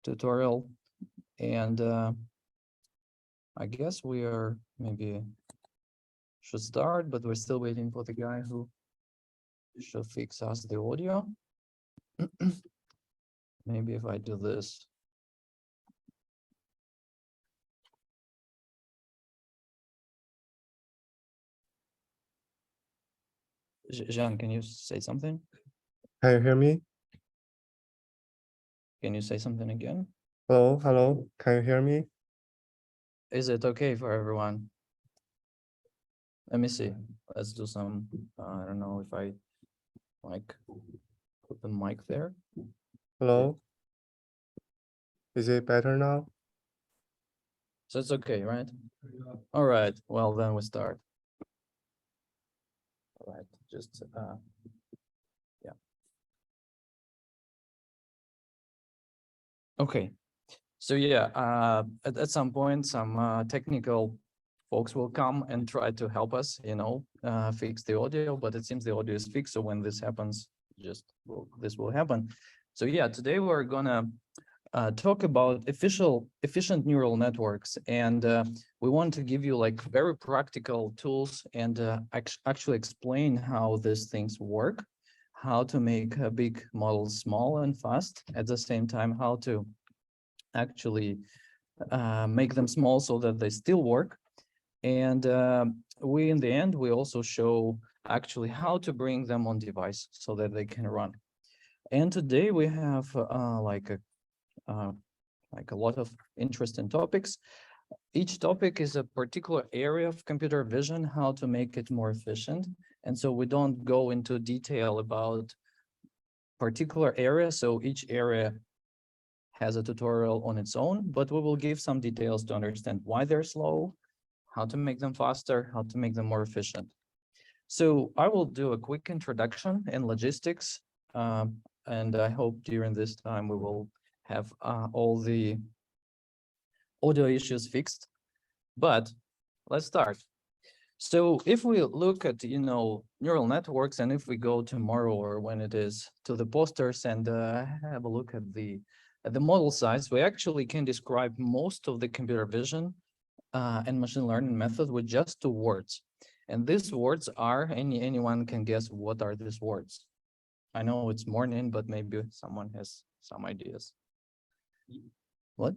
tutorial, and I guess we are maybe should start, but we're still waiting for the guy who should fix us the audio. Maybe if I do this. Jean, can you say something? Can you hear me? Can you say something again? Hello, hello. Can you hear me? Is it okay for everyone? Let me see. Let's do some, I don't know if I like put the mic there. Hello. Is it better now? So it's okay, right? All right. Well, then we start. All right. Just, yeah. Okay. So yeah, at some point, some technical folks will come and try to help us, fix the audio, but it seems the audio is fixed. So when this happens, this will happen. So yeah, today we're gonna talk about efficient neural networks, and we want to give you like very practical tools and actually explain how these things work, how to make big models small and fast, at the same time how to actually make them small so that they still work. And in the end, we also show actually how to bring them on device so that they can run. And today we have like a lot of interesting topics. Each topic is a particular area of computer vision, how to make it more efficient. And so we don't go into detail about particular areas. So each area has a tutorial on its own, but we will give some details to understand why they're slow, how to make them faster, how to make them more efficient. So I will do a quick introduction in logistics, and I hope during this time we will have all the audio issues fixed. But let's start. So if we look at, neural networks, and if we go tomorrow or when it is to the posters and have a look at the model size, we actually can describe most of the computer vision and machine learning method with just 2 words. And these words are, anyone can guess what are these words. I know it's morning, but maybe someone has some ideas. What?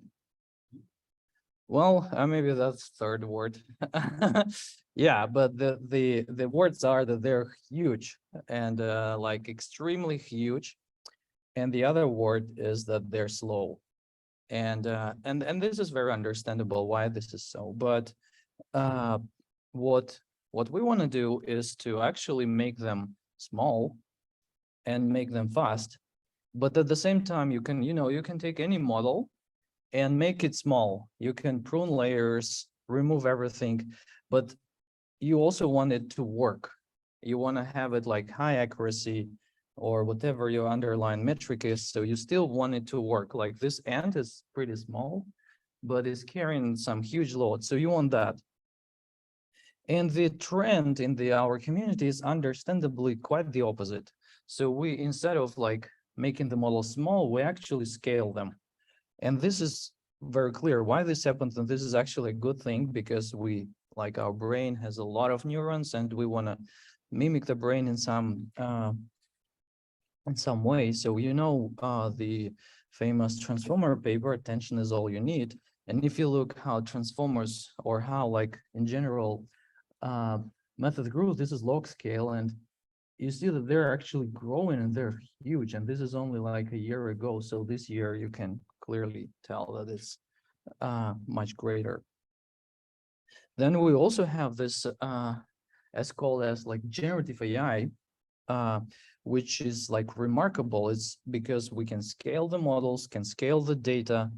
Well, maybe that's third word. Yeah, but the words are that they're huge and like extremely huge. And the other word is that they're slow. And this is very understandable why this is so. But what we want to do is to actually make them small and make them fast. But at the same time, you can take any model and make it small. You can prune layers, remove everything, but you also want it to work. You want to have it like high accuracy or whatever your underlying metric is. So you still want it to work. Like this ant is pretty small, but it's carrying some huge load. So you want that. And the trend in our community is understandably quite the opposite. So we, instead of like making the model small, we actually scale them. And this is very clear why this happens. And this is actually a good thing because our brain has a lot of neurons and we want to mimic the brain in some way. So, the famous transformer paper, attention is all you need. And if you look how transformers or how like in general method grew, this is log scale. And you see that they're actually growing and they're huge. And this is only like a year ago. So this year you can clearly tell that it's much greater. Then we also have this as called as like generative AI, which is like remarkable. It's because we can scale the models, can scale the data,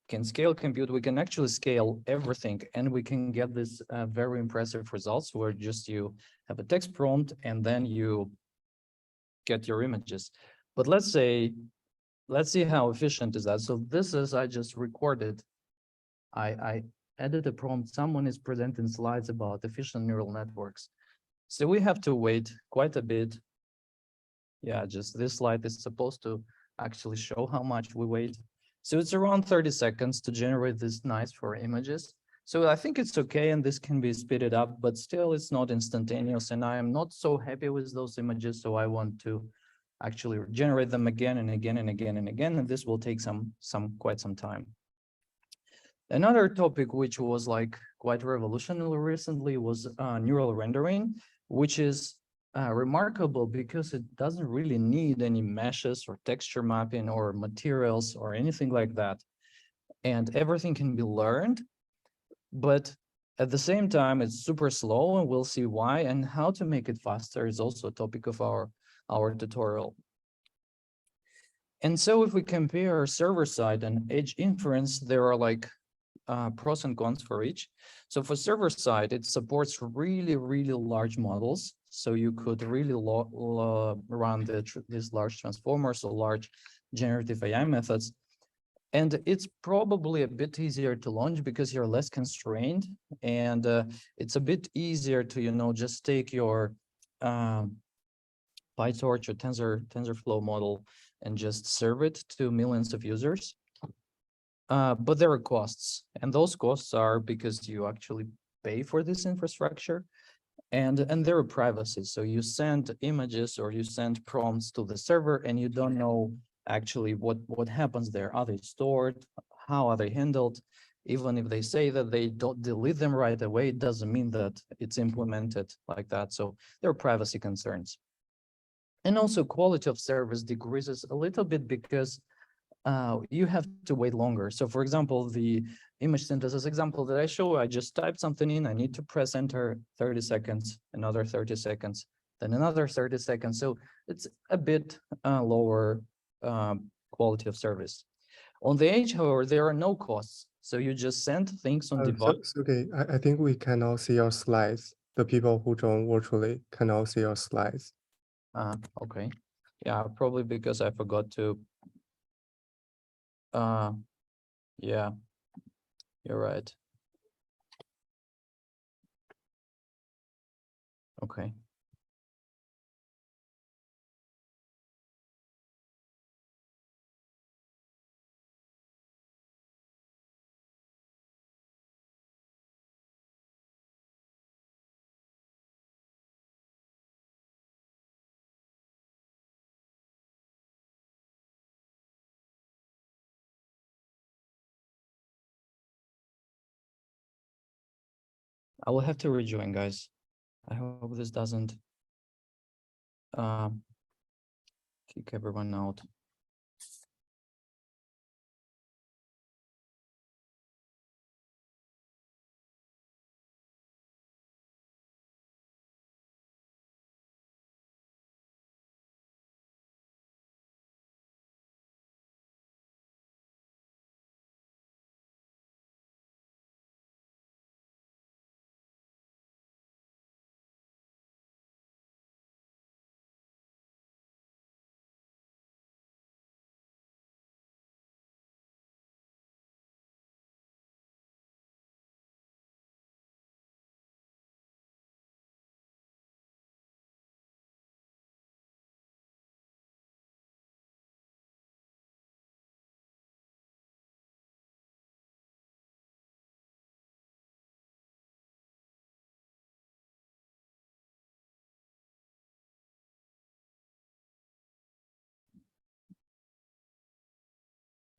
can scale compute. We can actually scale everything, and we can get this very impressive results where just you have a text prompt and then you get your images. But let's see how efficient is that. So this is, I just recorded, I added a prompt. Someone is presenting slides about efficient neural networks. So we have to wait quite a bit. Yeah, just this slide is supposed to actually show how much we wait. So it's around 30 seconds to generate this nice 4 images. So I think it's okay, and this can be speeded up, but still it's not instantaneous, and I am not so happy with those images, so I want to actually generate them again and again and again and again, and this will take quite some time. Another topic which was like quite revolutionary recently was neural rendering, which is remarkable because it doesn't really need any meshes or texture mapping or materials or anything like that. And everything can be learned, but at the same time, it's super slow, and we'll see why, and how to make it faster is also a topic of our tutorial. And so if we compare server side and edge inference, there are like pros and cons for each. So for server side, it supports really, really large models. So you could really run these large transformers or large generative AI methods. And it's probably a bit easier to launch because you're less constrained, and it's a bit easier to, just take your PyTorch or TensorFlow model and just serve it to millions of users. But there are costs, and those costs are because you actually pay for this infrastructure, and there are privacy. So you send images or you send prompts to the server, and you don't know actually what happens there. Are they stored? How are they handled? Even if they say that they don't delete them right away, it doesn't mean that it's implemented like that. So there are privacy concerns. And also quality of service decreases a little bit because you have to wait longer. So for example, the image synthesis example that I show, I just typed something in, I need to press enter, 30 seconds, another 30 seconds, then another 30 seconds. So it's a bit lower quality of service. On the edge, however, there are no costs. So you just send things on device. Okay, I think we can now see your slides. The people who join virtually can now see your slides. Okay. Yeah, probably because I forgot to. Yeah, you're right. Okay. I will have to rejoin, guys. I hope this doesn't kick everyone out.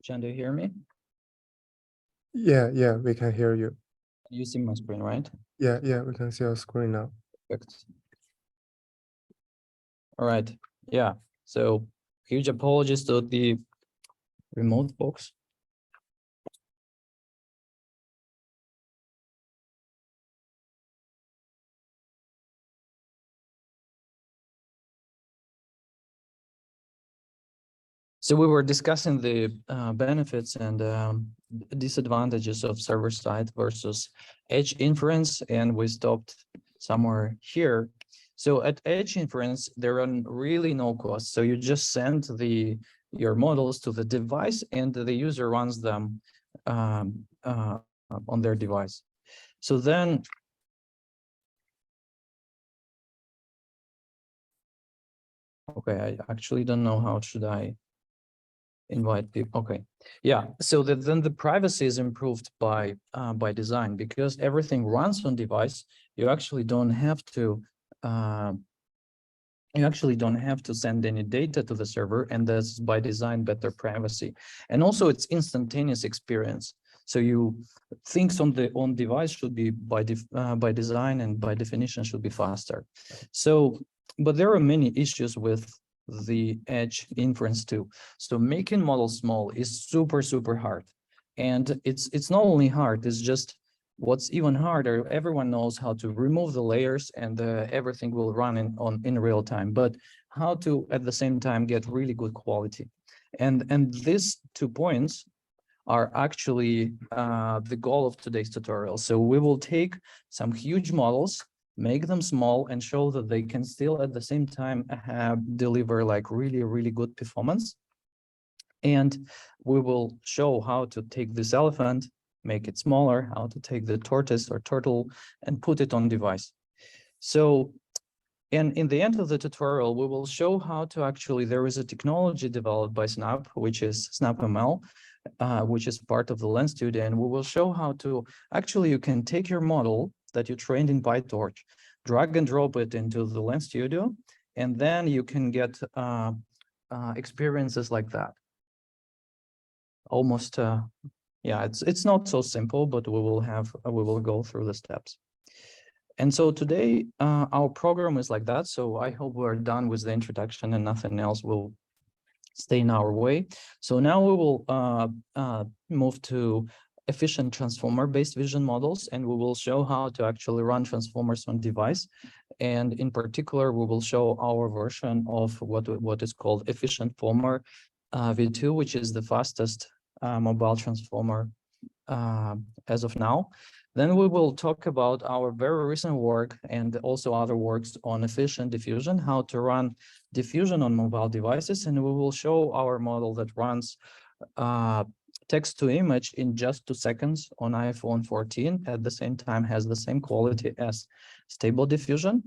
Jan, do you hear me? Yeah, we can hear you. You see my screen, right? Yeah, we can see your screen now. Perfect. All right. Yeah. So huge apologies to the remote folks. So we were discussing the benefits and disadvantages of server side versus edge inference, and we stopped somewhere here. So at edge inference, there are really no costs. So you just send your models to the device, and the user runs them on their device. So then, okay, I actually don't know how should I Invite people. Okay. Yeah. So that then the privacy is improved by design, because everything runs on device. You actually don't have to send any data to the server, and that's by design better privacy. And also it's instantaneous experience. So things on the device should be by design and by definition should be faster. So, but there are many issues with the edge inference too. So making models small is super hard. And it's not only hard, it's just what's even harder. Everyone knows how to remove the layers and everything will run in real time, but how to at the same time get really good quality. And these 2 points are actually the goal of today's tutorial. So we will take some huge models, make them small, and show that they can still at the same time deliver like really good performance. And we will show how to take this elephant, make it smaller, how to take the tortoise or turtle and put it on device. So, and in the end of the tutorial, we will show how to actually, there is a technology developed by Snap, which is SnapML, which is part of the Lens Studio. And we will show how to, actually, you can take your model that you trained in PyTorch, drag and drop it into the Lens Studio, and then you can get experiences like that. Almost, yeah, it's not so simple, but we will go through the steps. And so today, our program is like that. So I hope we're done with the introduction and nothing else will stay in our way. So now we will move to efficient transformer-based vision models, and we will show how to actually run transformers on device. And in particular, we will show our version of what is called efficient former V2, which is the fastest mobile transformer as of now. Then we will talk about our very recent work and also other works on efficient diffusion, how to run diffusion on mobile devices. And we will show our model that runs text to image in just 2 seconds on iPhone 14, at the same time has the same quality as stable diffusion.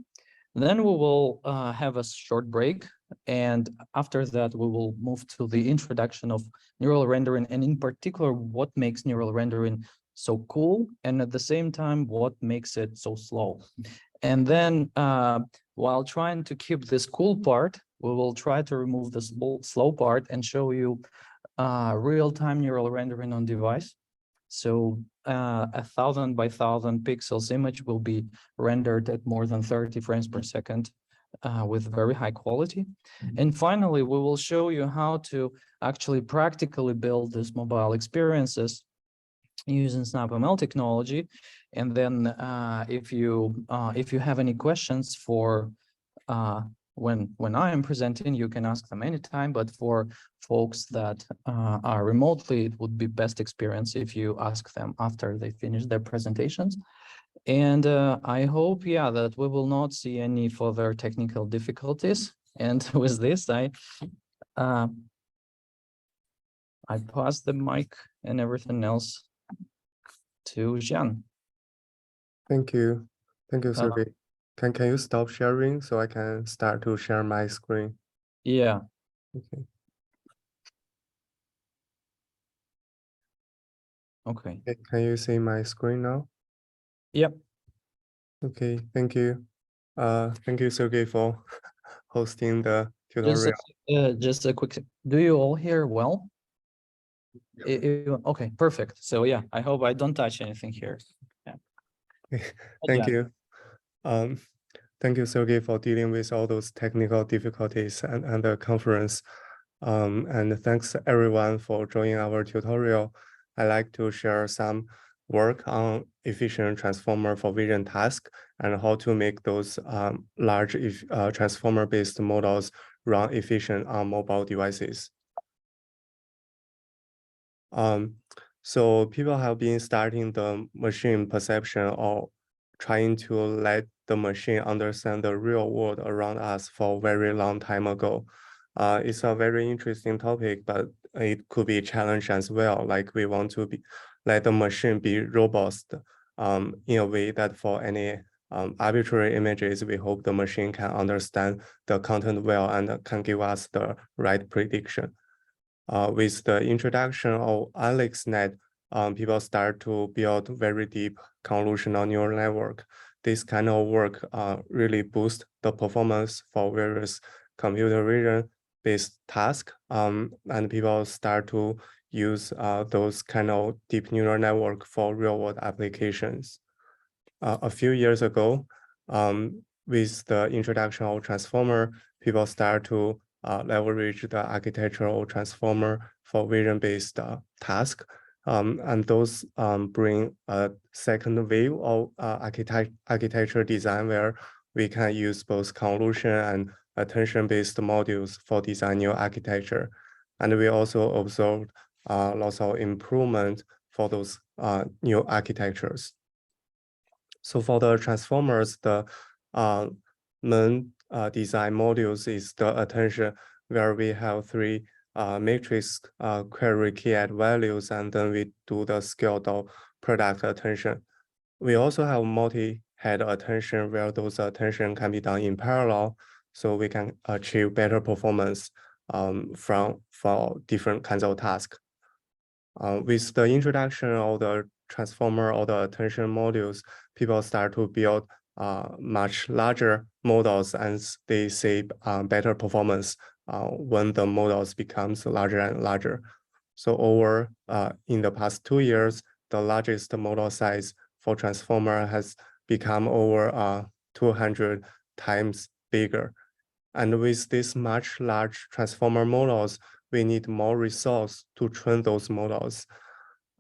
Then we will have a short break. And after that, we will move to the introduction of neural rendering, and in particular, what makes neural rendering so cool, and at the same time, what makes it so slow. And then while trying to keep this cool part, we will try to remove the slow part and show you real-time neural rendering on device. So 1,000 by 1,000 pixels image will be rendered at more than 30 frames per second with very high quality. And finally, we will show you how to actually practically build these mobile experiences using SnapML technology. And then if you have any questions for when I am presenting, you can ask them anytime, but for folks that are remotely, it would be best experience if you ask them after they finish their presentations. And I hope, yeah, that we will not see any further technical difficulties. And with this, I pass the mic and everything else to Jean. Thank you. Thank you, Sergey. Can you stop sharing so I can start to share my screen? Yeah. Okay. Okay. Can you see my screen now? Yep. Okay, thank you. Thank you, Sergey, for hosting the tutorial. Just a quick, do you all hear well? Okay, perfect. So yeah, I hope I don't touch anything here. Yeah. Thank you. Thank you, Sergey, for dealing with all those technical difficulties and the conference. And thanks everyone for joining our tutorial. I'd like to share some work on efficient transformer for vision task and how to make those large transformer-based models run efficient on mobile devices. So people have been starting the machine perception or trying to let the machine understand the real world around us for a very long time ago. It's a very interesting topic, but it could be a challenge as well. Like we want to let the machine be robust in a way that for any arbitrary images, we hope the machine can understand the content well and can give us the right prediction. With the introduction of AlexNet, people start to build very deep convolutional neural network. This kind of work really boosts the performance for various computer vision based tasks, and people start to use those kind of deep neural network for real world applications. A few years ago, with the introduction of transformer, people start to leverage the architectural transformer for vision-based task. And those bring a second wave of architecture design where we can use both convolution and attention-based modules for design new architecture. And we also observed lots of improvement for those new architectures. So for the transformers, the main design modules is the attention, where we have three matrix query key add values, and then we do the scaled out product attention. We also have multi-head attention, where those attention can be done in parallel, so we can achieve better performance for different kinds of tasks. With the introduction of the transformer or the attention modules, people start to build much larger models, and they see better performance when the models becomes larger and larger. So over in the past 2 years, the largest model size for transformer has become over 200 times bigger. And with these much large transformer models, we need more resource to train those models.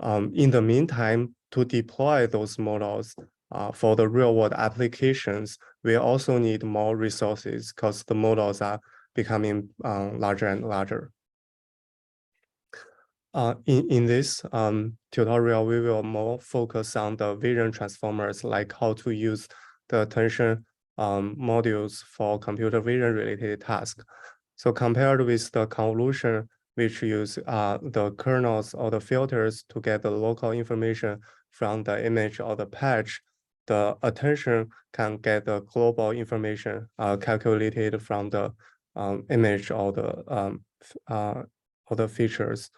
In the meantime, to deploy those models for the real world applications, we also need more resources because the models are becoming larger and larger. In this tutorial, we will more focus on the vision transformers, like how to use the attention modules for computer vision related tasks. So compared with the convolution, which use the kernels or the filters to get the local information from the image or the patch, the attention can get the global information calculated from the image or the features.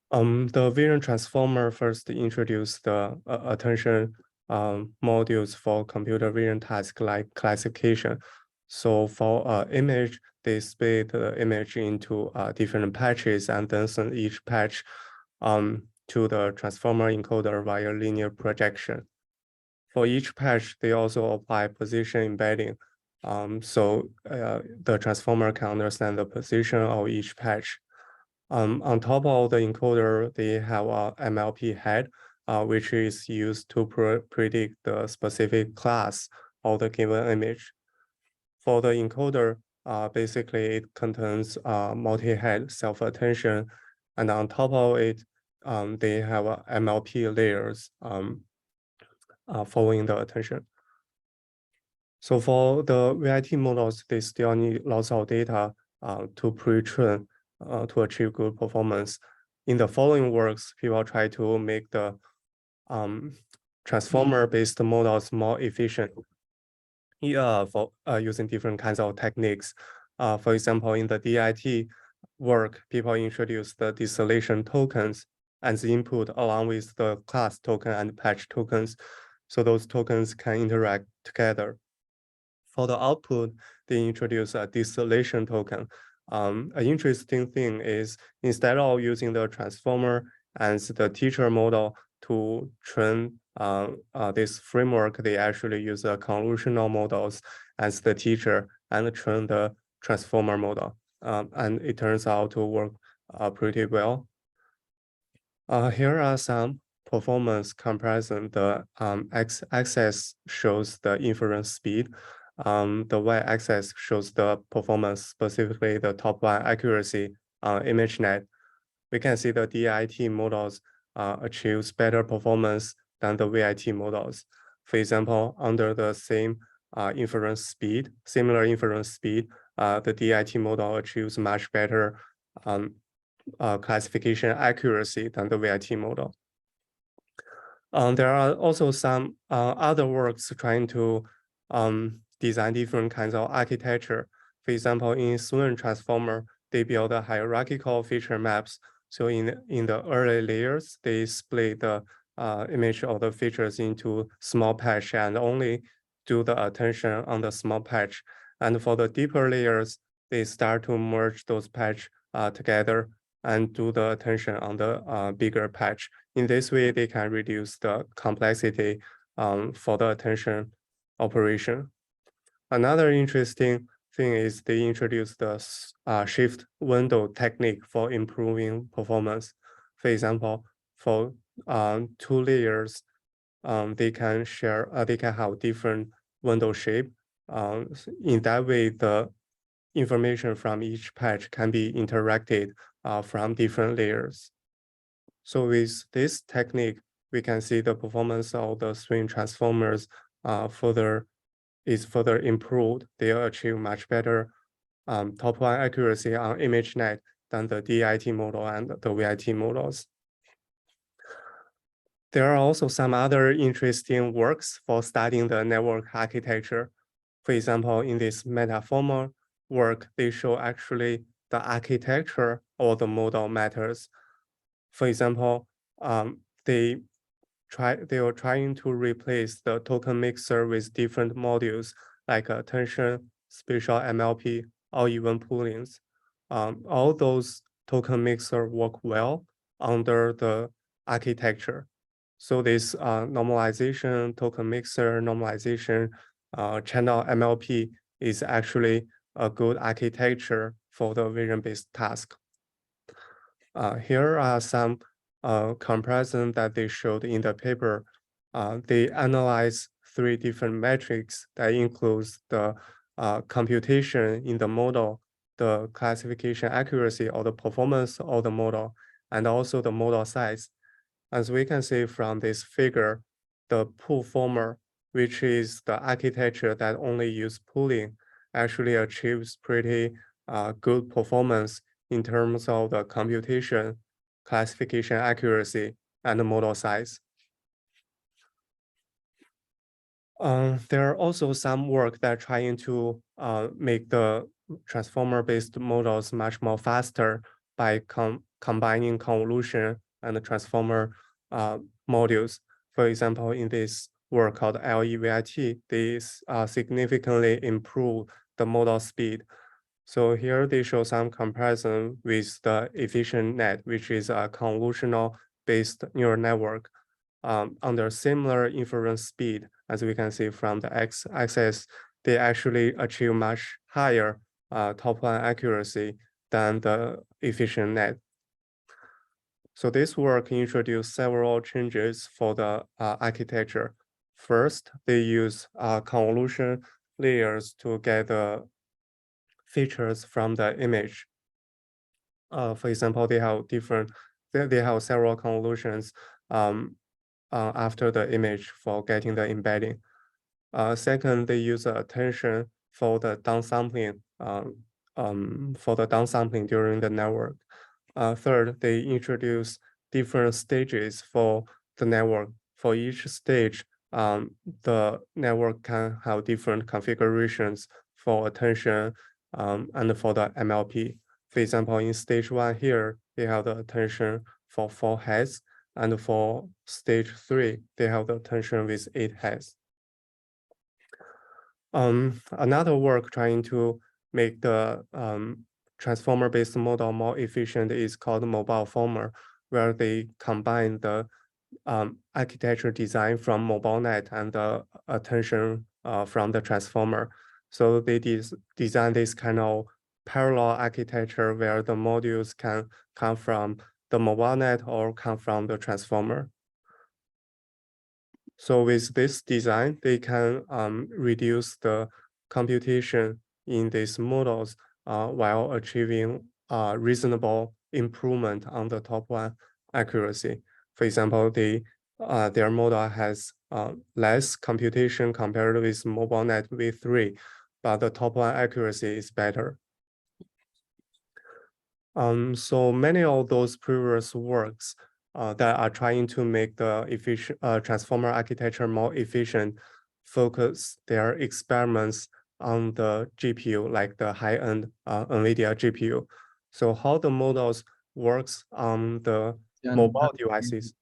The vision transformer first introduced the attention modules for computer vision tasks like classification. So for image, they split the image into different patches and then send each patch to the transformer encoder via linear projection. For each patch, they also apply position embedding. So the transformer can understand the position of each patch. On top of the encoder, they have a MLP head, which is used to predict the specific class of the given image. For the encoder, basically it contains multi-head self-attention, and on top of it, they have MLP layers following the attention. So for the VIT models, they still need lots of data to pre-train to achieve good performance. In the following works, people try to make the transformer-based models more efficient for using different kinds of techniques. For example, in the DIT work, people introduce the distillation tokens as input along with the class token and patch tokens. So those tokens can interact together. For the output, they introduce a distillation token. An interesting thing is instead of using the transformer as the teacher model to train this framework, they actually use the convolutional models as the teacher and train the transformer model. And it turns out to work pretty well. Here are some performance comparison. The x-axis shows the inference speed. The y-axis shows the performance, specifically the top line accuracy on ImageNet. We can see the DIT models achieves better performance than the VIT models. For example, under the same inference speed, similar inference speed, the DIT model achieves much better classification accuracy than the VIT model. There are also some other works trying to design different kinds of architecture. For example, in Swim transformer, they build a hierarchical feature maps. So in the early layers, they split the image of the features into small patch and only do the attention on the small patch. And for the deeper layers, they start to merge those patch together and do the attention on the bigger patch. In this way, they can reduce the complexity for the attention operation. Another interesting thing is they introduced the shift window technique for improving performance. For example, for 2 layers, they can share, they can have different window shape. In that way, the information from each patch can be interacted from different layers. So with this technique, we can see the performance of the swing transformers is further improved. They achieve much better top line accuracy on ImageNet than the DIT model and the VIT models. There are also some other interesting works for studying the network architecture. For example, in this metaformer work, they show actually the architecture or the model matters. For example, they were trying to replace the token mixer with different modules like attention, spatial MLP, or even poolings. All those token mixer work well under the architecture. So this normalization, token mixer, normalization, channel MLP is actually a good architecture for the vision-based task. Here are some comparison that they showed in the paper. They analyze 3 different metrics that includes the computation in the model, the classification accuracy or the performance of the model, and also the model size. As we can see from this figure, the pool former, which is the architecture that only use pooling, actually achieves pretty good performance in terms of the computation, classification accuracy, and the model size. There are also some work that trying to make the transformer-based models much more faster by combining convolution and the transformer modules. For example, in this work called LEVIT, they significantly improve the model speed. So here they show some comparison with the efficient net, which is a convolutional-based neural network. Under similar inference speed, as we can see from the x-axis, they actually achieve much higher top-line accuracy than the efficient net. So this work introduced several changes for the architecture. First, they use convolution layers to get the features from the image. For example, they have several convolutions after the image for getting the embedding. Second, they use attention for the downsampling during the network. Third, they introduce different stages for the network. For each stage, the network can have different configurations for attention and for the MLP. For example, in stage 1 here, they have the attention for 4 heads, and for stage 3, they have the attention with 8 heads. Another work trying to make the transformer-based model more efficient is called mobile former, where they combine the architecture design from MobileNet and the attention from the transformer. So they design this kind of parallel architecture where the modules can come from the MobileNet or come from the transformer. So with this design, they can reduce the computation in these models while achieving reasonable improvement on the top line accuracy. For example, their model has less computation compared with MobileNet V3, but the top line accuracy is better. So many of those previous works that are trying to make the transformer architecture more efficient focus their experiments on the GPU, like the high-end NVIDIA GPU. So how the models works on the mobile devices?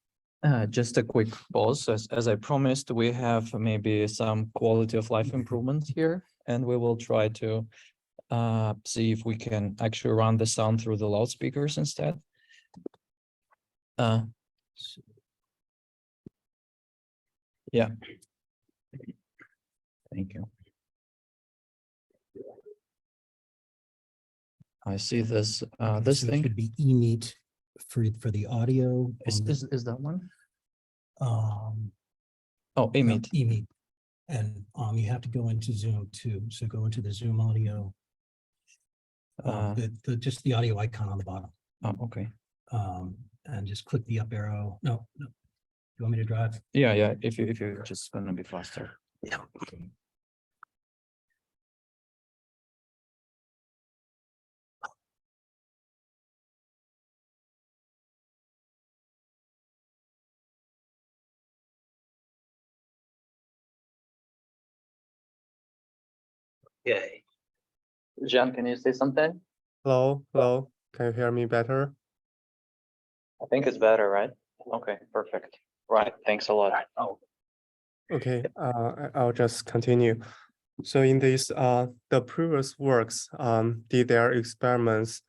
Just a quick pause. As I promised, we have maybe some quality of life improvements here, and we will try to see if we can actually run the sound through the loudspeakers instead. Yeah. Thank you. I see this this So it thing. should be eMeet for the audio. Is that one? Um, Oh, no, eMeet. eMeet. And you have to go into Zoom too. So go into the Zoom audio. Just the audio icon on the bottom. Oh, okay. And just click the up arrow. No. You want me to drive? Yeah. If you're just gonna be faster. Yeah. Okay. John, can you say something? Hello, can you hear me better? I think it's better, right? Okay, perfect. Right, thanks a lot. Oh. Okay, I'll just continue. So in this, the previous works did their experiments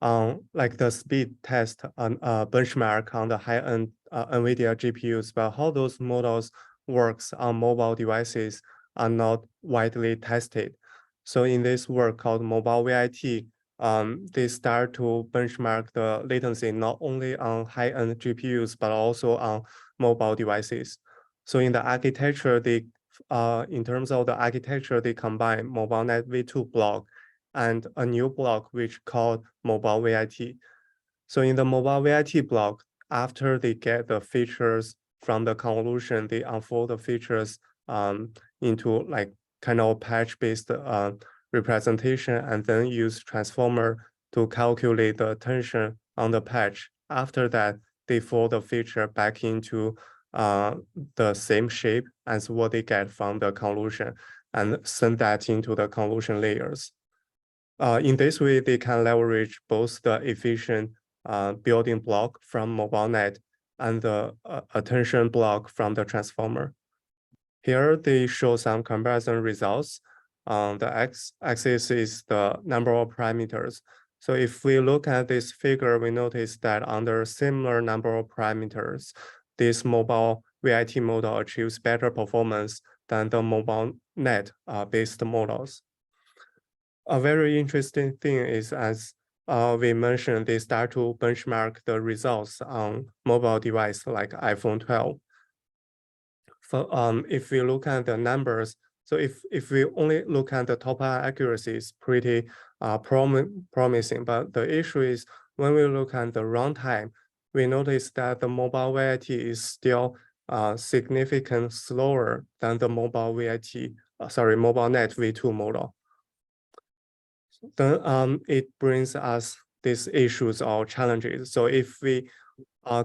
on like the speed test on benchmark on the high-end NVIDIA GPUs, but how those models works on mobile devices are not widely tested. So in this work called Mobile VIT, they start to benchmark the latency not only on high-end GPUs, but also on mobile devices. So in the architecture, they in terms of the architecture, they combine MobileNet V2 block and a new block which called Mobile VIT. So in the Mobile VIT block, after they get the features from the convolution, they unfold the features into like kind of patch-based representation and then use transformer to calculate the tension on the patch. After that, they fold the feature back into the same shape as what they get from the convolution and send that into the convolution layers. In this way, they can leverage both the efficient building block from MobileNet and the attention block from the transformer. Here, they show some comparison results. The x-axis is the number of parameters. So if we look at this figure, we notice that under similar number of parameters, this mobile VIT model achieves better performance than the MobileNet based models. A very interesting thing is, as we mentioned, they start to benchmark the results on mobile device like iPhone 12. So if we look at the numbers, so if we only look at the top line accuracy, it's pretty promising. But the issue is when we look at the runtime, we notice that the mobile VIT is still significantly slower than the mobile VIT, MobileNet V2 model. Then it brings us these issues or challenges. So if we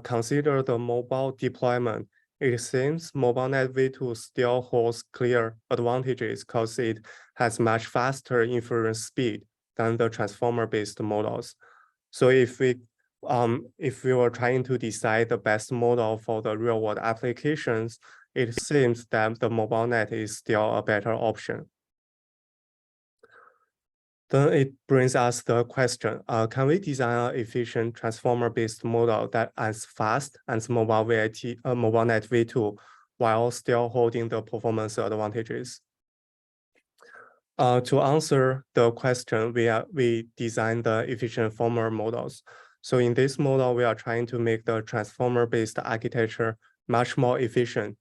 consider the mobile deployment, it seems MobileNet V2 still holds clear advantages because it has much faster inference speed than the transformer-based models. So if we were trying to decide the best model for the real-world applications, it seems that the MobileNet is still a better option. Then it brings us the question, can we design an efficient transformer-based model that as fast as MobileNet V2 while still holding the performance advantages? To answer the question, we designed the efficient transformer models. So in this model, we are trying to make the transformer-based architecture much more efficient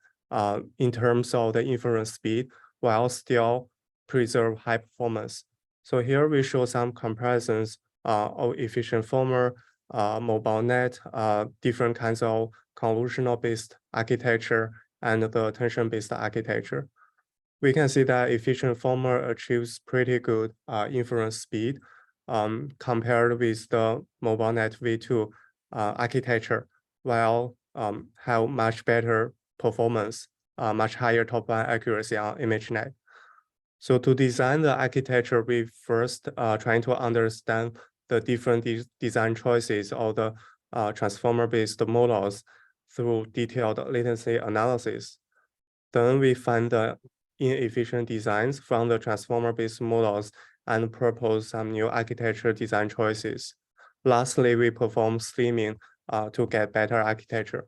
in terms of the inference speed while still preserve high performance. So here we show some comparisons of efficient transformer, MobileNet, different kinds of convolutional-based architecture, and the attention-based architecture. We can see that efficient transformer achieves pretty good inference speed compared with the MobileNet V2 architecture, while have much better performance, much higher top-line accuracy on ImageNet. So to design the architecture, we first trying to understand the different design choices or the transformer-based models through detailed latency analysis. Then we find the inefficient designs from the transformer-based models and propose some new architecture design choices. Lastly, we perform slimming to get better architecture.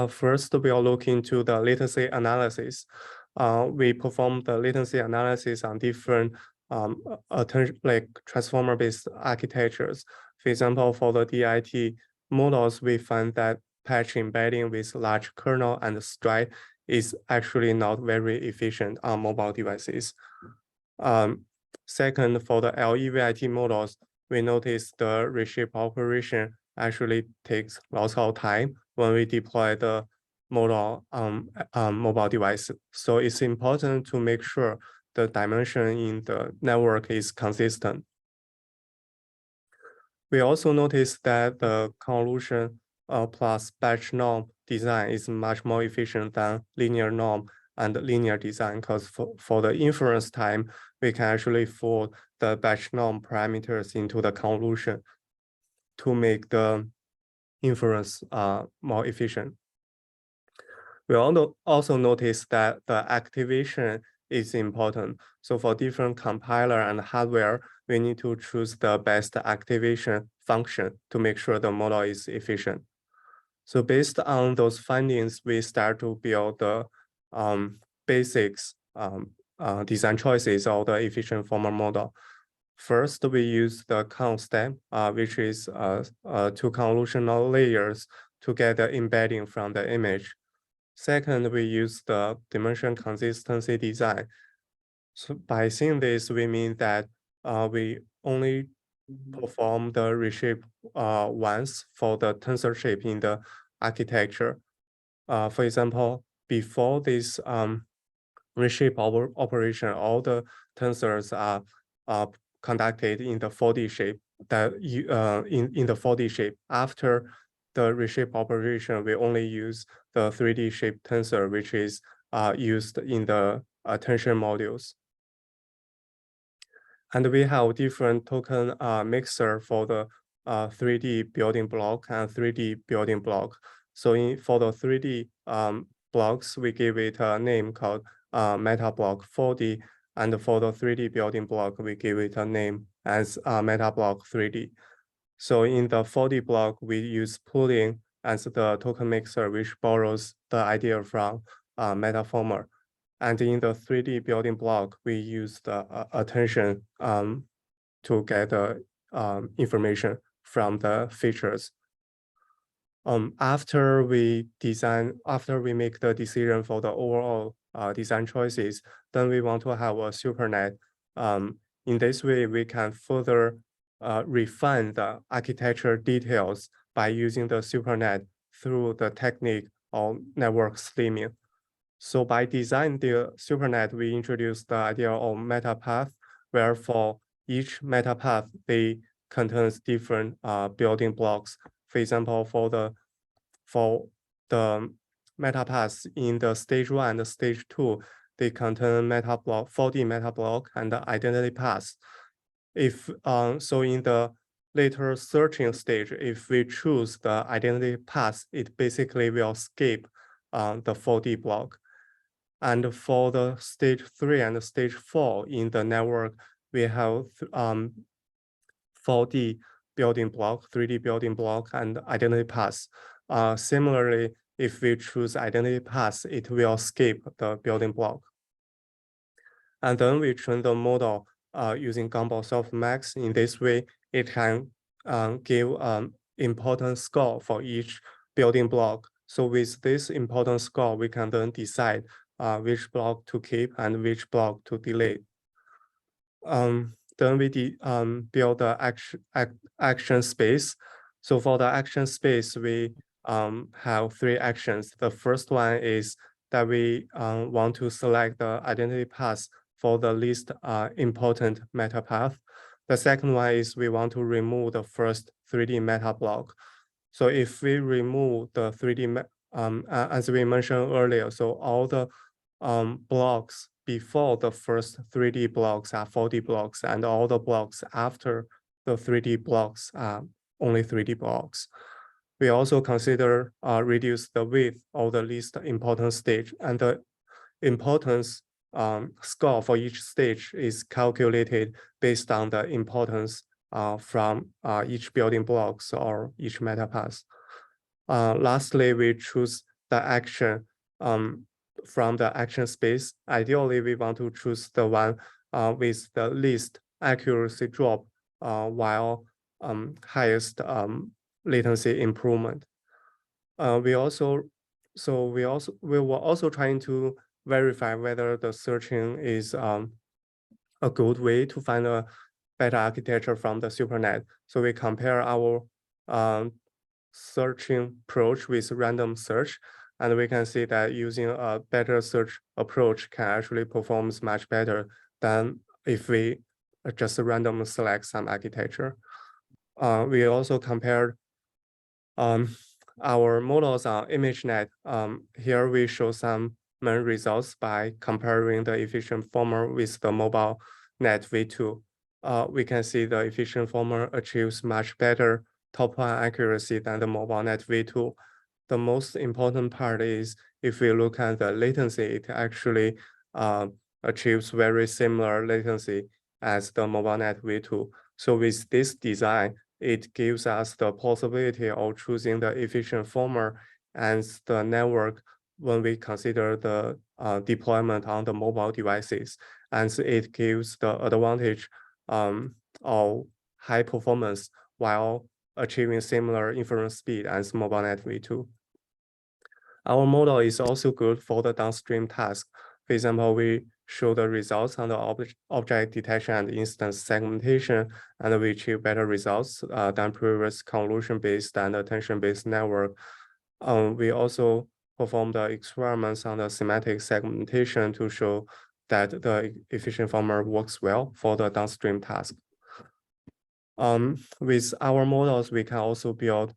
First, we are looking to the latency analysis. We perform the latency analysis on different like transformer-based architectures. For example, for the DIT models, we find that patch embedding with large kernel and stride is actually not very efficient on mobile devices. Second, for the LEVIT models, we notice the reshape operation actually takes lots of time when we deploy the model on mobile device. So it's important to make sure the dimension in the network is consistent. We also noticed that the convolution plus batch norm design is much more efficient than linear norm and linear design, because for the inference time, we can actually fold the batch norm parameters into the convolution to make the inference more efficient. We also noticed that the activation is important. So for different compiler and hardware, we need to choose the best activation function to make sure the model is efficient. So based on those findings, we start to build the basics design choices of the efficient formal model. First, we use the const-step, which is two convolutional layers to get the embedding from the image. Second, we use the dimension consistency design. So by saying this, we mean that we only perform the reshape once for the tensor shape in the architecture. For example, before this reshape operation, all the tensors are conducted in the 4D shape that you in the 4D shape. After the reshape operation, we only use the 3D shape tensor, which is used in the attention modules. And we have different token mixer for the 3D building block and 3D building block. So for the 3D blocks, we give it a name called meta block 4D. And for the 3D building block, we give it a name as meta block 3D. So in the 4D block, we use pooling as the token mixer, which borrows the idea from Metaformer. And in the 3D building block, we use the attention to get the information from the features. After we make the decision for the overall design choices, then we want to have a supernet. In this way, we can further refine the architecture details by using the supernet through the technique of network slimming. So by designing the supernet, we introduced the idea of meta path, where for each meta path, they contains different building blocks. For example, for the meta paths in the stage 1 and stage 2, they contain meta block, 4D meta block and the identity path. If so in the later searching stage, if we choose the identity path, it basically will skip the 4D block. And for the stage 3 and stage 4 in the network, we have 4D building block, 3D building block, and identity path. Similarly, if we choose identity path, it will skip the building block. And then we train the model using Gumball Softmax. In this way, it can give important score for each building block. So with this important score, we can then decide which block to keep and which block to delete. Then we build the action space. So for the action space, we have 3 actions. The first one is that we want to select the identity path for the least important meta path. The second one is we want to remove the first 3D meta block. So if we remove the 3D, as we mentioned earlier, so all the blocks before the first 3D blocks are 4D blocks, and all the blocks after the 3D blocks are only 3D blocks. We also consider reduce the width of the least important stage, and the importance score for each stage is calculated based on the importance from each building blocks or each metapath. Lastly, we choose the action from the action space. Ideally, we want to choose the one with the least accuracy drop while highest latency improvement. We were also trying to verify whether the searching is a good way to find a better architecture from the SuperNet. So we compare our searching approach with random search, and we can see that using a better search approach can actually perform much better than if we just randomly select some architecture. We also compared our models on ImageNet. Here we show some main results by comparing the efficient former with the mobile net V2. We can see the efficient former achieves much better top line accuracy than the mobile net V2. The most important part is if we look at the latency, it actually achieves very similar latency as the mobile net V2. So with this design, it gives us the possibility of choosing the efficient former as the network when we consider the deployment on the mobile devices. And it gives the advantage of high performance while achieving similar inference speed as mobile net V2. Our model is also good for the downstream task. For example, we show the results on the object detection and instance segmentation, and we achieve better results than previous convolution-based and attention-based network. We also perform the experiments on the semantic segmentation to show that the efficient former works well for the downstream task. With our models, we can also build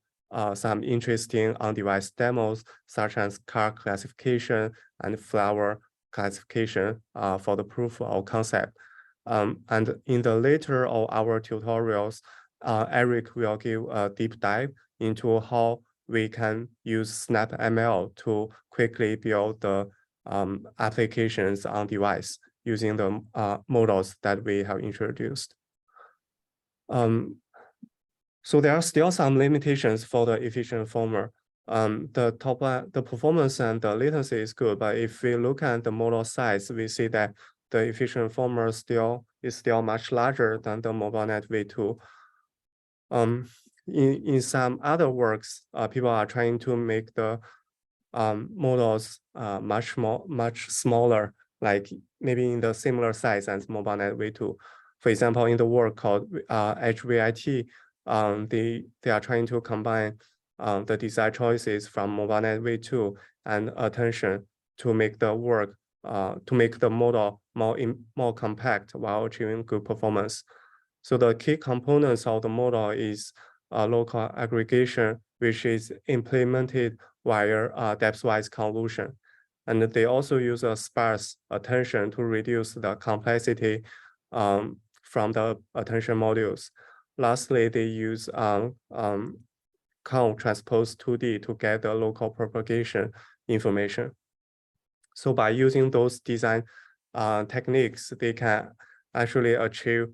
some interesting on-device demos, such as car classification and flower classification for the proof of concept. And in the later of our tutorials, Eric will give a deep dive into how we can use SnapML to quickly build the applications on device using the models that we have introduced. So there are still some limitations for the efficient former. The performance and the latency is good, but if we look at the model size, we see that the efficient former is still much larger than the mobile net V2. In some other works, people are trying to make the models much smaller, like maybe in the similar size as mobile net V2. For example, in the work called HVIT, they are trying to combine the design choices from mobile net V2 and attention to make the work to make the model more compact while achieving good performance. So the key components of the model is local aggregation, which is implemented via depth-wise convolution. And they also use a sparse attention to reduce the complexity from the attention modules. Lastly, they use conv transpose 2D to get the local propagation information. So by using those design techniques, they can actually achieve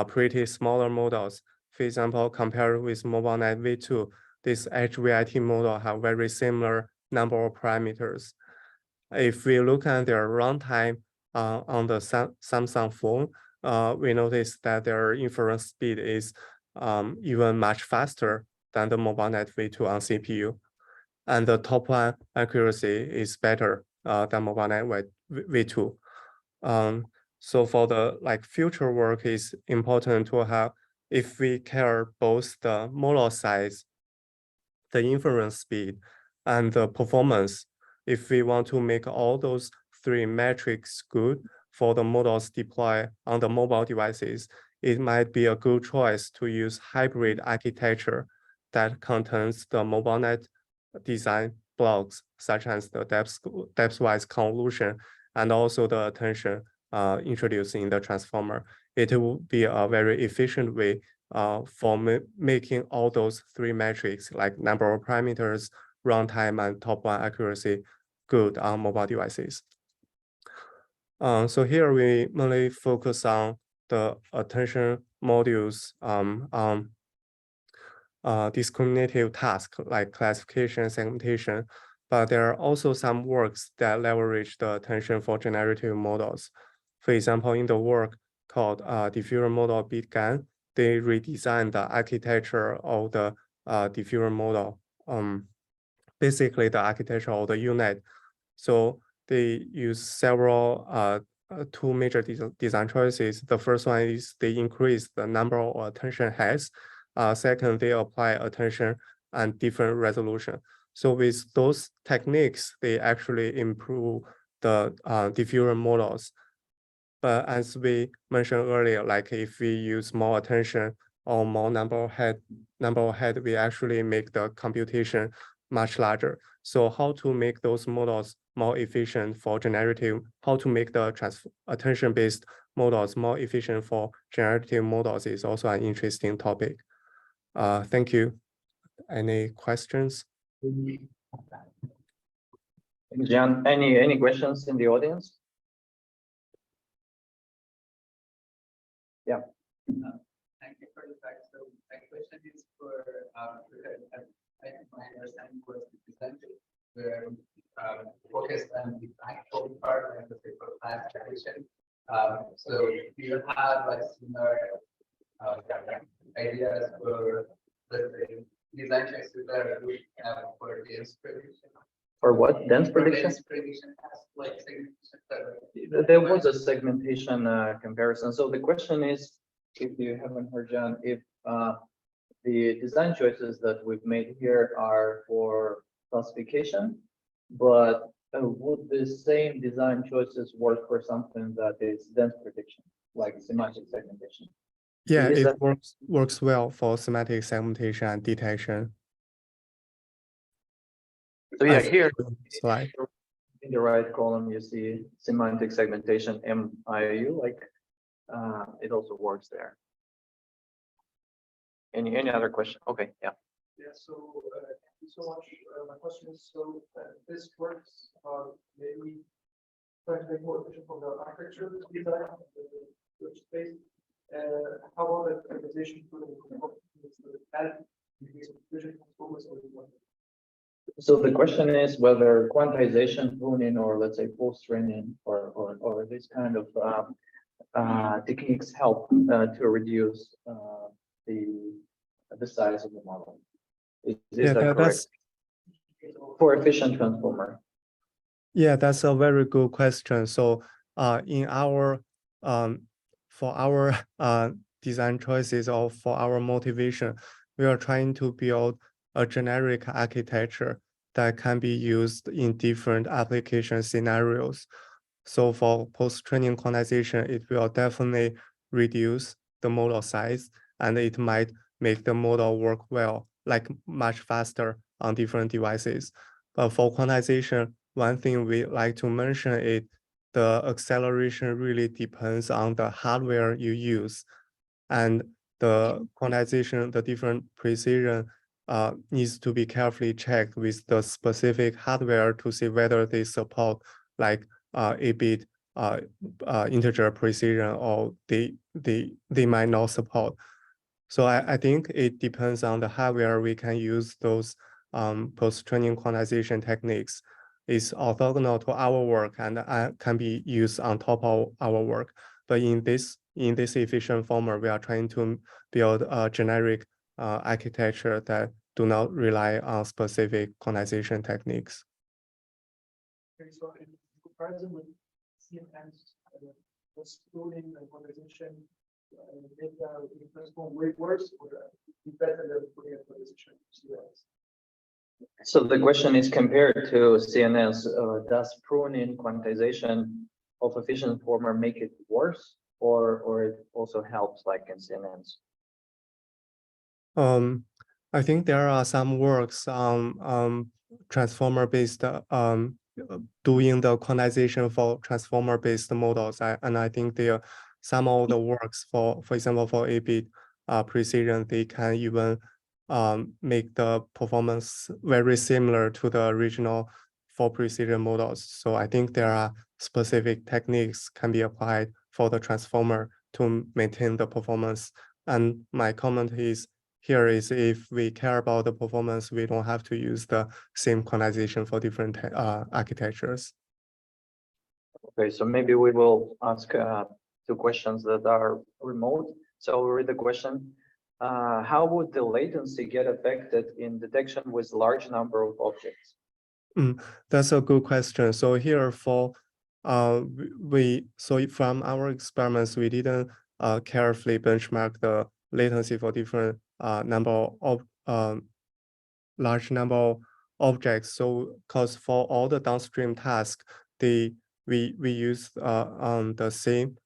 pretty smaller models. For example, compared with mobile net V2, this HVIT model have very similar number of parameters. If we look at their runtime on the Samsung phone, we notice that their inference speed is even much faster than the mobile net V2 on CPU. And the top line accuracy is better than mobile net V2. So for the future work, is important to have, if we care both the model size, the inference speed, and the performance, if we want to make all those three metrics good for the models deployed on the mobile devices, it might be a good choice to use hybrid architecture that contains the mobile net design blocks, such as the depth-wise convolution and also the attention introduced in the transformer. It will be a very efficient way for making all those three metrics like number of parameters, runtime, and top one accuracy good on mobile devices. So here we mainly focus on the attention modules on discriminative tasks like classification, segmentation, but there are also some works that leverage the attention for generative models. For example, in the work called diffusion model BitGAN, they redesigned the architecture of the diffusion model, basically the architecture of the UNet. So they use several two major design choices. The first one is they increase the number of attention heads. Second, they apply attention and different resolution. So with those techniques, they actually improve the diffusion models. But as we mentioned earlier, like if we use more attention or more number of head, we actually make the computation much larger. So how to make those models more efficient for generative, how to make the attention-based models more efficient for generative models is also an interesting topic. Thank you. Any questions? John, any questions in the audience? Yeah. Thank you for the fact. So my question is for my understanding was the design where focused on the actual part and the paper classification. So do you have like similar ideas for the design choices that are good for dense prediction? For what? Dense prediction? Dense prediction has like segmentation. There was a segmentation comparison. So the question is, if you haven't heard, John, if the design choices that we've made here are for classification, but would the same design choices work for something that is dense prediction, like semantic segmentation? Yeah, Is it that- works well for semantic segmentation and detection. So yeah, As here slide. in the right column, you see semantic segmentation, MIU, like it also works there. Any other question? Okay, yeah. Yeah, so thank you so much. My question is, so this works maybe trying to make more efficient from the architecture design of the space. How about the organization for So the question is whether quantization, pruning, or let's say post-training, or this kind of techniques help to reduce the size of the model. Is Yeah, that correct? For efficient transformer. Yeah, that's a very good question. So in our for our design choices or for our motivation, we are trying to build a generic architecture that can be used in different application scenarios. So for post-training quantization, it will definitely reduce the model size, and it might make the model work well, like much faster on different devices. But for quantization, one thing we like to mention is the acceleration really depends on the hardware you use, and the quantization, the different precision needs to be carefully checked with the specific hardware to see whether they support like 8-bit integer precision, or they might not support. So I think it depends on the hardware. We can use those post-training quantization techniques. It's orthogonal to our work and can be used on top of our work. But in this efficient format, we are trying to build a generic architecture that do not rely on specific quantization techniques. Okay, so in comparison with CMS, was pruning and quantization data transform way worse or better than putting a quantization CMS? So the question is, compared to CNS, does pruning quantization of efficient transformer make it worse, or it also helps like in CNNs? I think there are some works on transformer-based doing the quantization for transformer-based models, and I think there some of the works for example for 8-bit precision, they can even make the performance very similar to the original for precision models. So I think there are specific techniques can be applied for the transformer to maintain the performance. And my comment is here is if we care about the performance, we don't have to use the same quantization for different architectures. Okay, so maybe we will ask two questions that are remote. So I'll read the question. How would the latency get affected in detection with large number of objects? That's a good question. So here for so from our experiments, we didn't carefully benchmark the latency for different number of large number of objects. So because for all the downstream tasks, we use the same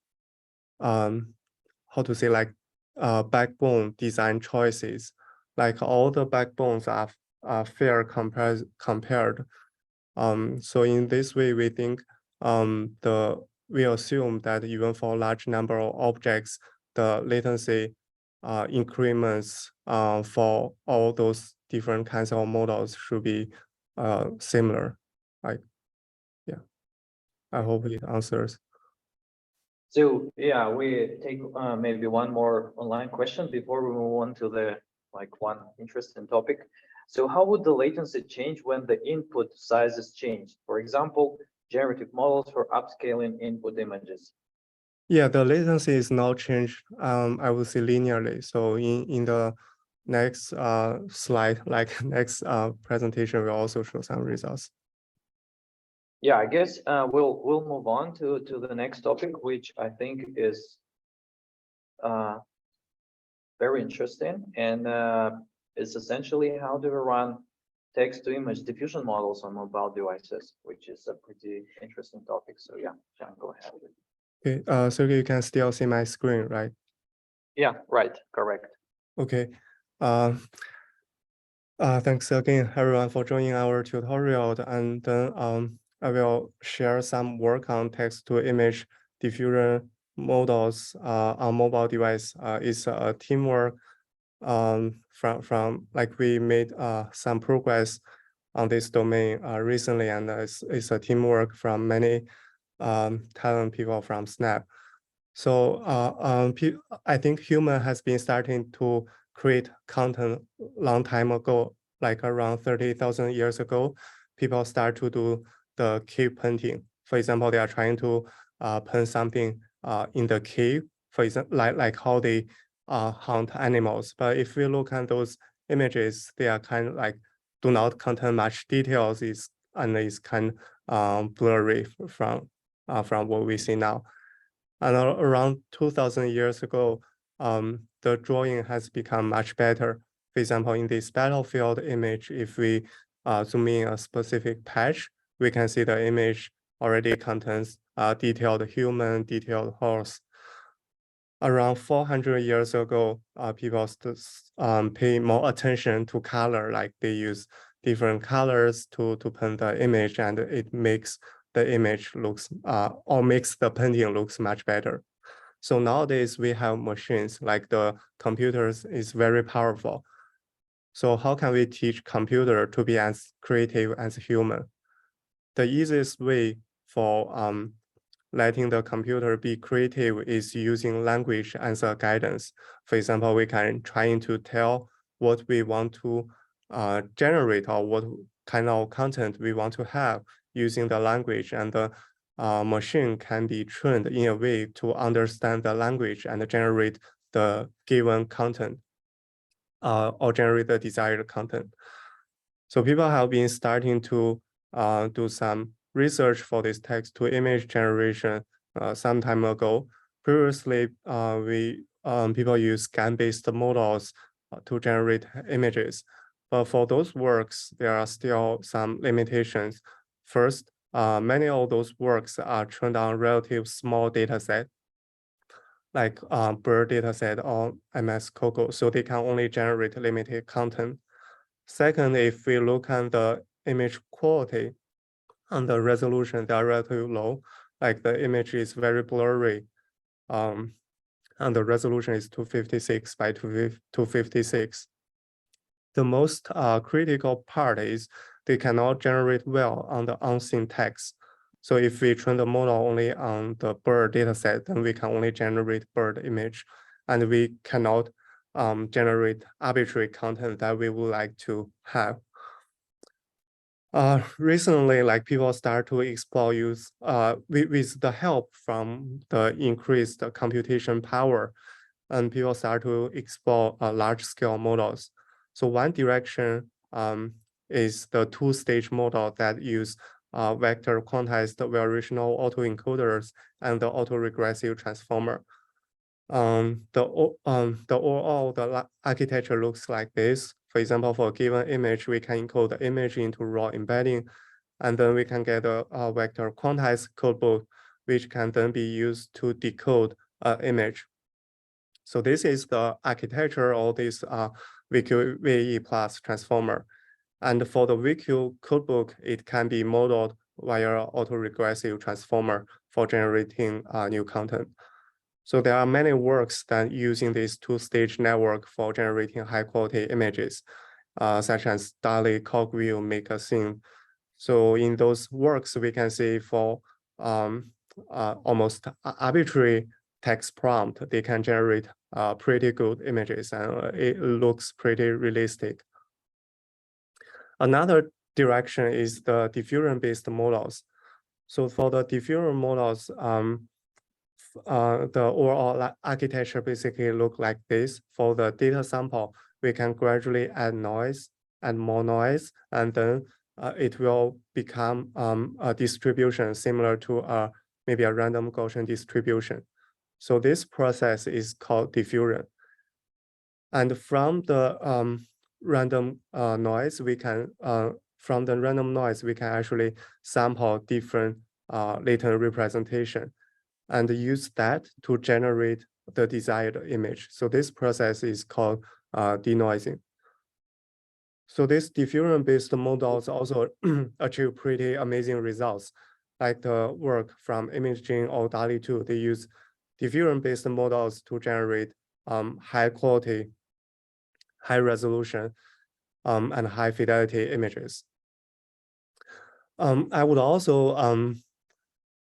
how to say, like backbone design choices. Like all the backbones are fair compared. So in this way, we think we assume that even for a large number of objects, the latency increments for all those different kinds of models should be similar. Like, yeah, I hope it answers. So yeah, we take maybe one more online question before we move on to the one interesting topic. So how would the latency change when the input sizes change? For example, generative models for upscaling input images. Yeah, the latency is now changed, I would say linearly. So in the next slide, like next presentation, we'll also show some results. Yeah, I guess we'll move on to the next topic, which I think is very interesting, and it's essentially how to run text-to-image diffusion models on mobile devices, which is a pretty interesting topic. So yeah, John, go ahead. Okay, so you can still see my screen, right? Yeah, right, correct. Okay. Thanks again, everyone, for joining our tutorial. And then I will share some work on text-to-image diffusion models on mobile device. It's a teamwork from like we made some progress on this domain recently, and it's a teamwork from many talent people from Snap. So I think human has been starting to create content long time ago, like around 30,000 years ago. People start to do the cave painting. For example, they are trying to paint something in the cave, for example, like how they hunt animals. But if we look at those images, they are kind of like do not contain much details. And it's kind of blurry from what we see now. And around 2000 years ago, the drawing has become much better. For example, in this battlefield image, if we zoom in a specific patch, we can see the image already contains detailed human, detailed horse. Around 400 years ago, people pay more attention to color, like they use different colors to paint the image, and it makes the image looks or makes the painting looks much better. So nowadays we have machines, like the computers is very powerful. So how can we teach computer to be as creative as human? The easiest way for letting the computer be creative is using language as a guidance. For example, we can trying to tell what we want to generate or what kind of content we want to have using the language, and the machine can be trained in a way to understand the language and generate the given content or generate the desired content. So people have been starting to do some research for this text-to-image generation some time ago. Previously, people use scan-based models to generate images. But for those works, there are still some limitations. First, many of those works are trained on relative small data set, like bird data set or MS COCO, so they can only generate limited content. Second, if we look at the image quality and the resolution, they are relatively low, like the image is very blurry. and the resolution is 256 by 256. The most critical part is they cannot generate well on the unseen text. So if we train the model only on the bird dataset, then we can only generate bird image, and we cannot generate arbitrary content that we would like to have. Recently, like people start to explore use with the help from the increased computation power, and people start to explore large scale models. So one direction is the two-stage model that use vector quantized variational autoencoders and the autoregressive transformer. The architecture looks like this. For example, for a given image, we can encode the image into raw embedding, and then we can get a vector quantized codebook, which can then be used to decode an image. So this is the architecture of this VQ VE plus transformer. And for the VQ codebook, it can be modeled via autoregressive transformer for generating new content. So there are many works that using this two-stage network for generating high-quality images, such as DALL-E, Cogwheel, Make a Scene. So in those works, we can see for almost arbitrary text prompt, they can generate pretty good images, and it looks pretty realistic. Another direction is the diffusion-based models. So for the diffusion models, the overall architecture basically look like this. For the data sample, we can gradually add noise and more noise, and then it will become a distribution similar to maybe a random Gaussian distribution. So this process is called diffusion. And from the random noise, we can actually sample different latent representation and use that to generate the desired image. So this process is called denoising. So these diffusion-based models also achieve pretty amazing results. Like the work from Imaging or DALL-E 2, they use diffusion-based models to generate high quality, high resolution, and high fidelity images. I would also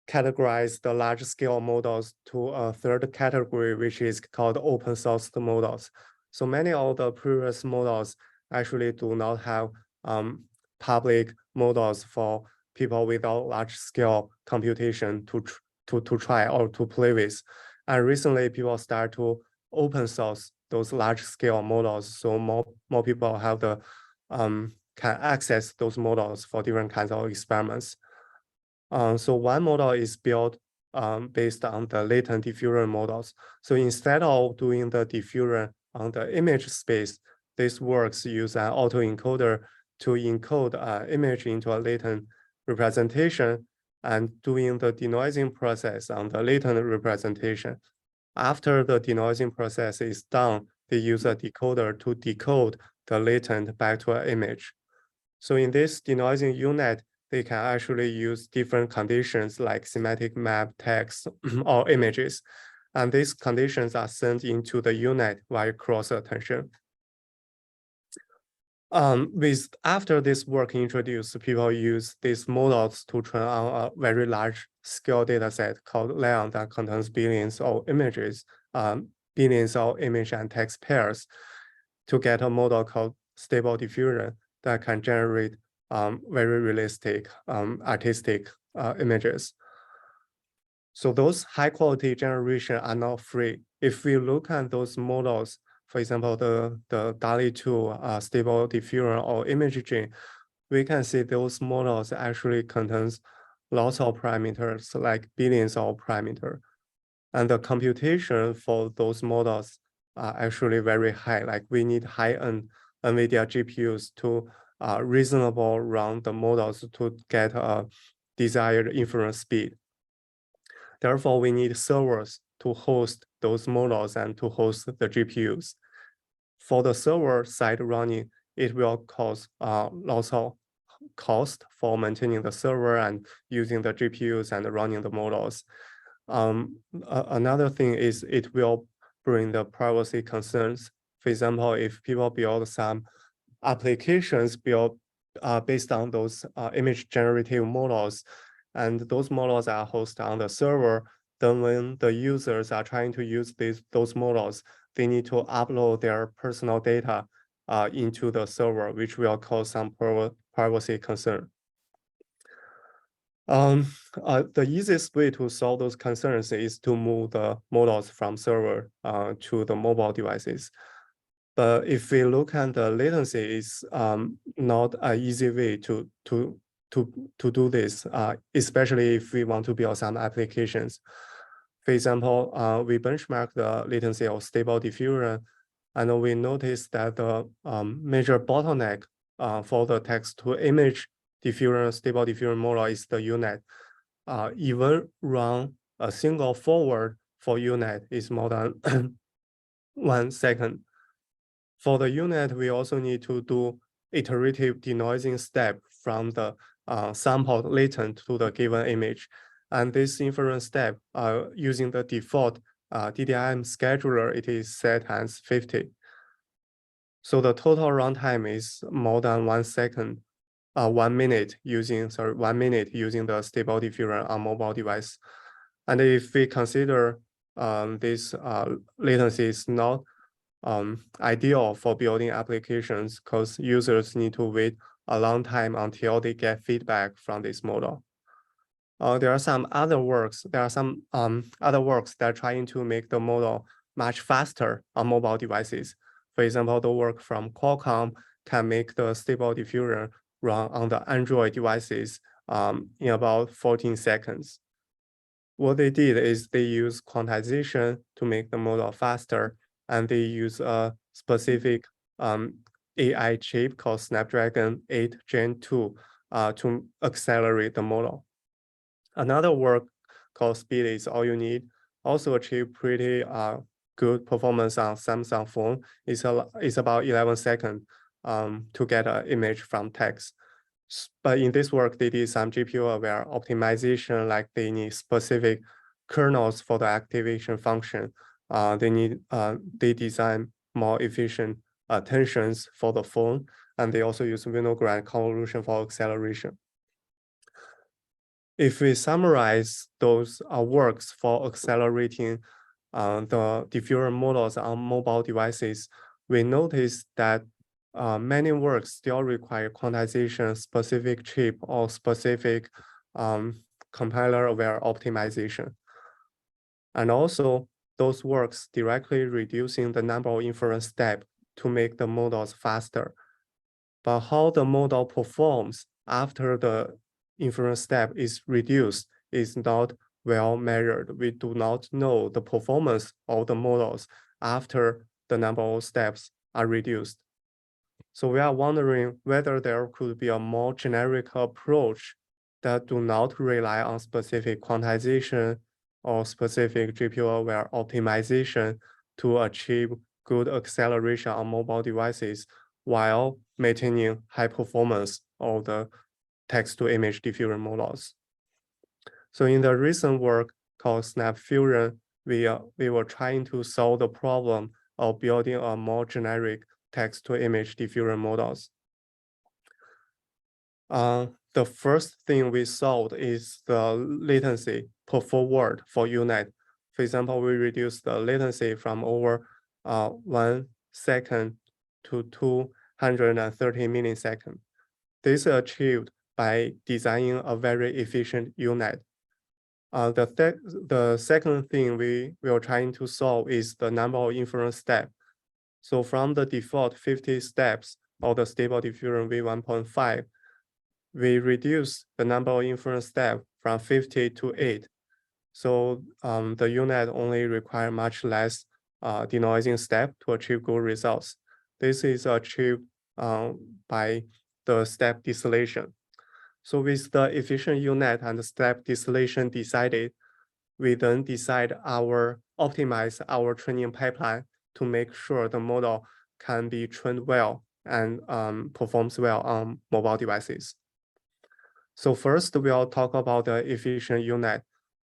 categorize the large scale models to a third category, which is called open source models. So many of the previous models actually do not have public models for people without large scale computation to try or to play with. And recently people start to open source those large scale models, so more people have the can access those models for different kinds of experiments. So one model is built based on the latent diffusion models. So instead of doing the diffusion on the image space, this works use an autoencoder to encode an image into a latent representation and doing the denoising process on the latent representation. After the denoising process is done, they use a decoder to decode the latent back to an image. So in this denoising unit, they can actually use different conditions like semantic map, text, or images. And these conditions are sent into the unit via cross attention. After this work introduced, people use these models to train on a very large scale data set called Leon that contains billions of images, billions of image and text pairs to get a model called stable diffusion that can generate very realistic, artistic images. So those high quality generation are not free. If we look at those models, for example, the DALL-E 2 stable diffusion or imaging, we can see those models actually contains lots of parameters, like billions of parameters. And the computation for those models are actually very high. Like we need high-end NVIDIA GPUs to reasonable run the models to get a desired inference speed. Therefore, we need servers to host those models and to host the GPUs. For the server side running, it will cause lots of cost for maintaining the server and using the GPUs and running the models. Another thing is it will bring the privacy concerns. For example, if people build some applications based on those image generative models, and those models are hosted on the server, then when the users are trying to use those models, they need to upload their personal data into the server, which will cause some privacy concern. The easiest way to solve those concerns is to move the models from server to the mobile devices. But if we look at the latency, it's not an easy way to do this, especially if we want to build some applications. For example, we benchmark the latency of Stable Diffusion, and we noticed that the major bottleneck for the text-to-image diffusion, Stable Diffusion model is the UNet. Even run a single forward for UNet is more than 1 second. For the UNet, we also need to do iterative denoising step from the sampled latent to the given image. And this inference step, using the default DDIM scheduler, it is set as 50. So the total runtime is more than 1 second, 1 minute using, 1 minute using the Stable Diffusion on mobile device. And if we consider this latency is not ideal for building applications because users need to wait a long time until they get feedback from this model. There are some other works. There are some other works that are trying to make the model much faster on mobile devices. For example, the work from Qualcomm can make the Stable Diffusion run on the Android devices in about 14 seconds. What they did is they use quantization to make the model faster, and they use a specific AI chip called Snapdragon 8 Gen 2 to accelerate the model. Another work called Speed is All You Need also achieved pretty good performance on Samsung phone. It's about 11 seconds to get an image from text. But in this work, they did some GPU-aware optimization, like they need specific kernels for the activation function. They design more efficient tensions for the phone, and they also use Winograd convolution for acceleration. If we summarize those works for accelerating the diffusion models on mobile devices, we notice that many works still require quantization, specific chip, or specific compiler-aware optimization. And also, those works directly reducing the number of inference steps to make the models faster. But how the model performs after the inference step is reduced is not well measured. We do not know the performance of the models after the number of steps are reduced. So we are wondering whether there could be a more generic approach that do not rely on specific quantization or specific GPU-aware optimization to achieve good acceleration on mobile devices while maintaining high performance of the text-to-image diffusion models. So in the recent work called Snap Fusion, we were trying to solve the problem of building a more generic text-to-image diffusion models. The first thing we solved is the latency per forward for UNet. For example, we reduced the latency from over 1 second to 230 milliseconds. This is achieved by designing a very efficient UNet. The second thing we are trying to solve is the number of inference steps. So from the default 50 steps of the Stable Diffusion v1.5, we reduce the number of inference steps from 50 to 8. So the UNet only require much less denoising step to achieve good results. This is achieved by the step distillation. So with the efficient UNet and the step distillation decided, we then optimize our training pipeline to make sure the model can be trained well and performs well on mobile devices. So first, we'll talk about the efficient UNet.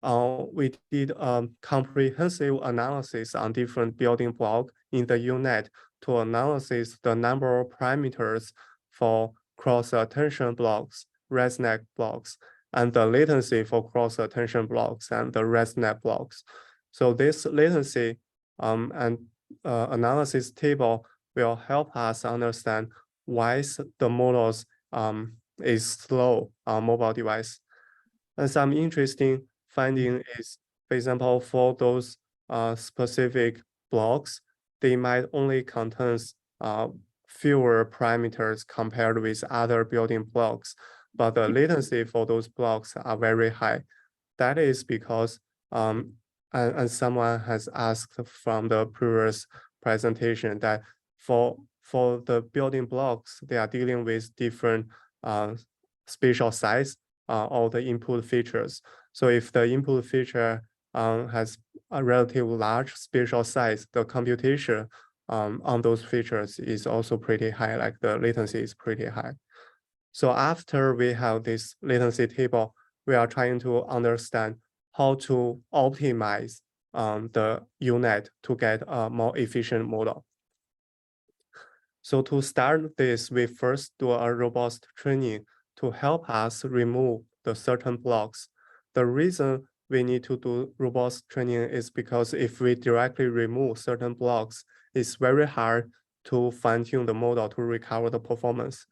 we did a comprehensive analysis on different building blocks in the UNet to analyze the number of parameters for cross-attention blocks, ResNet blocks, and the latency for cross-attention blocks and the ResNet blocks. So this latency and analysis table will help us understand why the models is slow on mobile device. And some interesting finding is, for example, for those specific blocks, they might only contain fewer parameters compared with other building blocks, but the latency for those blocks are very high. That is because, and someone has asked from the previous presentation that for the building blocks, they are dealing with different spatial size all the input features. So if the input feature has a relatively large spatial size, the computation on those features is also pretty high, like the latency is pretty high. So after we have this latency table, we are trying to understand how to optimize the UNet to get a more efficient model. So to start this, we first do a robust training to help us remove the certain blocks. The reason we need to do robust training is because if we directly remove certain blocks, it's very hard to fine-tune the model to recover the performance.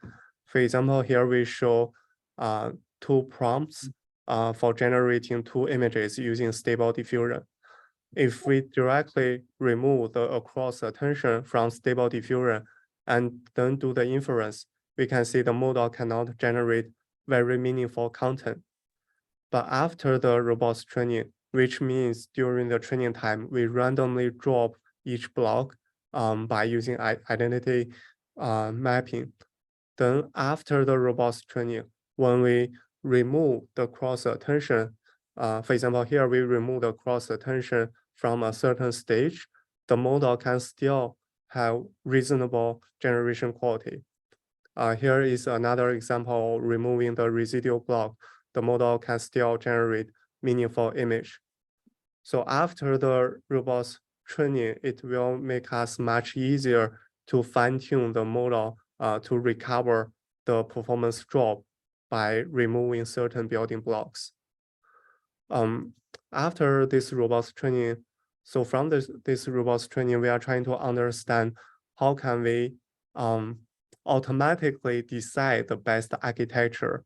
For example, here we show two prompts for generating two images using Stable Diffusion. If we directly remove the across attention from Stable Diffusion and then do the inference, we can see the model cannot generate very meaningful content. But after the robust training, which means during the training time, we randomly drop each block by using identity mapping. Then after the robust training, when we remove the cross attention, for example, here we remove the cross attention from a certain stage, the model can still have reasonable generation quality. Here is another example removing the residual block. The model can still generate meaningful image. So after the robust training, it will make us much easier to fine-tune the model to recover the performance drop by removing certain building blocks. After this robust training, so from this robust training, we are trying to understand how can we automatically decide the best architecture.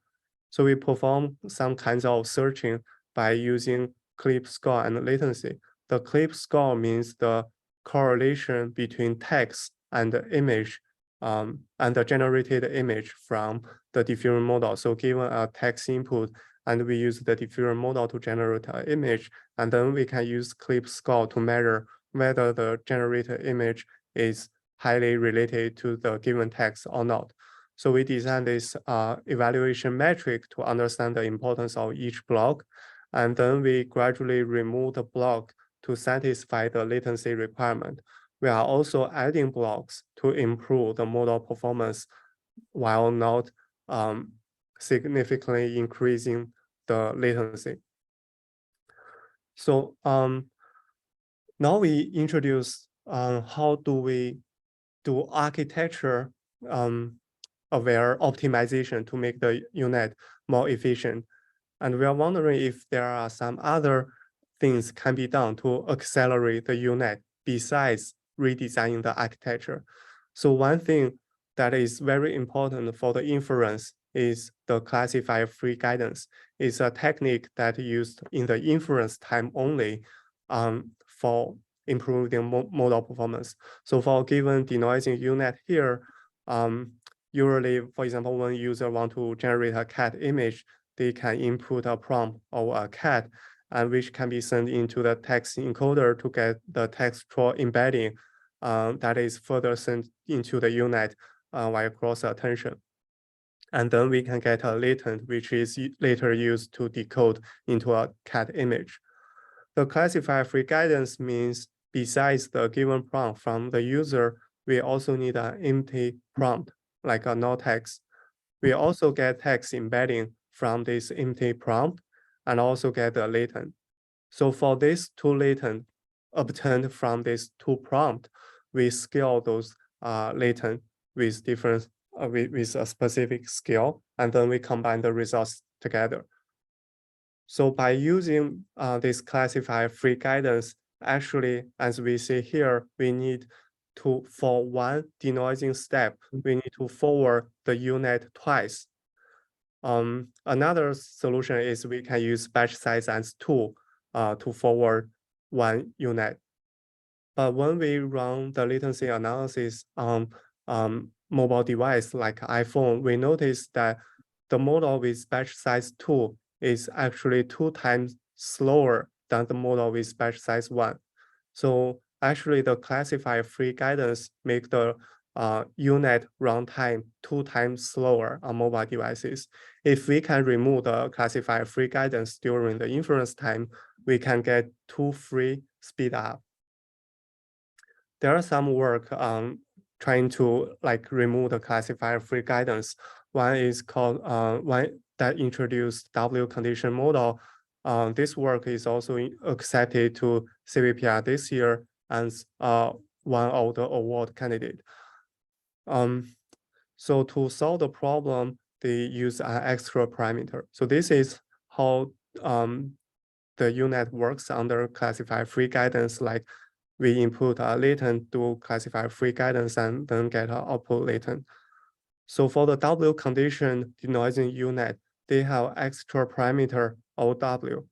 So we perform some kinds of searching by using clip score and latency. The clip score means the correlation between text and the image and the generated image from the diffusion model. So given a text input, and we use the diffusion model to generate an image, and then we can use clip score to measure whether the generated image is highly related to the given text or not. So we designed this evaluation metric to understand the importance of each block, and then we gradually remove the block to satisfy the latency requirement. We are also adding blocks to improve the model performance while not significantly increasing the latency. So now we introduce how do we do architecture aware optimization to make the UNet more efficient. And we are wondering if there are some other things can be done to accelerate the UNet besides redesigning the architecture. So one thing that is very important for the inference is the classifier-free guidance. It's a technique that used in the inference time only for improving model performance. So for given denoising UNet here, usually, for example, when user want to generate a cat image, they can input a prompt of a cat, and which can be sent into the text encoder to get the textual embedding that is further sent into the UNet via cross attention. And then we can get a latent, which is later used to decode into a cat image. The classifier-free guidance means besides the given prompt from the user, we also need an empty prompt, like a no text. We also get text embedding from this empty prompt and also get a latent. So for this two latent obtained from this two prompt, we scale those latent with different with a specific scale, and then we combine the results together. So by using this classifier free guidance, actually, as we see here, we need to, for one denoising step, we need to forward the UNet twice. Another solution is we can use batch size as tool to forward one UNet. But when we run the latency analysis on mobile device like iPhone, we notice that the model with batch size 2 is actually 2 times slower than the model with batch size 1. So actually the classifier free guidance make the UNet runtime 2 times slower on mobile devices. If we can remove the classifier free guidance during the inference time, we can get 2 free speed up. There are some work on trying to like remove the classifier free guidance. One is called one that introduced W condition model. This work is also accepted to CVPR this year as one of the award candidate. So to solve the problem, they use an extra parameter. So this is how the UNet works under classifier free guidance. Like we input a latent to classifier free guidance and then get an output latent. So for the W condition denoising UNet, they have extra parameter OW.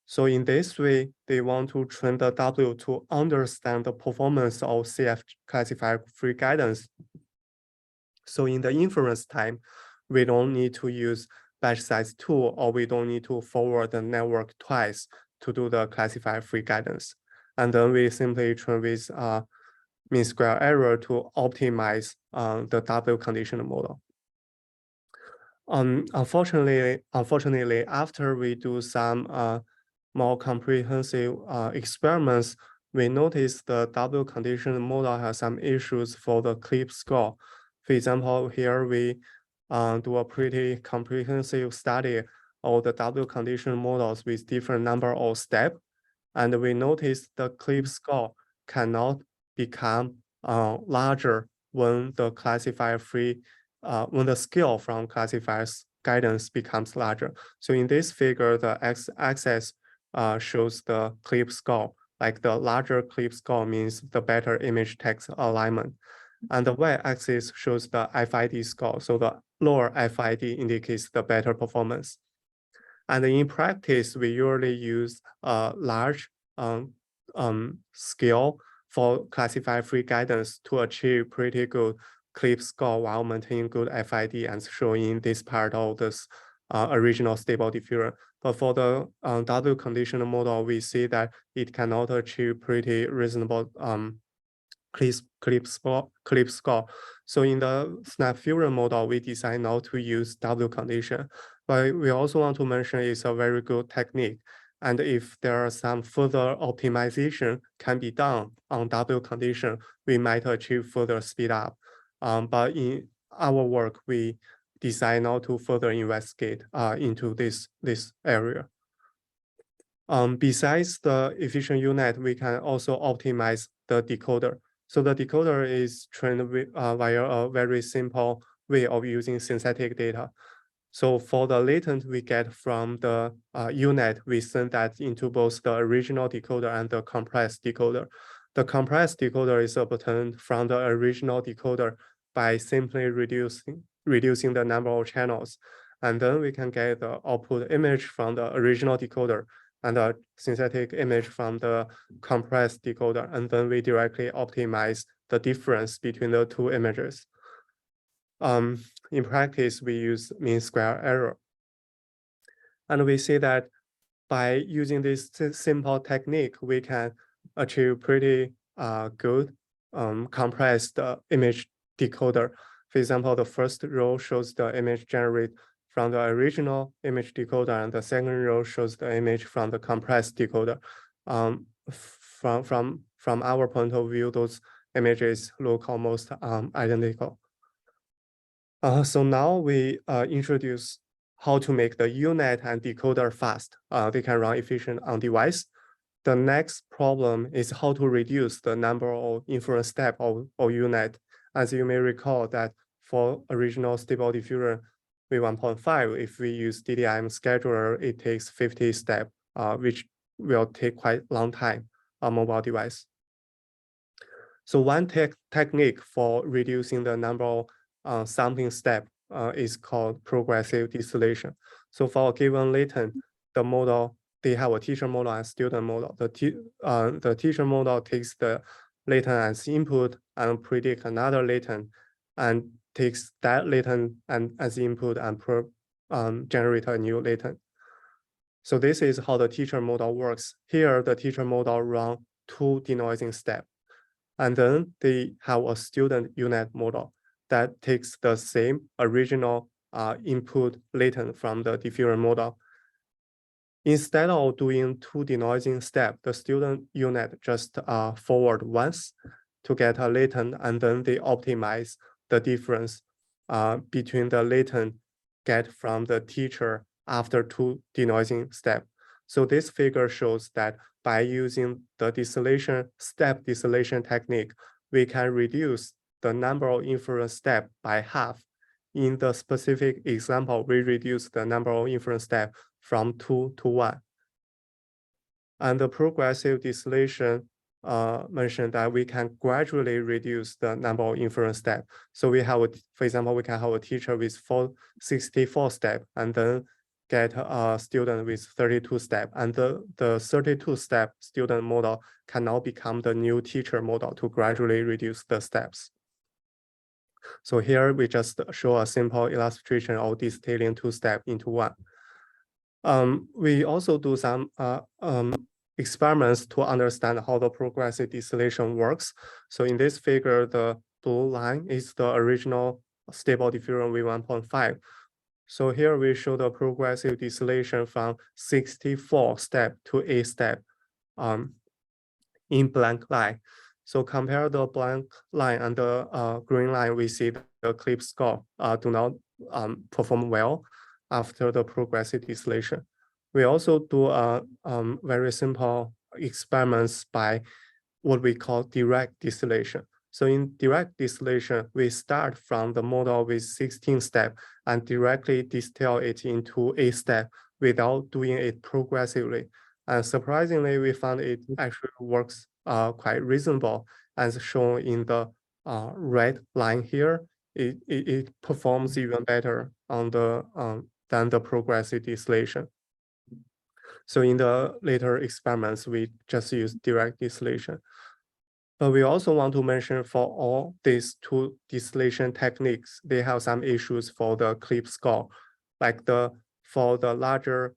So in this way, they want to train the W to understand the performance of CF classifier free guidance. So in the inference time, we don't need to use batch size 2, or we don't need to forward the network twice to do the classifier free guidance. And then we simply train with mean square error to optimize the W conditional model. Unfortunately, after we do some more comprehensive experiments, we noticed the W conditional model has some issues for the clip score. For example, here we do a pretty comprehensive study of the W conditional models with different number of steps. And we noticed the clip score cannot become larger when the classifier free, when the scale from classifier's guidance becomes larger. So in this figure, the x-axis shows the clip score. Like the larger clip score means the better image text alignment. And the y-axis shows the FID score. So the lower FID indicates the better performance. And in practice, we usually use a large scale for classifier free guidance to achieve pretty good clip score while maintaining good FID and showing this part of this original stable diffusion. But for the W conditional model, we see that it cannot achieve pretty reasonable clip score. So in the snap fusion model, we decide not to use W condition, but we also want to mention it's a very good technique. And if there are some further optimization can be done on W condition, we might achieve further speed up. But in our work, we decide not to further investigate into this area. Besides the efficient UNet, we can also optimize the decoder. So the decoder is trained via a very simple way of using synthetic data. So for the latent we get from the UNet, we send that into both the original decoder and the compressed decoder. The compressed decoder is obtained from the original decoder by simply reducing the number of channels. And then we can get the output image from the original decoder and a synthetic image from the compressed decoder. And then we directly optimize the difference between the two images. In practice, we use mean square error. And we see that by using this simple technique, we can achieve pretty good compressed image decoder. For example, the first row shows the image generated from the original image decoder, and the second row shows the image from the compressed decoder. From our point of view, those images look almost identical. So now we introduce how to make the UNet and decoder fast. They can run efficient on device. the next problem is how to reduce the number of inference step or unit. As you may recall that for original stable diffusion v1.5, if we use DDIM scheduler, it takes 50 steps, which will take quite a long time on mobile device. So one technique for reducing the number of sampling step is called progressive distillation. So for a given latent, the model, they have a teacher model and student model. The teacher model takes the latent as input and predict another latent and takes that latent and as input and generate a new latent. So this is how the teacher model works. Here, the teacher model run 2 denoising steps. And then they have a student unit model that takes the same original input latent from the diffusion model. Instead of doing 2 denoising steps, the student unit just forward once to get a latent, and then they optimize the difference between the latent get from the teacher after 2 denoising steps. So this figure shows that by using the step distillation technique, we can reduce the number of inference steps by half. In the specific example, we reduce the number of inference steps from 2 to 1. And the progressive distillation mentioned that we can gradually reduce the number of inference steps. So we have, for example, we can have a teacher with 64 steps and then get a student with 32 steps. And the 32-step student model can now become the new teacher model to gradually reduce the steps. So here we just show a simple illustration of distilling 2 steps into 1. We also do some experiments to understand how the progressive distillation works. So in this figure, the blue line is the original stable diffusion v1.5. So here we show the progressive distillation from 64 step to 8 step in blank line. So compare the blank line and the green line, we see the clip score do not perform well after the progressive distillation. We also do very simple experiments by what we call direct distillation. So in direct distillation, we start from the model with 16 steps and directly distill it into 8 steps without doing it progressively. And surprisingly, we found it actually works quite reasonable, as shown in the red line here. It performs even better on the than the progressive distillation. So in the later experiments, we just use direct distillation. But we also want to mention for all these 2 distillation techniques, they have some issues for the clip score, like for the larger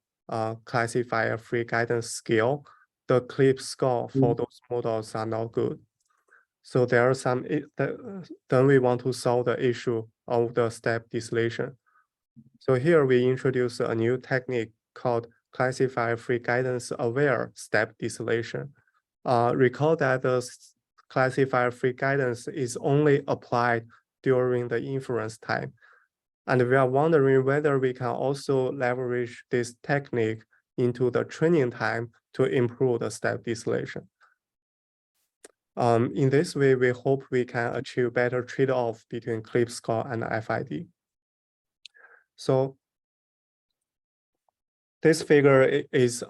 classifier free guidance scale, the clip score for those models are not good. So there are some, then we want to solve the issue of the step distillation. So here we introduce a new technique called classifier free guidance aware step distillation. Recall that the classifier free guidance is only applied during the inference time. And we are wondering whether we can also leverage this technique into the training time to improve the step distillation. In this way, we hope we can achieve better trade-off between clip score and FID. So this figure is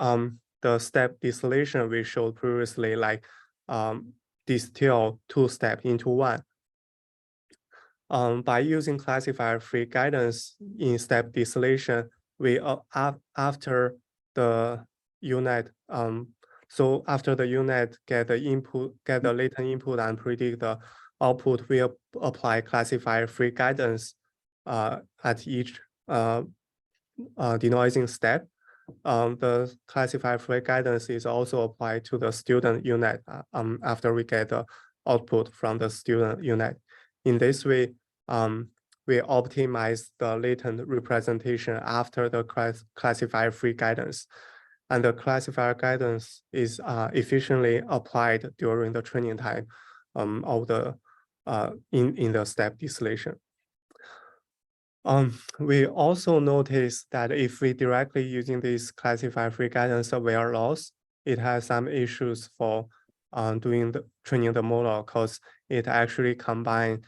the step distillation we showed previously, like distill 2 steps into 1. By using classifier free guidance in step distillation, we after the unit, so after the unit get the latent input and predict the output, we apply classifier free guidance at each denoising step. The classifier free guidance is also applied to the student unit after we get the output from the student unit. In this way, we optimize the latent representation after the classifier free guidance. And the classifier guidance is efficiently applied during the training time of the in the step distillation. We also notice that if we directly using this classifier free guidance aware loss, it has some issues for doing the training the model because it actually combines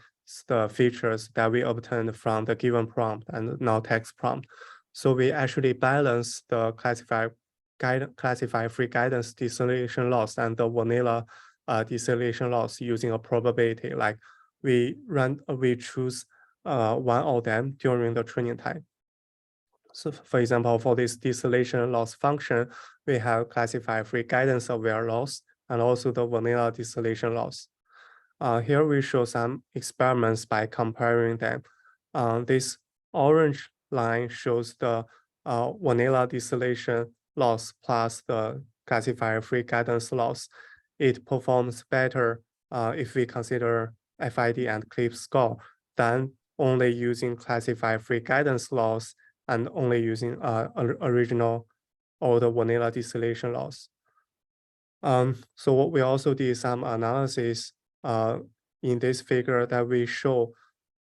the features that we obtained from the given prompt and non-text prompt. So we actually balance the classify free guidance deceleration loss and the vanilla deceleration loss using a probability. Like we choose one of them during the training time. So for example, for this deceleration loss function, we have classified free guidance aware loss and also the vanilla deceleration loss. Here we show some experiments by comparing them. This orange line shows the vanilla deceleration loss plus the classifier free guidance loss. It performs better if we consider FID and CLIP score than only using classifier free guidance loss and only using original or the vanilla deceleration loss. So we also did some analysis in this figure that we show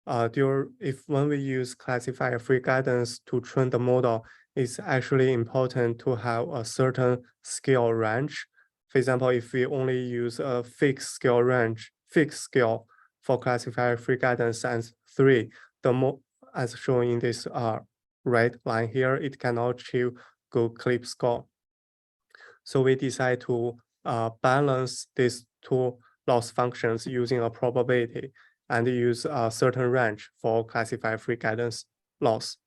when we use classifier free guidance to train the model, it's actually important to have a certain scale range. For example, if we only use a fixed scale for classifier free guidance and 3, as shown in this red line here, it cannot achieve good CLIP score. So we decide to balance these two loss functions using a probability and use a certain range for classified free guidance loss.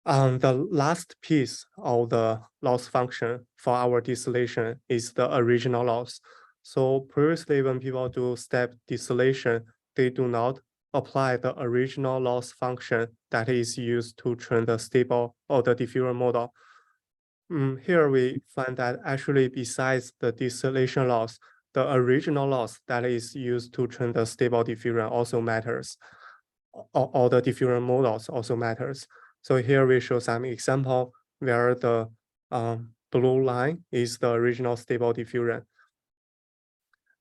The last piece of the loss function for our distillation is the original loss. So previously, when people do step distillation, they do not apply the original loss function that is used to train the stable or the diffusion model. Here we find that actually besides the distillation loss, the original loss that is used to train the stable diffusion also matters. All the diffusion models also matters. So here we show some example where the blue line is the original stable diffusion.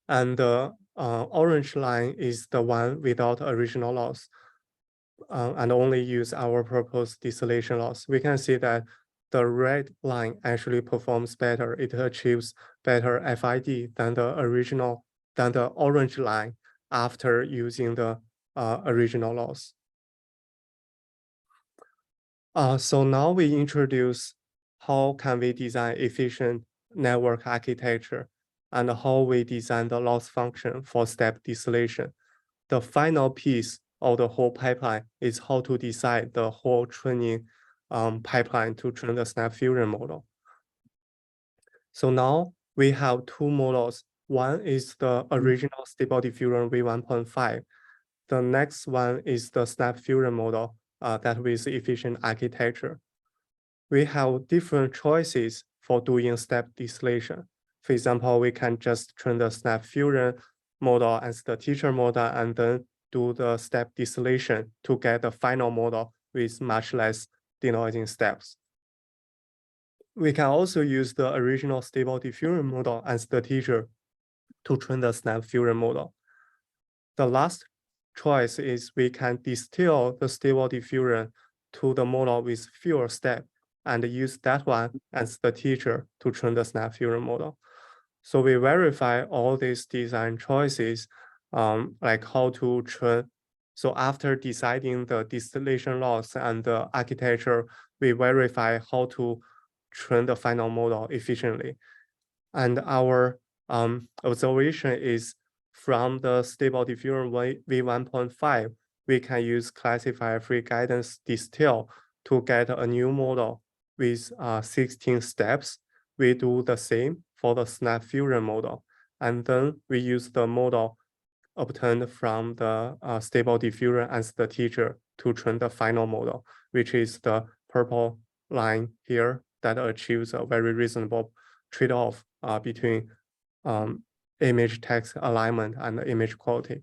And the orange line is the one without original loss and only use our proposed distillation loss. We can see that the red line actually performs better. It achieves better FID than the orange line after using the original loss. So now we introduce how can we design efficient network architecture and how we design the loss function for step distillation. The final piece of the whole pipeline is how to decide the whole training pipeline to train the snap fusion model. So now we have two models. One is the original stable diffusion V1.5. The next one is the snap fusion model that with efficient architecture. We have different choices for doing step distillation. For example, we can just train the snap fusion model as the teacher model and then do the step distillation to get the final model with much less denoising steps. We can also use the original stable diffusion model as the teacher to train the snap fusion model. The last choice is we can distill the stable diffusion to the model with fewer steps and use that one as the teacher to train the snap fusion model. So we verify all these design choices, like how to train. So after deciding the distillation loss and the architecture, we verify how to train the final model efficiently. And our observation is from the stable diffusion V1.5, we can use classifier free guidance distill to get a new model with 16 steps. We do the same for the snap fusion model. And then we use the model obtained from the stable diffusion as the teacher to train the final model, which is the purple line here that achieves a very reasonable trade-off between image text alignment and image quality.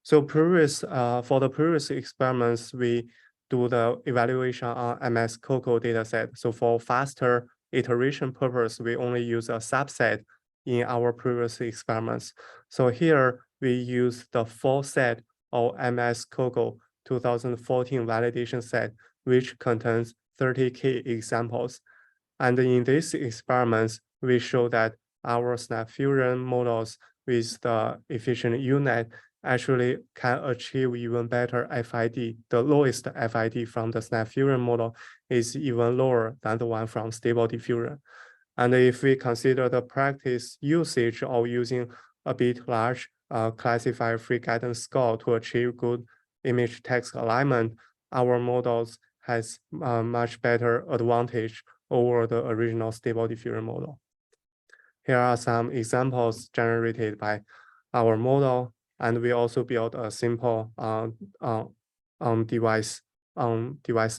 So for the previous experiments, we do the evaluation on MS COCO dataset. So for faster iteration purpose, we only use a subset in our previous experiments. So here we use the full set of MS COCO 2014 validation set, which contains 30K examples. And in these experiments, we show that our Snap Fusion models with the efficient UNet actually can achieve even better FID. The lowest FID from the Snap Fusion model is even lower than the one from Stable Diffusion. And if we consider the practice usage of using a bit large classifier free guidance score to achieve good image text alignment, our models has much better advantage over the original Stable Diffusion model. Here are some examples generated by our model, and we also built a simple device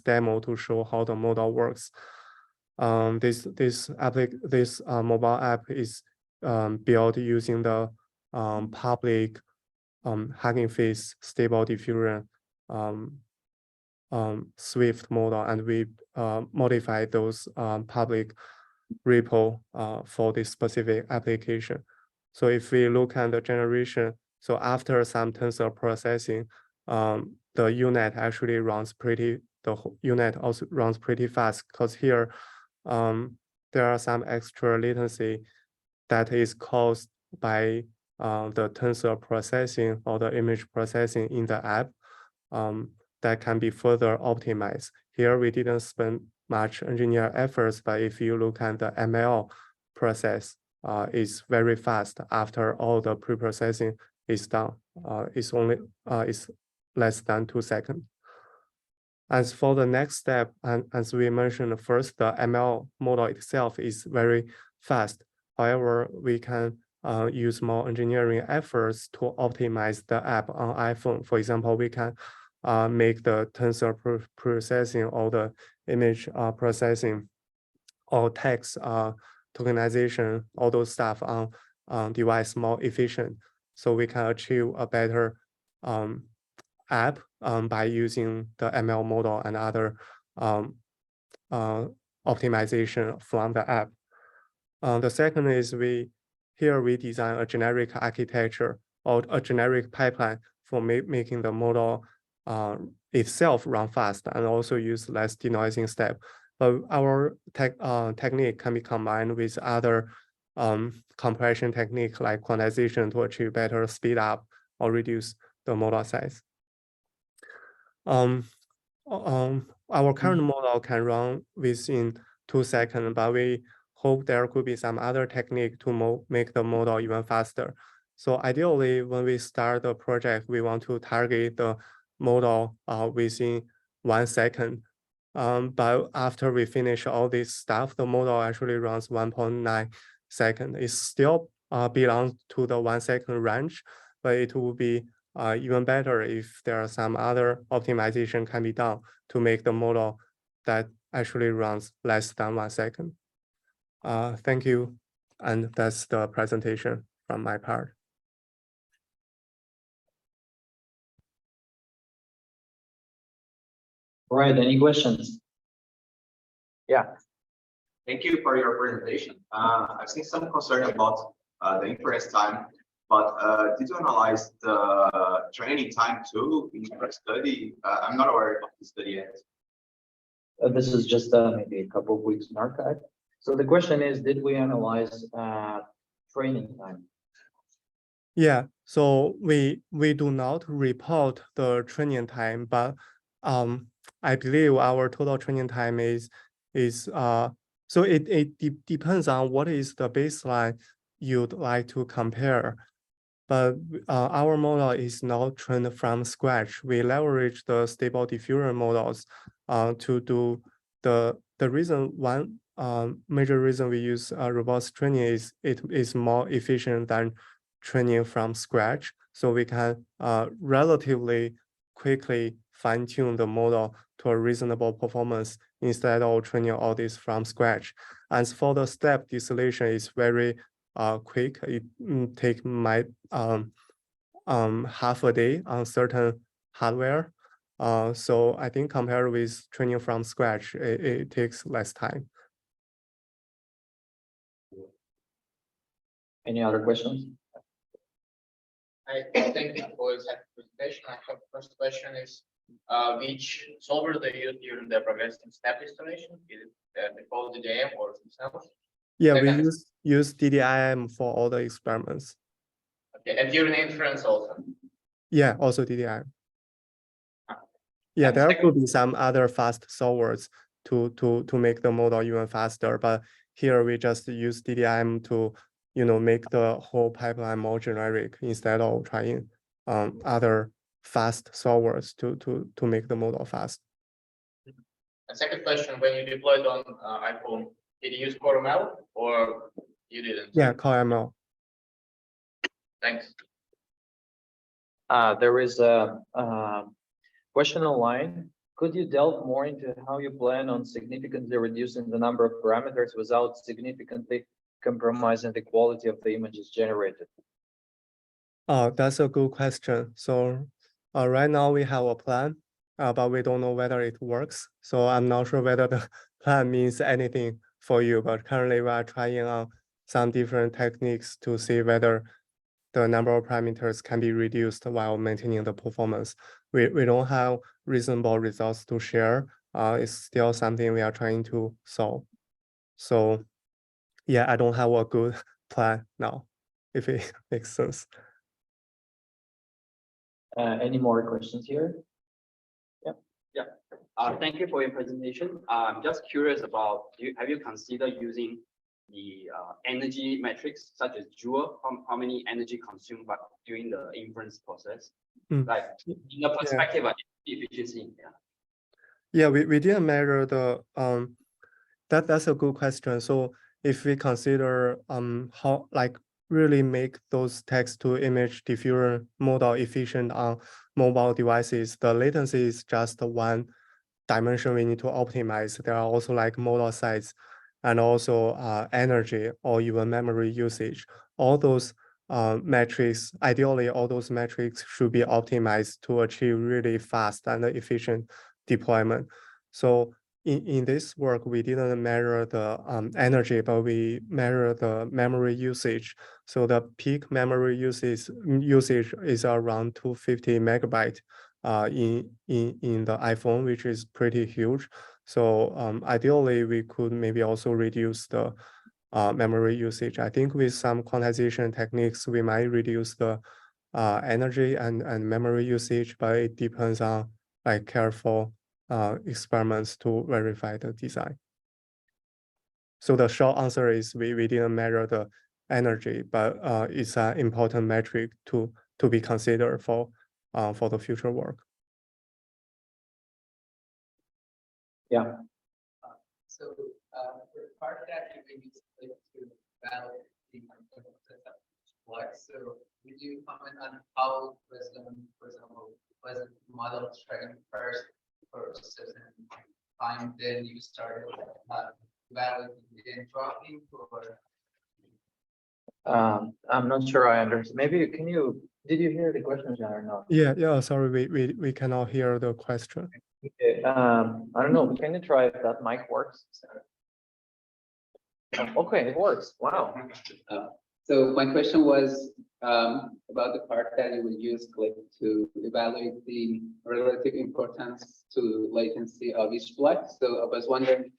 demo to show how the model works. This mobile app is built using the public Hugging Face Stable Diffusion Swift model, and we modify those public repo for this specific application. So if we look at the generation, so after some tensor processing, the UNet actually runs the UNet also runs pretty fast, because here there are some extra latency that is caused by the tensor processing or the image processing in the app that can be further optimized. Here we didn't spend much engineer efforts, but if you look at the ML process, it's very fast after all the pre-processing is done. It's less than 2 seconds. As for the next step, and as we mentioned first, the ML model itself is very fast. However, we can use more engineering efforts to optimize the app on iPhone. For example, we can make the tensor processing or the image processing or text tokenization, all those stuff on device more efficient. So we can achieve a better app by using the ML model and other optimization from the app. The second is we design a generic architecture or a generic pipeline for making the model itself run fast and also use less denoising step. But our technique can be combined with other compression technique like quantization to achieve better speed up or reduce the model size. Our current model can run within 2 seconds, but we hope there could be some other technique to make the model even faster. So ideally, when we start the project, we want to target the model within 1 second. But after we finish all this stuff, the model actually runs 1.9 seconds. It still belongs to the 1 second range, but it will be even better if there are some other optimization can be done to make the model that actually runs less than 1 second. Thank you. And that's the presentation from my part. All right, any questions? Yeah. Thank you for your presentation. I've seen some concern about the inference time, but did you analyze the training time too in your study? I'm not aware of the study yet. This is just maybe a couple of weeks in archive. So the question is, did we analyze training time? Yeah, so we do not report the training time, but I believe our total training time is so it depends on what is the baseline you'd like to compare. But our model is not trained from scratch. We leverage the Stable Diffusion models to do the reason. One major reason we use robust training is it is more efficient than training from scratch. So we can relatively quickly fine-tune the model to a reasonable performance instead of training all this from scratch. As for the step distillation, is very quick. It take my half a day on certain hardware. So I think compared with training from scratch, it takes less time. Any other questions? I thank you for that presentation. I have first question is, which solver they use during the progressive step estimation? Is it default DDM or something else? Yeah, we Okay. use DDIM for all the experiments. Okay, and during inference also. Yeah, also DDIM. Ah. Yeah, And there second- could be some other fast solvers to make the model even faster, but here we just use DDIM to make the whole pipeline more generic instead of trying other fast solvers to make the model fast. And second question, when you deployed on iPhone, did you use Core ML or you didn't? Yeah, Core ML. Thanks. There is a question online. Could you delve more into how you plan on significantly reducing the number of parameters without significantly compromising the quality of the images generated? Oh, that's a good question. So right now we have a plan, but we don't know whether it works. So I'm not sure whether the plan means anything for you, but currently we are trying on some different techniques to see whether the number of parameters can be reduced while maintaining the performance. We don't have reasonable results to share. It's still something we are trying to solve. So yeah, I don't have a good plan now, if it makes sense. Any more questions here? Thank you for your presentation. I'm just curious about, have you considered using the energy metrics such as Joule, how many energy consumed during the inference process? Mm. Like in the perspective of efficiency. Yeah, we didn't measure the that's a good question. So if we consider how really make those text to image diffusion model efficient on mobile devices, the latency is just one dimension we need to optimize. There are also like model size and also energy or even memory usage. All those metrics, ideally, all those metrics should be optimized to achieve really fast and efficient deployment. So in this work, we didn't measure the energy, but we measure the memory usage. So the peak memory usage is around 250 megabyte in the iPhone, which is pretty huge. So ideally, we could maybe also reduce the memory usage. I think with some quantization techniques, we might reduce the energy and memory usage, but it depends on careful experiments to verify the design. So the short answer is we didn't measure the energy, but it's an important metric to be considered for the future work. Yeah. So for the part that you maybe to validate the flux, so would you comment on how was for example, was the model trained first for a certain time, then you started validating dropping or? I'm not sure I understand. Maybe did you hear the question, John, or not? Yeah, sorry, we cannot hear the question. Okay, I don't know. Can you try if that mic works? Okay, it works. Wow. So my question was about the part that you would use Click to evaluate the relative importance to latency of each block. So I was wondering,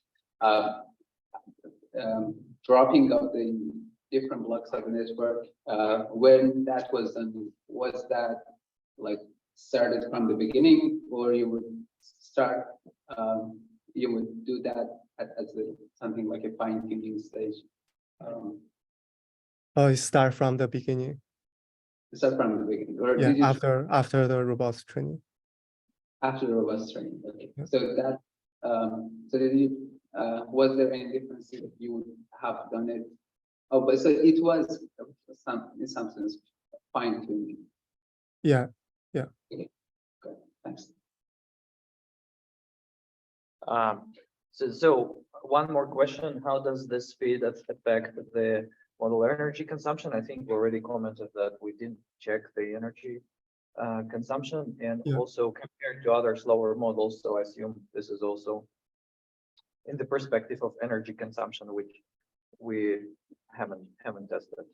dropping of the different blocks of the network, when that was done, was that like started from the beginning, or you would start, you would do that as something like a fine-tuning stage? Oh, start from the beginning. Start from the beginning, or Yeah, did you after the robots training. after the robust training? Okay, Yeah. so that so did you was there any difference if you would have done it? Oh, but so it was in some sense fine-tuning. Yeah. Okay, good, thanks. So one more question, how does this speed affect the model energy consumption? I think we already commented that we didn't check the energy consumption and Yeah. also compared to other slower models. So I assume this is also in the perspective of energy consumption, which we haven't tested.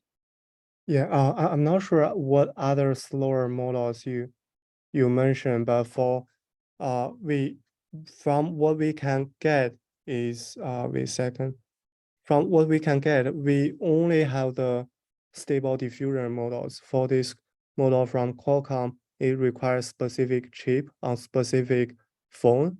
Yeah, I'm not sure what other slower models you mentioned, but for we from what we can get is wait a second. From what we can get, we only have the stable diffusion models. For this model from Qualcomm, it requires specific chip on specific phone.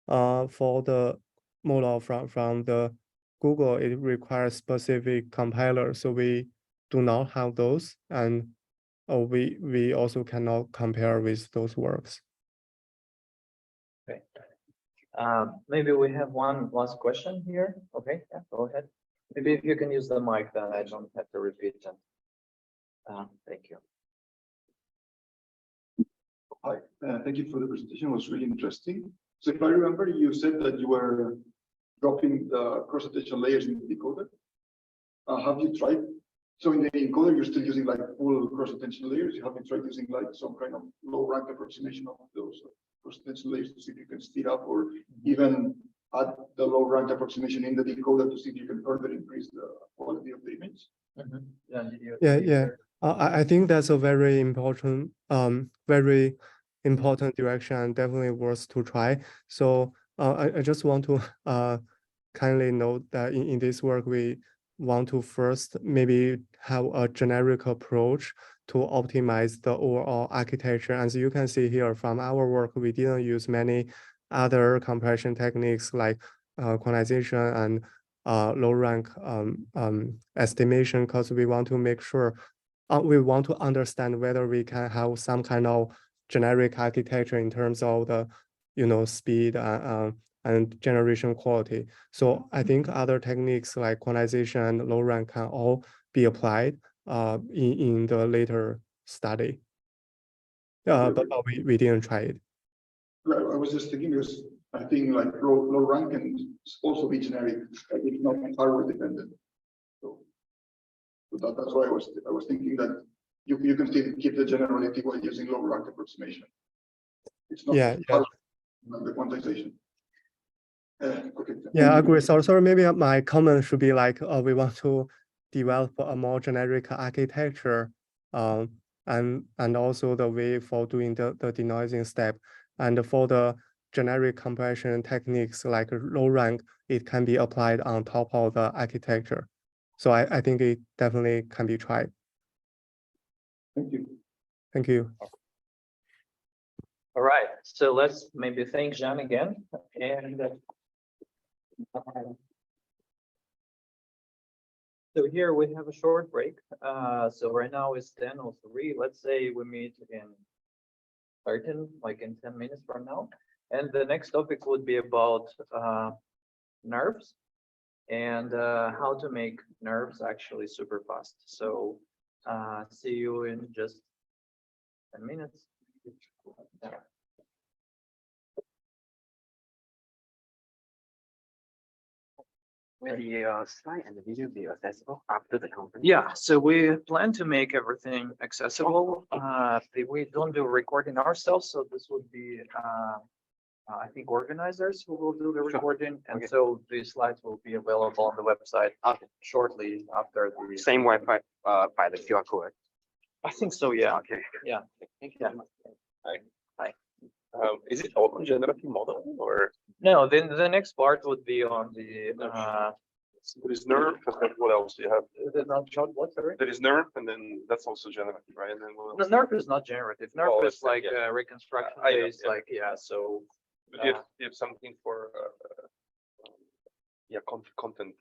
For the model from the Google, it requires specific compiler. So we do not have those, and we also cannot compare with those works. Okay. Maybe we have one last question here. Okay, yeah, go ahead. Maybe if you can use the mic, then I don't have to repeat them. Thank you. Hi, thank you for the presentation. It was really interesting. So if I remember, you said that you were dropping the cross-attention layers in the decoder. Have you tried? So in the encoder, you're still using like full cross-attention layers. Have you tried using like some kind of low rank approximation of those cross-attention layers to see if you can speed up, or even add the low rank approximation in the decoder to see if you can further increase the quality of the image? Yeah. I think that's a very important direction, and definitely worth to try. So I just want to kindly note that in this work, we want to first maybe have a generic approach to optimize the overall architecture. As you can see here from our work, we didn't use many other compression techniques like quantization and low rank estimation, because we want to make sure we want to understand whether we can have some kind of generic architecture in terms of the speed and generation quality. So I think other techniques like quantization and low rank can all be applied in the later study. But we didn't try it. I was just thinking, because I think like low rank can also be generic, it's not hardware dependent. So that's why I was thinking that you can still keep the generality while using low rank approximation. It's not the quantization. Okay. Yeah, I agree. So sorry, maybe my comment should be like, we want to develop a more generic architecture, and also the way for doing the denoising step. And for the generic compression techniques like low rank, it can be applied on top of the architecture. So I think it definitely can be tried. Thank you. Thank you. All right, so let's maybe thank Jean again. And so here we have a short break. So right now it's 10:03. Let's say we meet in 10 minutes from now. And the next topic would be about nerves and how to make nerves actually super fast. So see you in just 10 minutes. Will the slide and the video be accessible after the conference? Yeah, so we plan to make everything accessible. We don't do recording ourselves, so this would be I think organizers who will do the recording, and so the slides will be available on the website shortly after the same Wi-Fi by the QR code. I think so, yeah. Okay. Yeah. Thank you. Yeah. Hi. Hi. Is it all on generative model or? No, then the next part would be on the There is nerve, and then what else do you have? what, sorry? There is nerve, and then that's also generative, right? And then what The else? nerve is not generative. Nerve Oh, is it's like, like reconstruction I know, based, yeah. like, yeah, so But you have something for content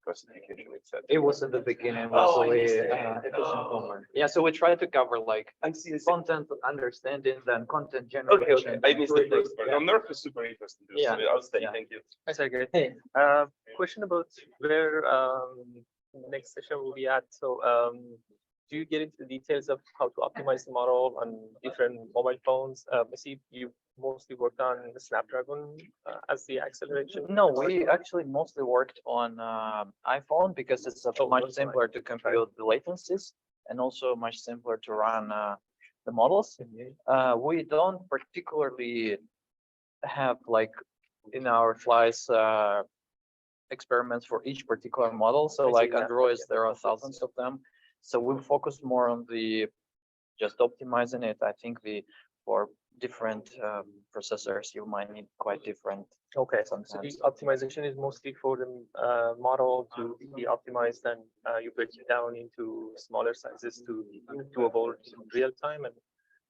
classification, etc. it was at the beginning, Oh, was I way understand. efficient format. Yeah, so we try to cover like I see. content understanding, then content Okay, generation. I missed the creating- first part. yeah. No, nerve is super interesting. Too, Yeah. so I'll stay. Yeah. Thank you. Hi, Sergey. Hey, Question about where the next session will be at. So do you get into the details of how to optimize the model on different mobile phones? I see you mostly worked on the Snapdragon as the acceleration. no, we actually mostly worked on iPhone because it's much simpler to compute the latencies and also much simpler to run the models. We don't particularly have like in our slides experiments for each particular model. So I see, like yeah. Androids, there are thousands of them. So we focus more on the just optimizing it. I think for different processors, you might need quite different. Okay, so the Sometimes. optimization is mostly for the model to be optimized, and you break it down into smaller sizes to doable in real time and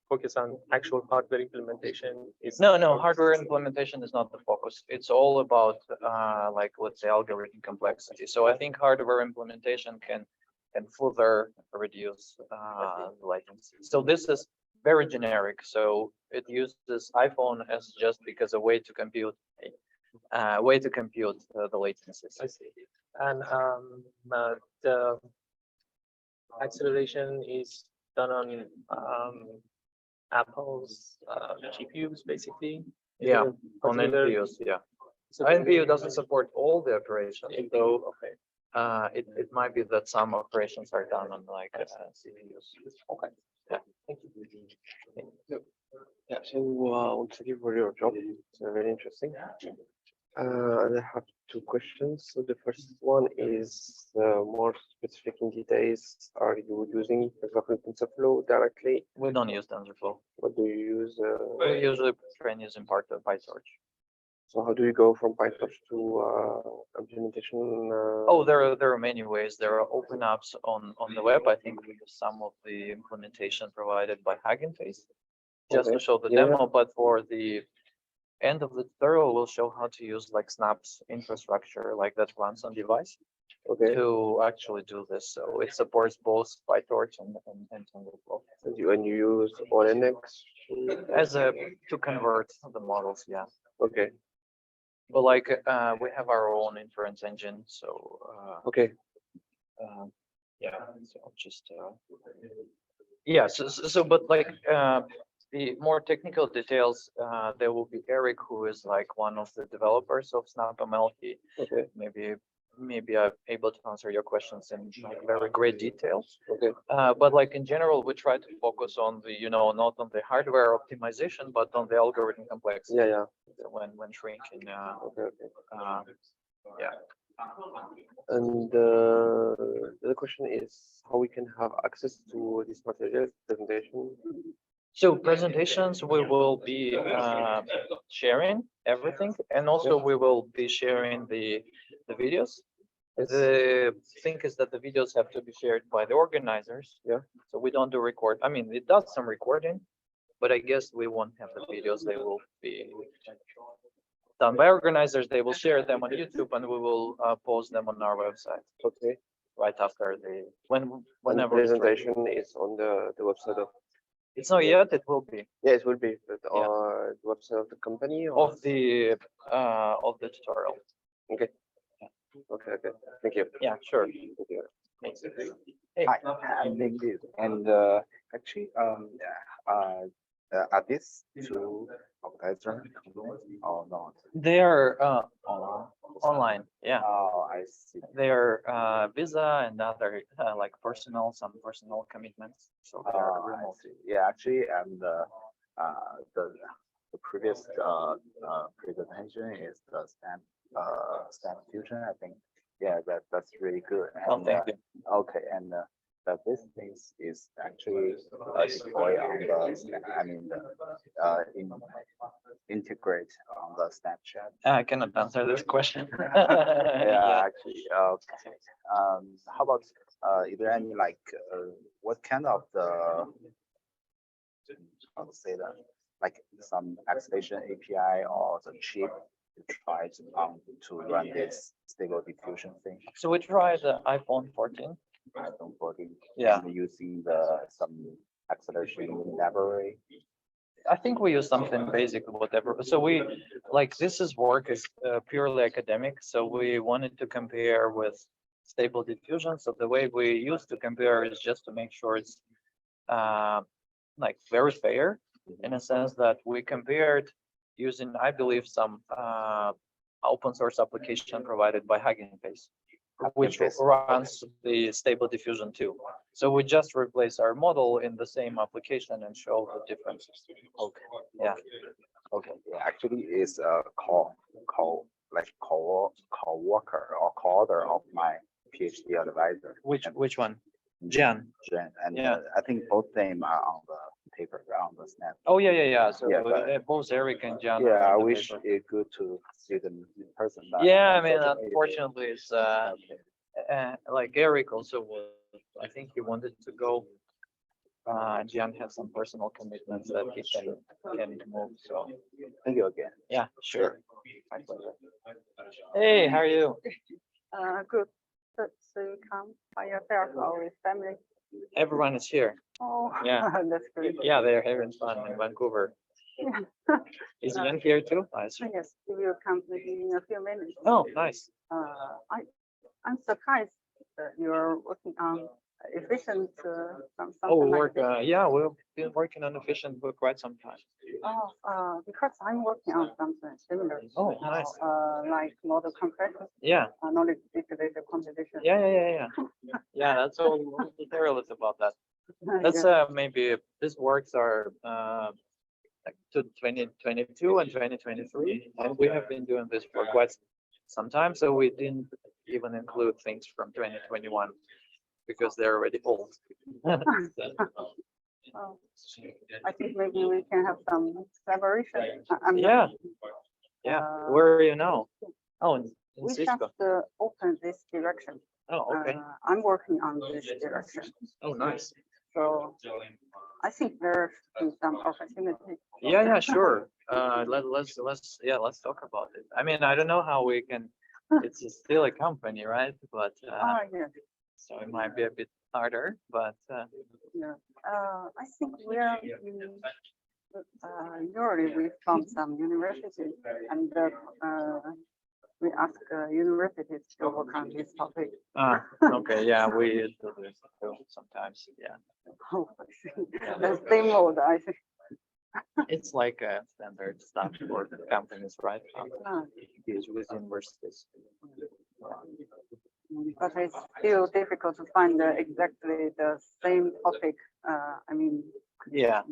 focus on actual hardware implementation. Is No, hardware implementation is not the focus. It's all about like, let's say, algorithm complexity. So I think hardware implementation can further reduce latency. So this is very generic. So it uses iPhone as just because a way to compute the latencies. I see. And the acceleration is done on Apple's GPUs, basically. Is Yeah, there a on particular- NPUs, yeah. so NPU doesn't support all the operations, so Okay. it might be that some operations are done on like CPUs. Okay. Yeah. Thank you. Yeah, so thank you for your job. It's very interesting. And I have two questions. So the first one is more specific in details. Are you using, for example, TensorFlow directly? We don't use TensorFlow. What do you use? We usually train using part of PyTorch. So how do you go from PyTorch to implementation? Oh, there are many ways. There are open apps on the web. I think we use some of the implementation provided by Hugging Face just to Okay. show the Yeah. demo, but for the end of the tutorial, we'll show how to use like Snap's infrastructure, like that runs on device, Okay. to actually do this. So it supports both PyTorch and TensorFlow And you use ONNX? as to convert the models. Yeah, Okay. but like we have our own inference engine, so Okay. yeah. So just yeah. So but like the more technical details, there will be Eric, who is like one of the developers of SnapML. He Okay. maybe I'm able to answer your questions in like very great detail. Okay. But like in general, we try to focus on the, not on the hardware optimization, but on the algorithm complexity. Yeah. Yeah. When shrinking. Okay. Okay. Yeah. And the other question is how we can have access to this material presentation. So presentations, we will be sharing everything, and also we will be sharing the videos. The thing is that the videos have to be shared by the organizers. Yeah. So we don't do record. I mean, it does some recording, but I guess we won't have the videos. They will be done by organizers. They will share them on YouTube, and we will post them on our website. Okay. Right after whenever the it's ready. presentation is on the website of. It's not yet. It will be Yeah, it will be, but Yeah. the website of the company or. of the tutorial. Okay. Okay. Okay. Thank you. Yeah, sure. Thank you. Hey. Hi, I'm David, and actually, are these two organizers or not? They are online. Yeah, Oh, I see. they are visa and other like some personal commitments. So they are I remote. see. Yeah, actually, and the previous presentation is the stamp fusion. I think, yeah, that's really good. Oh, And, thank you. okay, and that this thing is actually deployed on integrate on the Snapchat. I cannot answer this question. Yeah, actually, okay. How about is there any like what kind of the how to say that, like some acceleration API or the chip to try to run this stable diffusion thing? So we tried the iPhone 14. iPhone 14. Yeah. And using some acceleration library. I think we use something basic, whatever. So we like this work is purely academic. So we wanted to compare with stable diffusion. So the way we used to compare is just to make sure it's like very fair, in a sense that we compared using, I believe, some open source application provided by Hugging Face, which runs the stable diffusion too. So we just replace our model in the same application and show the differences. Okay. Yeah. Okay. Yeah, actually, is co-worker or co-author of my PhD advisor. Which one? Jan. Jen, and Yeah. I think both them are on the paper around the snap. Oh, yeah. So Yeah, but- both Eric and John. Yeah, are I on the wish paper. it good to see them in person. but Yeah, I mean, unfortunately, unfortunately, it's okay. like Eric also was, I think he wanted to go. John had some personal commitments that he can move, so, Thank you again. yeah, sure. My pleasure. Hey, how are you? Good. So you come by yourself or with family? Everyone is here. Oh, Yeah. that's great. Yeah, they're having fun in Vancouver. Yeah. Is Ian here too? Nice. Yes, we will come maybe in a few minutes. Oh, nice. I'm surprised that you're working on efficient, something Oh, we like work, this. yeah, we've been working on efficient for quite some time. Because I'm working on something similar. Oh, nice. Like model compression, Yeah, knowledge data composition. yeah. Yeah, that's all we'll tell us about that. That's maybe these works are like to 2022 and 2023, and we have been doing this for quite some time, so we didn't even include things from 2021 because they're already old. Oh, I think maybe we can have some collaboration. I'm Yeah, yeah. Where are you now? Oh, in We Cisco. just open this direction. Oh, okay. I'm working on this direction. Oh, nice. So I think there should be some opportunity. Yeah, sure. Let's talk about it. I mean, I don't know how we can. It's still a company, right? But Yeah. so it might be a bit harder. But Yeah. I think we are usually we found some universities and we ask universities to work on this topic. okay, yeah, we do this too sometimes. Yeah, Oh, I see. The same mode, I think. it's like a standard stuff for the companies, right? Ah. Engage with universities. But it's still difficult to find exactly the same topic. I mean, Yeah.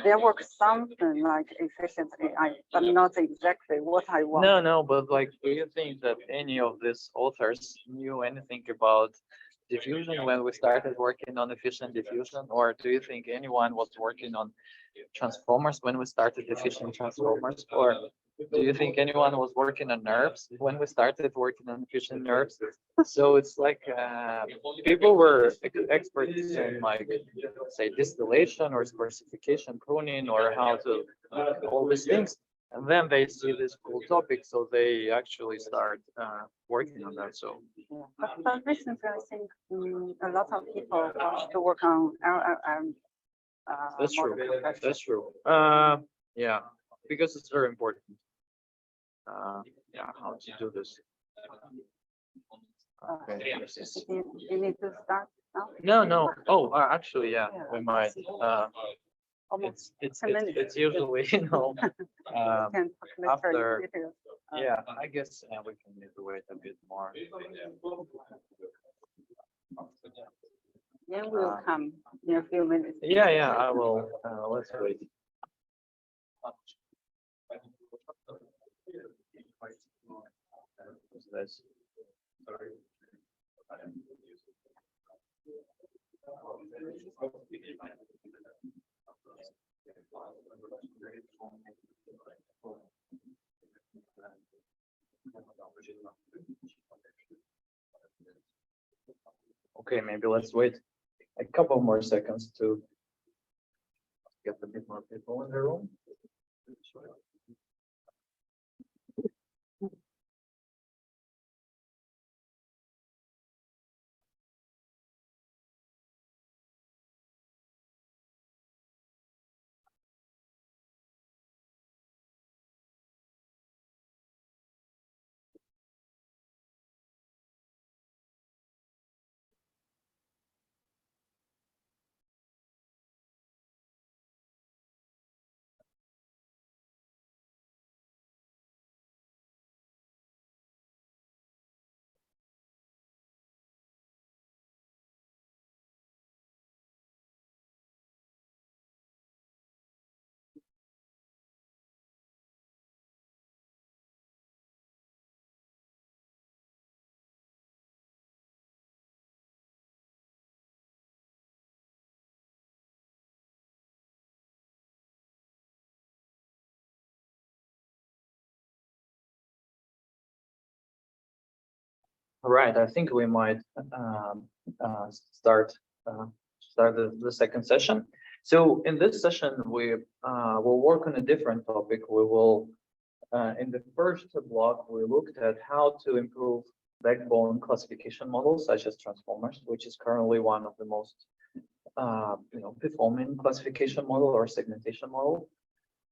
there works something like efficient AI, but not exactly what I want. No, but like, do you think that any of these authors knew anything about diffusion when we started working on efficient diffusion? Or do you think anyone was working on transformers when we started efficient transformers? Or do you think anyone was working on nerves when we started working on efficient nerves? So it's like people were experts in like, say, distillation or sparsification, pruning, or how to all these things. And then they see this cool topic, so they actually start working on that. So Yeah. But recently, I think a lot of people want to work on LLM. that's true. model compression. That's true. Yeah, because it's very important. Yeah, how to do this. Okay. You need to start No. now. Oh, actually, yeah, Yeah, we might. Almost It's 10 minutes. it's usually, Can calculate after- further details. yeah, I guess we can need to wait a bit more. Then we'll come in a few minutes. Yeah, I will. Let's wait. What's this? Okay, maybe let's wait a couple more seconds to get a bit more people in the room. All right, I think we might start the second session. So in this session, we will work on a different topic. We will, in the first block, we looked at how to improve backbone classification models such as transformers, which is currently one of the most performing classification model or segmentation model.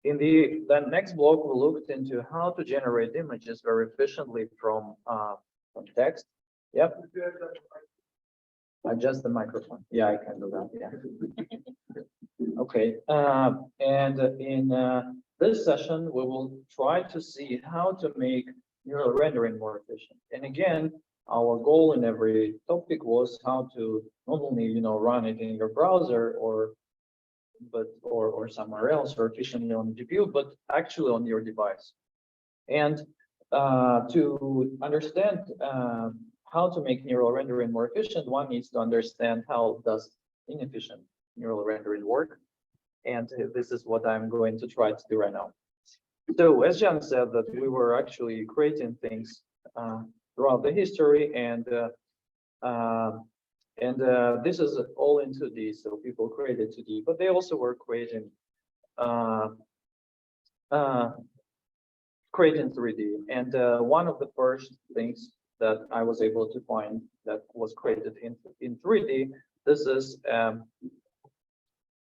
In the next block, we looked into how to generate images very efficiently from text. Yep. Adjust the microphone. Yeah, I can do that. Yeah. Okay. And in this session, we will try to see how to make neural rendering more efficient. And again, our goal in every topic was how to not only run it in your browser or somewhere else or efficiently on the GPU, but actually on your device. And to understand how to make neural rendering more efficient, one needs to understand how does inefficient neural rendering work. And this is what I'm going to try to do right now. So as Jan said, that we were actually creating things throughout the history, and this is all in 2D. So people created 2D, but they also were creating 3D. And one of the first things that I was able to find that was created in 3D, this is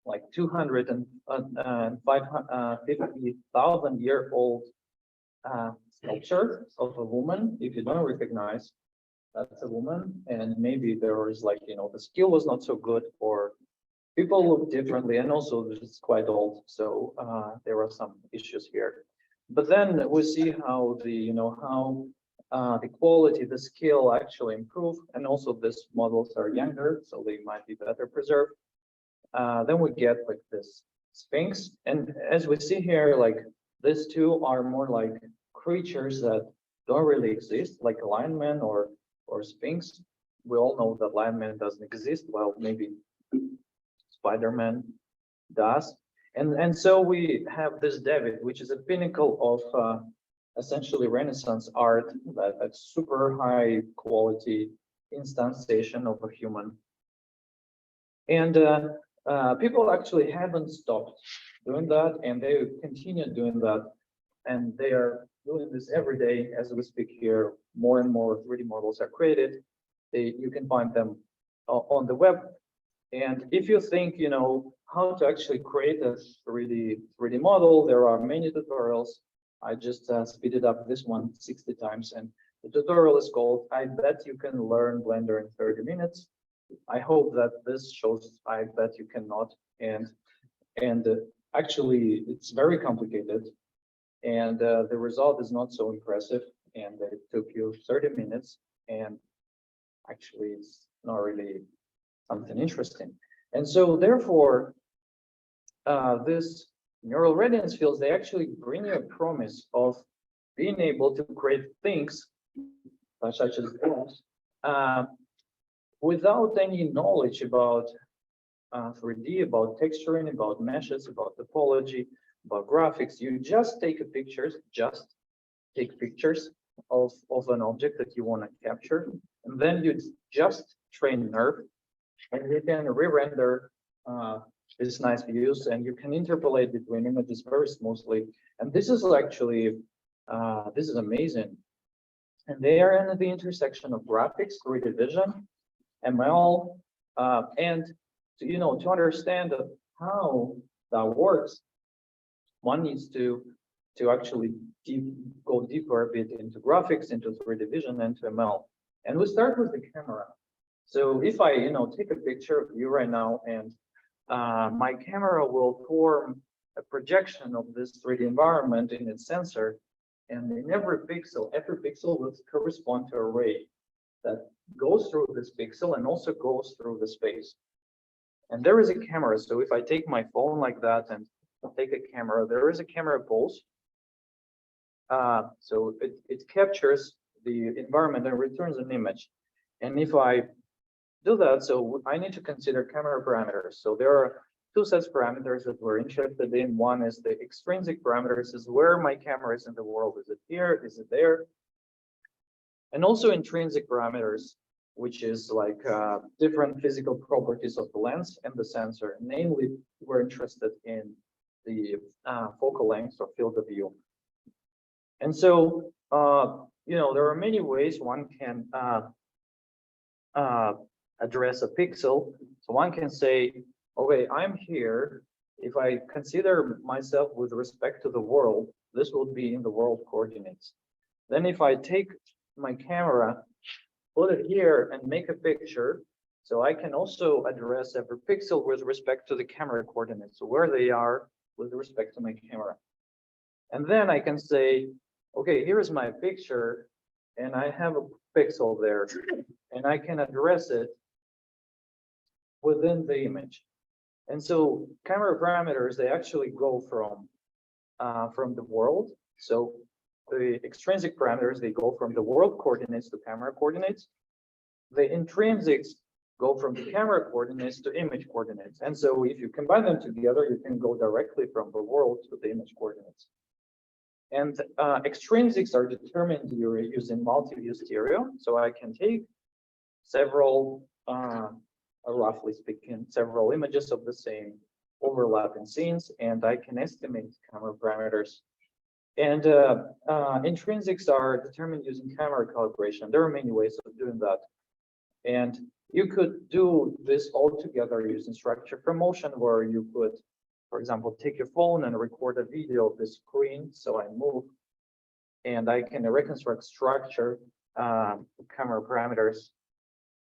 like 250,000-year-old sculpture of a woman. If you don't recognize, that's a woman, and maybe there is the skill was not so good, or people look differently, and also it's quite old, so there are some issues here. But then we see how the the quality, the skill actually improve, and also these models are younger, so they might be better preserved. Then we get like this Sphinx, and as we see here, like these two are more like creatures that don't really exist, like a lineman or Sphinx. We all know that lineman doesn't exist. Well, maybe Spider-Man does. And so we have this David, which is a pinnacle of essentially Renaissance art, that's super high quality instantiation of a human. And people actually haven't stopped doing that, and they continue doing that, and they are doing this every day as we speak here. More and more 3D models are created. You can find them on the web. And if you think, how to actually create a 3D model, there are many tutorials. I just speeded up this one 60 times, and the tutorial is called "I Bet You Can Learn Blender in 30 Minutes." I hope that this shows I bet you cannot, and actually it's very complicated, and the result is not so impressive, and it took you 30 minutes, and actually it's not really something interesting. And so therefore, this neural readiness fields, they actually bring you a promise of being able to create things such as this without any knowledge about 3D, about texturing, about meshes, about topology, about graphics. You just take pictures of an object that you want to capture, and then you just train NERV, and you can re-render these nice views, and you can interpolate between images very smoothly. And this is actually, this is amazing. And they are in the intersection of graphics, 3D vision, ML, and to understand how that works, one needs to actually go deeper a bit into graphics, into 3D vision, and to ML. And we start with the camera. So if I take a picture of you right now, and my camera will form a projection of this 3D environment in its sensor, and in every pixel will correspond to a ray that goes through this pixel and also goes through the space. And there is a camera. So if I take my phone like that and take a camera, there is a camera pulse. So it captures the environment and returns an image. And if I do that, so I need to consider camera parameters. So there are two sets of parameters that we're interested in. One is the extrinsic parameters, is where my camera is in the world. Is it here? Is it there? and also intrinsic parameters, which is like different physical properties of the lens and the sensor. Namely, we're interested in the focal length or field of view. And so, you know, there are many ways one can address a pixel. So one can say, okay, I'm here. If I consider myself with respect to the world, this will be in the world coordinates. Then if I take my camera, put it here and make a picture, so I can also address every pixel with respect to the camera coordinates, so where they are with respect to my camera. And then I can say, okay, here is my picture, and I have a pixel there, and I can address it within the image. And so camera parameters, they actually go from the world. So the extrinsic parameters, they go from the world coordinates to camera coordinates. The intrinsics go from the camera coordinates to image coordinates. And so if you combine them together, you can go directly from the world to the image coordinates. And extrinsics are determined using multi-view stereo. So I can take several, roughly speaking, several images of the same overlapping scenes, and I can estimate camera parameters. And intrinsics are determined using camera calibration. There are many ways of doing that. And you could do this all together using structure from motion, where you could, for example, take your phone and record a video of the screen. So I move and I can reconstruct structure, camera parameters,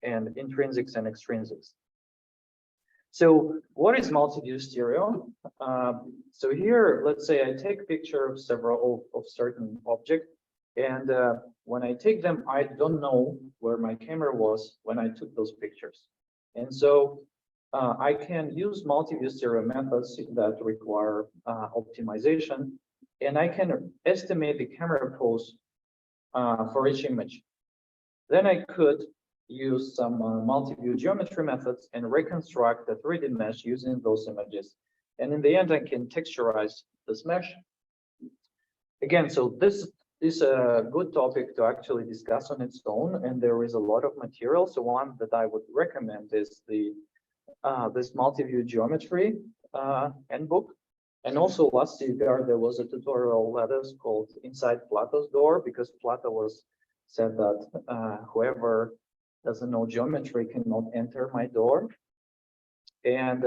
and intrinsics and extrinsics. So what is multi-view stereo? So here, let's say I take a picture of several of certain objects, and when I take them, I don't know where my camera was when I took those pictures. And so I can use multi-view stereo methods that require optimization, and I can estimate the camera pose for each image. Then I could use some multi-view geometry methods and reconstruct the 3D mesh using those images. And in the end, I can texturize this mesh. Again, so this is a good topic to actually discuss on its own, and there is a lot of material. So one that I would recommend is the this multi-view geometry handbook. And also last year, there was a tutorial lattice called Inside Plato's Door, because Plato was said that whoever doesn't know geometry cannot enter my door and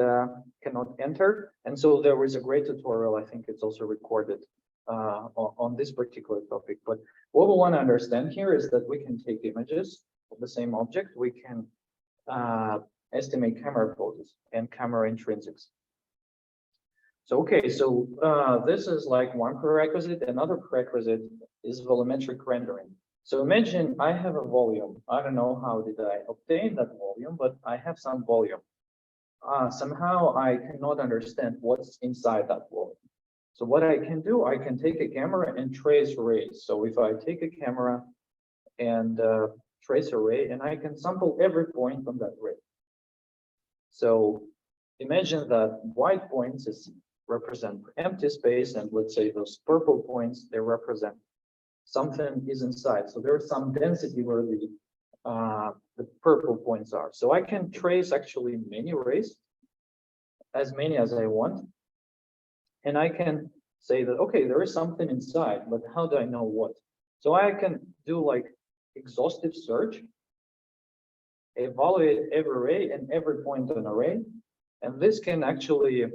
cannot enter. And so there was a great tutorial. I think it's also recorded on this particular topic. But what we want to understand here is that we can take images of the same object. We can estimate camera poses and camera intrinsics. So, okay, so this is like one prerequisite. Another prerequisite is volumetric rendering. So imagine I have a volume. I don't know how did I obtain that volume, but I have some volume. Somehow I cannot understand what's inside that volume. So what I can do, I can take a camera and trace rays. So if I take a camera and trace a ray, and I can sample every point on that ray. So imagine that white points represent empty space, and let's say those purple points, they represent something is inside. So there's some density where the purple points are. So I can trace actually many rays, as many as I want. And I can say that, okay, there is something inside, but how do I know what? So I can do like exhaustive search, evaluate every ray and every point on an array. And this can actually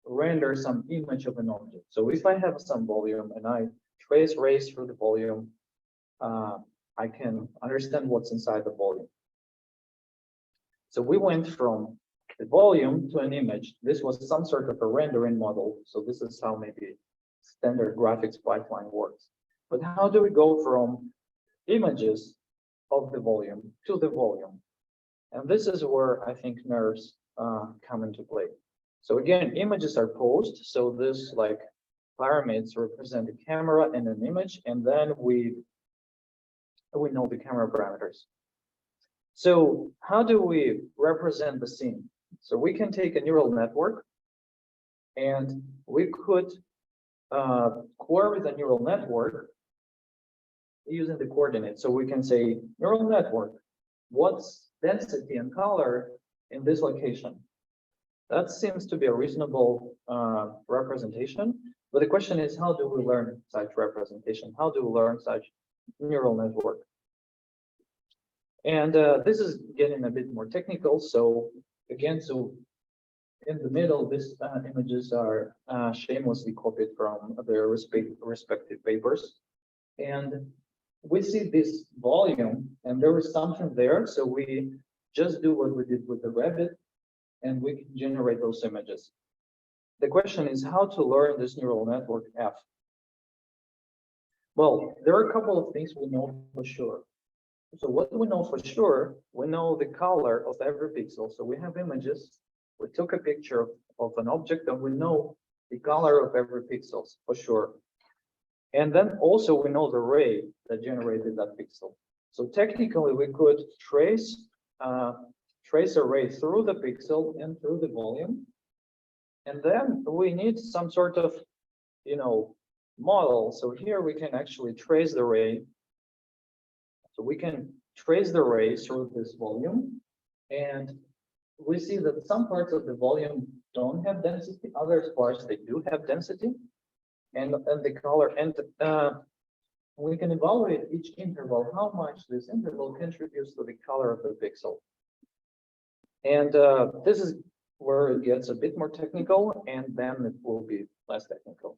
render some image of an object. So if I have some volume and I trace rays through the volume, I can understand what's inside the volume. So we went from the volume to an image. This was some sort of a rendering model. So this is how maybe standard graphics pipeline works. But how do we go from images of the volume to the volume? And this is where I think nerves come into play. So again, images are posed. So this like pyramids represent a camera and an image, and then we know the camera parameters. So how do we represent the scene? So we can take a neural network, and we could query the neural network using the coordinates. So we can say neural network, what's density and color in this location? That seems to be a reasonable representation. But the question is, how do we learn such representation? How do we learn such neural network? And this is getting a bit more technical. So again, so in the middle, these images are shamelessly copied from their respective papers. And we see this volume, and there is something there. So we just do what we did with the rabbit, and we can generate those images. The question is how to learn this neural network F. Well, there are a couple of things we know for sure. So what do we know for sure? We know the color of every pixel. So we have images. We took a picture of an object, and we know the color of every pixel for sure. And then also we know the ray that generated that pixel. So technically we could trace a ray through the pixel and through the volume. And then we need some sort of, model. So here we can actually trace the ray. So we can trace the ray through this volume. And we see that some parts of the volume don't have density, other parts they do have density. And the color, and we can evaluate each interval, how much this interval contributes to the color of the pixel. And this is where it gets a bit more technical, and then it will be less technical.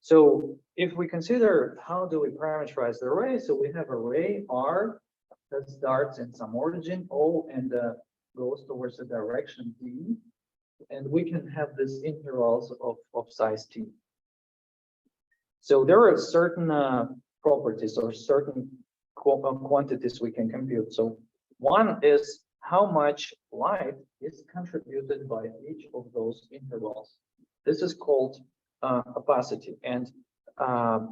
So if we consider how do we parameterize the array, so we have array R that starts in some origin O and goes towards the direction D, and we can have these intervals of size T. So there are certain properties or certain quantities we can compute. So one is how much light is contributed by each of those intervals. This is called opacity, and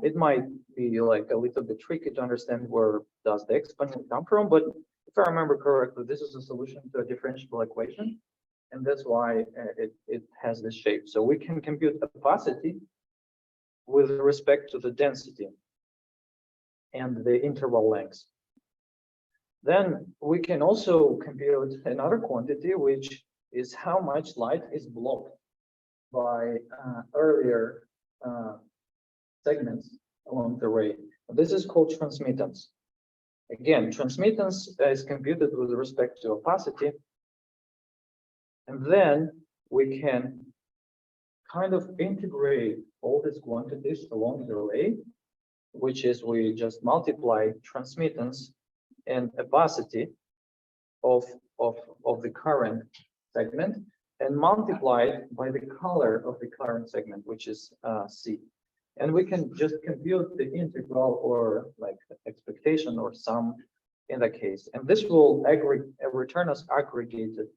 it might be like a little bit tricky to understand where does the exponent come from, but if I remember correctly, this is a solution to a differentiable equation, and that's why it has this shape. So we can compute opacity with respect to the density and the interval lengths. Then we can also compute another quantity, which is how much light is blocked by earlier segments along the ray. This is called transmittance. Again, transmittance is computed with respect to opacity. And then we can kind of integrate all these quantities along the array, which is we just multiply transmittance and opacity of the current segment and multiply it by the color of the current segment, which is C. And we can just compute the integral or like expectation or sum in the case. And this will return us aggregated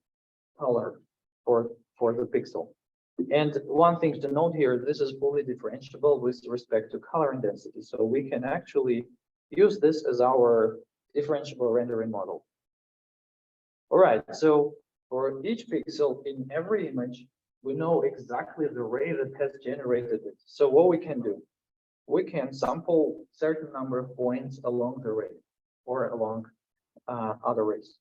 color for the pixel. And one thing to note here, this is fully differentiable with respect to color and density. So we can actually use this as our differentiable rendering model. All right, so for each pixel in every image, we know exactly the ray that has generated it. So what we can do, we can sample certain number of points along the ray or along other rays.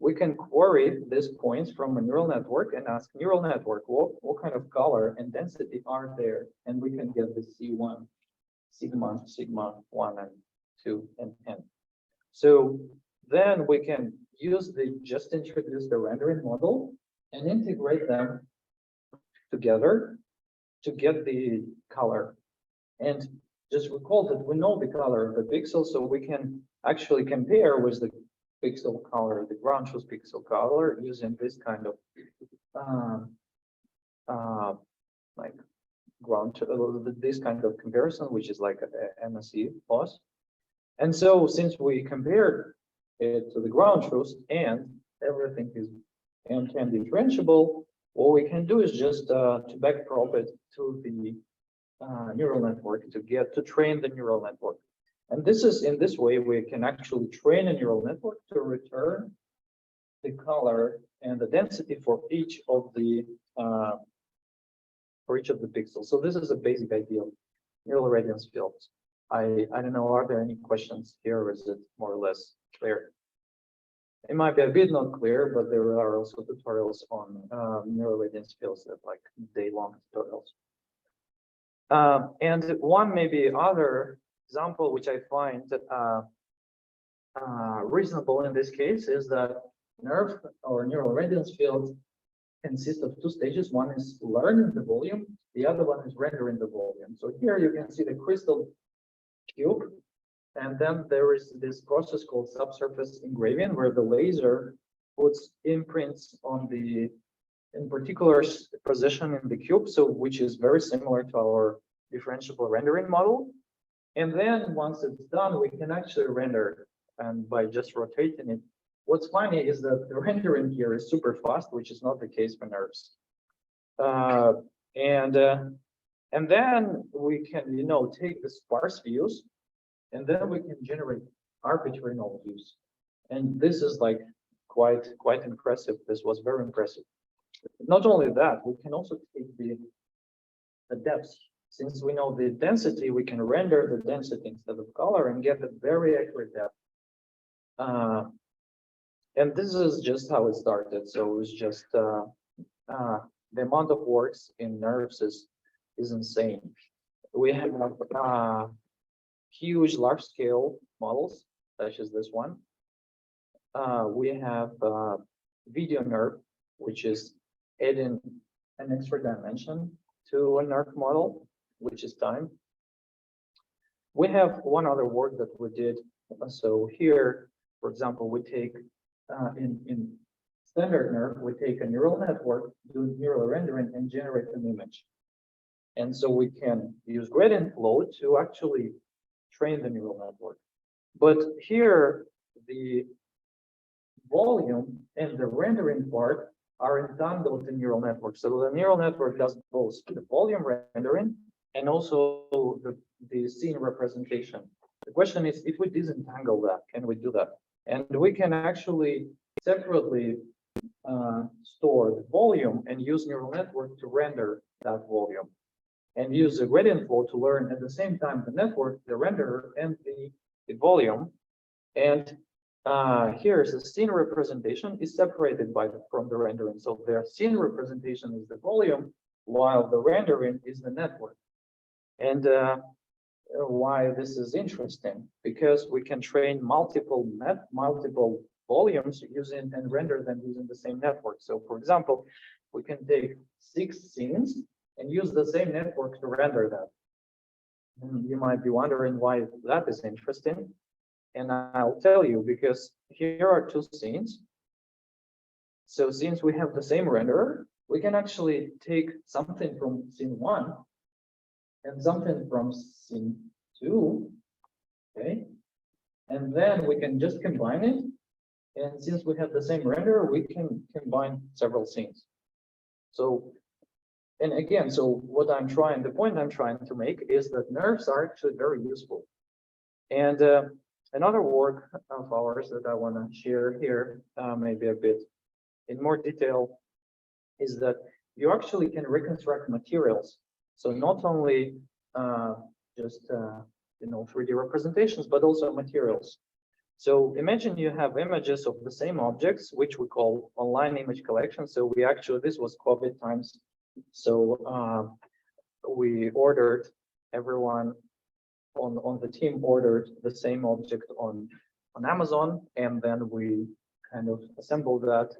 We can query these points from a neural network and ask neural network, what kind of color and density are there? And we can get the C1, sigma 1 and 2 and n. So then we can use just introduce the rendering model and integrate them together to get the color. And just recall that we know the color of the pixel, so we can actually compare with the pixel color, the ground truth pixel color, using this kind of like this kind of comparison, which is like a MSE loss. And so since we compared it to the ground truth and everything is and differentiable, what we can do is just to backprop it to the neural network to train the neural network. And this is in this way we can actually train a neural network to return the color and the density for each of the pixels. So this is a basic idea of neural radiance fields. I don't know, are there any questions here, or is it more or less clear? It might be a bit not clear, but there are also tutorials on neural radiance fields that like day-long tutorials. And one maybe other example which I find reasonable in this case is that nerve or neural radiance field consists of two stages. One is learning the volume, the other one is rendering the volume. So here you can see the crystal cube, and then there is this process called subsurface engraving, where the laser puts imprints on the in particular position in the cube, so which is very similar to our differentiable rendering model. And then once it's done, we can actually render, and by just rotating it. What's funny is that the rendering here is super fast, which is not the case for nerves. And then we can, you know, take the sparse views, and then we can generate arbitrary null views. And this is like quite impressive. This was very impressive. Not only that, we can also take the depth. Since we know the density, we can render the density instead of color and get a very accurate depth. And this is just how it started. So it's just the amount of works in nerves is insane. We have huge large-scale models, such as this one. We have video nerve, which is adding an extra dimension to a nerve model, which is time. We have one other work that we did. So here, for example, we take in standard nerve, we take a neural network, do neural rendering, and generate an image. And so we can use gradient flow to actually train the neural network. But here, the volume and the rendering part are entangled in neural network. So the neural network does both the volume rendering and also the scene representation. The question is, if we disentangle that, can we do that? And we can actually separately store the volume and use neural network to render that volume, and use the gradient flow to learn at the same time the network, the renderer, and the volume. And here's the scene representation is separated from the rendering. So their scene representation is the volume, while the rendering is the network. And why this is interesting, because we can train multiple volumes using and render them using the same network. So for example, we can take 6 scenes and use the same network to render that. And you might be wondering why that is interesting. And I'll tell you, because here are 2 scenes. So since we have the same renderer, we can actually take something from scene 1 and something from scene 2, okay? And then we can just combine it. And since we have the same renderer, we can combine several scenes. So, and again, so the point I'm trying to make is that nerves are actually very useful. And another work of ours that I want to share here, maybe a bit in more detail, is that you actually can reconstruct materials. So not only just 3D representations, but also materials. So imagine you have images of the same objects, which we call online image collection. So we actually, this was COVID times. So we ordered, everyone on the team ordered the same object on Amazon, and then we kind of assembled that,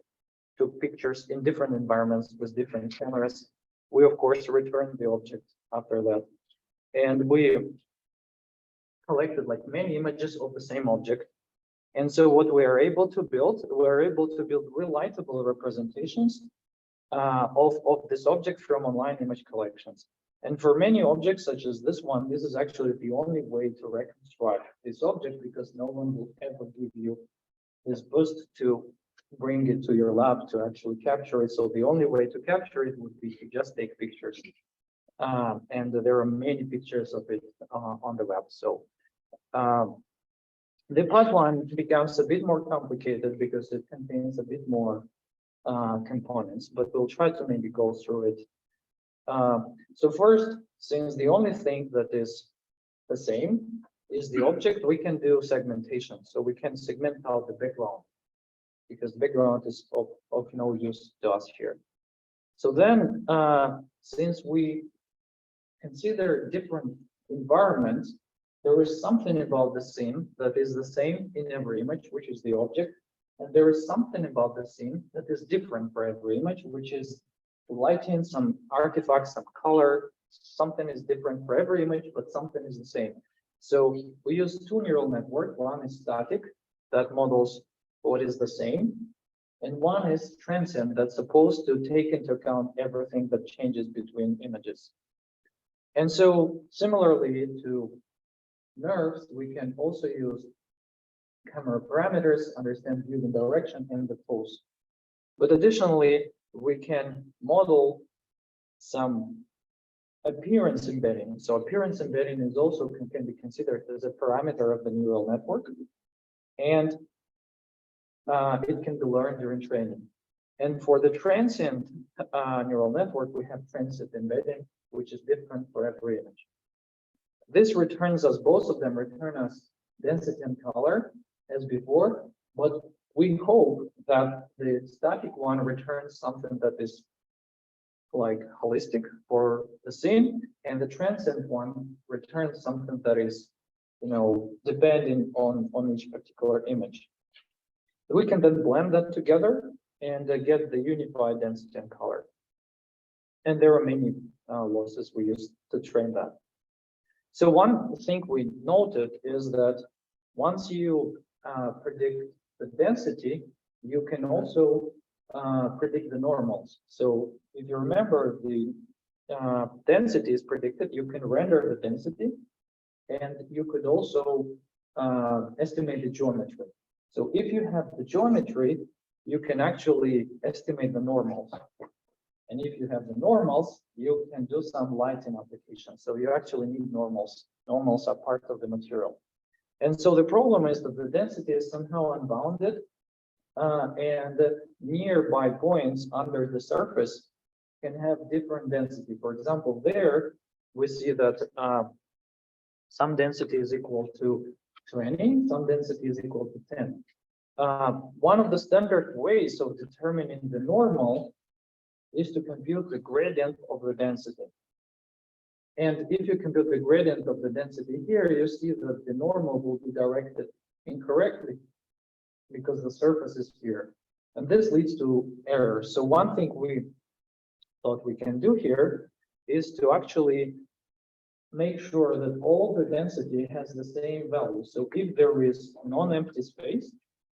took pictures in different environments with different cameras. We of course returned the object after that, and we collected like many images of the same object. And so what we are able to build, relightable representations of this object from online image collections. And for many objects such as this one, this is actually the only way to reconstruct this object, because no one will ever give you this boost to bring it to your lab to actually capture it. So the only way to capture it would be to just take pictures. And there are many pictures of it on the web. So the pipeline becomes a bit more complicated because it contains a bit more components, but we'll try to maybe go through it. So first, since the only thing that is the same is the object, we can do segmentation. So we can segment out the background because background is of no use to us here. So then, since we consider different environments, there is something about the scene that is the same in every image, which is the object. And there is something about the scene that is different for every image, which is the lighting, some artifacts, some color. Something is different for every image, but something is the same. So we use two neural networks. One is static, that models what is the same. And one is transient, that's supposed to take into account everything that changes between images. And so similarly to nerves, we can also use camera parameters, understand view and direction, and the pose. But additionally, we can model some appearance embedding. So appearance embedding is also can be considered as a parameter of the neural network, and it can be learned during training. And for the transient neural network, we have transient embedding, which is different for every image. This returns us, both of them return us density and color as before, but we hope that the static one returns something that is like holistic for the scene, and the transient one returns something that is, depending on each particular image. We can then blend that together and get the unified density and color. And there are many losses we use to train that. So one thing we noted is that once you predict the density, you can also predict the normals. So if you remember, the density is predicted, you can render the density, and you could also estimate the geometry. So if you have the geometry, you can actually estimate the normals. And if you have the normals, you can do some lighting application. So you actually need normals. Normals are part of the material. And so the problem is that the density is somehow unbounded, and nearby points under the surface can have different density. For example, there we see that some density is equal to 20, some density is equal to 10. One of the standard ways of determining the normal is to compute the gradient of the density. And if you compute the gradient of the density here, you see that the normal will be directed incorrectly because the surface is here. And this leads to errors. So one thing we thought we can do here is to actually make sure that all the density has the same value. So if there is a non-empty space,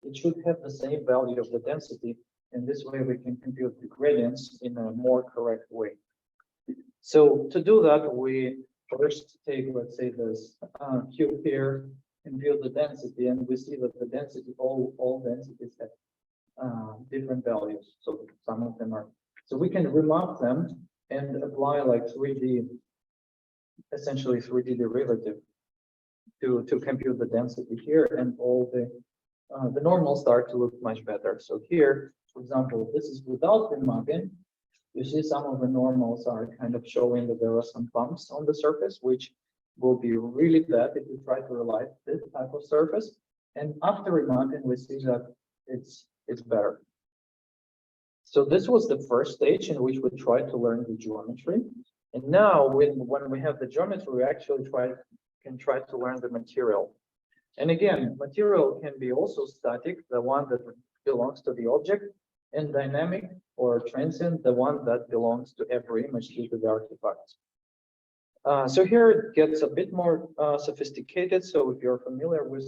it should have the same value of the density. And this way we can compute the gradients in a more correct way. So to do that, we first take, let's say, this cube here, compute the density, and we see that the density, all densities have different values. So some of them are, so we can remap them and apply like 3D, essentially 3D derivative to compute the density here, and all the normals start to look much better. So here, for example, this is without remapping. You see some of the normals are kind of showing that there are some bumps on the surface, which will be really bad if you try to relight this type of surface. And after remapping, we see that it's better. So this was the first stage in which we tried to learn the geometry. And now when we have the geometry, we actually can try to learn the material. And again, material can be also static, the one that belongs to the object, and dynamic or transient, the one that belongs to every image due to the artifacts. So here it gets a bit more sophisticated. So if you're familiar with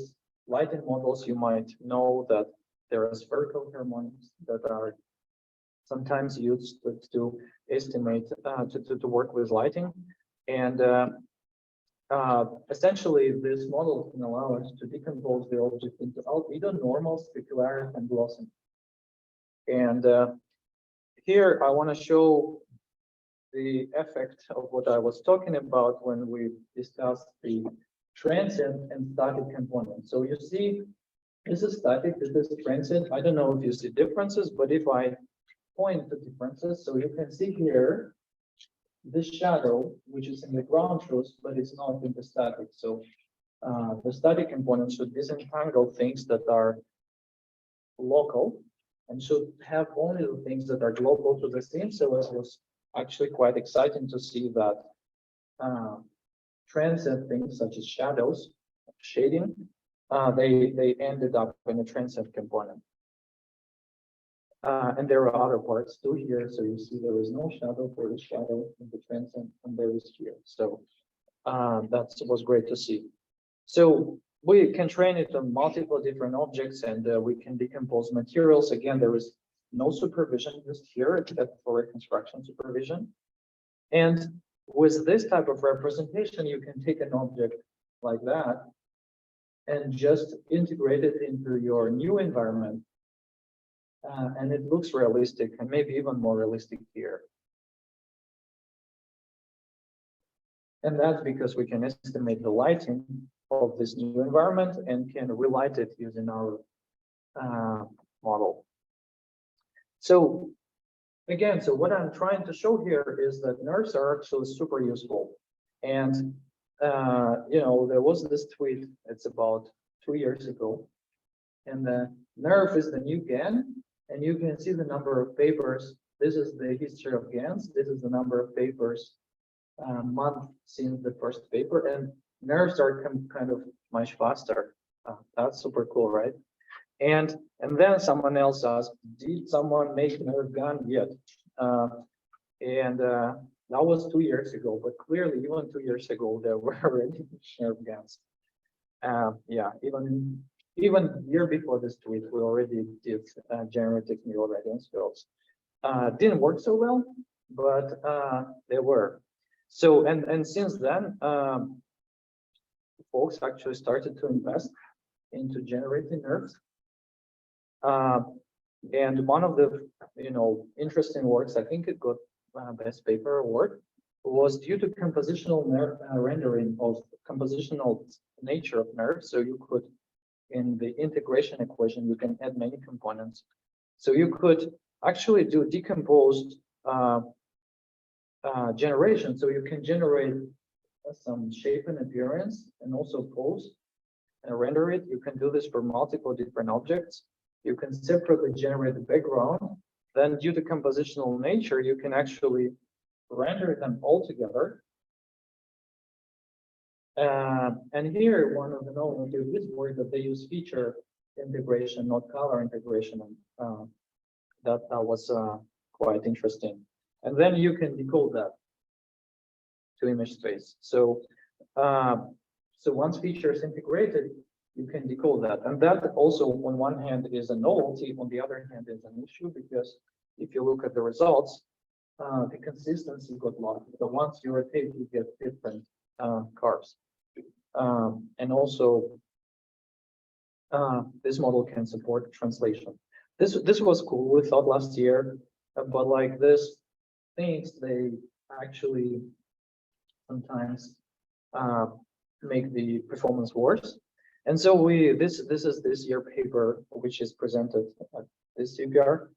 lighting models, you might know that there are spherical harmonics that are sometimes used to estimate, to work with lighting. And essentially, this model can allow us to decompose the object into albedo, normal, specularity, and glossing. And here I want to show the effect of what I was talking about when we discussed the transient and static components. So you see, this is static, this is transient. I don't know if you see differences, but if I point to differences, so you can see here this shadow, which is in the ground truth, but it's not in the static. So the static component should disentangle things that are local and should have only the things that are global to the scene. So it was actually quite exciting to see that transient things such as shadows, shading, they ended up in a transient component. And there are other parts too here. So you see there is no shadow, there is shadow in the transient, and there is here. So that was great to see. So we can train it on multiple different objects, and we can decompose materials. Again, there is no supervision used here except for reconstruction supervision. And with this type of representation, you can take an object like that and just integrate it into your new environment. And it looks realistic, and maybe even more realistic here. And that's because we can estimate the lighting of this new environment and can relight it using our model. So again, so what I'm trying to show here is that nerves are actually super useful. And you know, there was this tweet, it's about 2 years ago, and the nerve is the new GAN, and you can see the number of papers. This is the history of GANs. This is the number of papers month since the first paper, and nerves are kind of much faster. That's super cool, right? And then someone else asked, did someone make nerve GAN yet? That was 2 years ago, but clearly even 2 years ago there were already nerve GANs. Yeah, even year before this tweet, we already did generative neural radiance fields. Didn't work so well, but they were. So and since then, folks actually started to invest into generating nerves. And one of the interesting works, I think it got best paper award, was due to compositional nerve rendering of compositional nature of nerves. So you could, in the integration equation, you can add many components. So you could actually do decomposed generation. So you can generate some shape and appearance and also pose and render it. You can do this for multiple different objects. You can separately generate the background. Then due to compositional nature, you can actually render them all together. And here, one of the novelty is where that they use feature integration, not color integration. That was quite interesting. And then you can decode that to image space. So once feature is integrated, you can decode that. And that also, on one hand, is a novelty. On the other hand, is an issue, because if you look at the results, the consistency got lost. So once you rotate, you get different curves. And also, this model can support translation. This was cool. We thought last year, but like this things, they actually sometimes make the performance worse. And so this is this year paper, which is presented at this CVPR,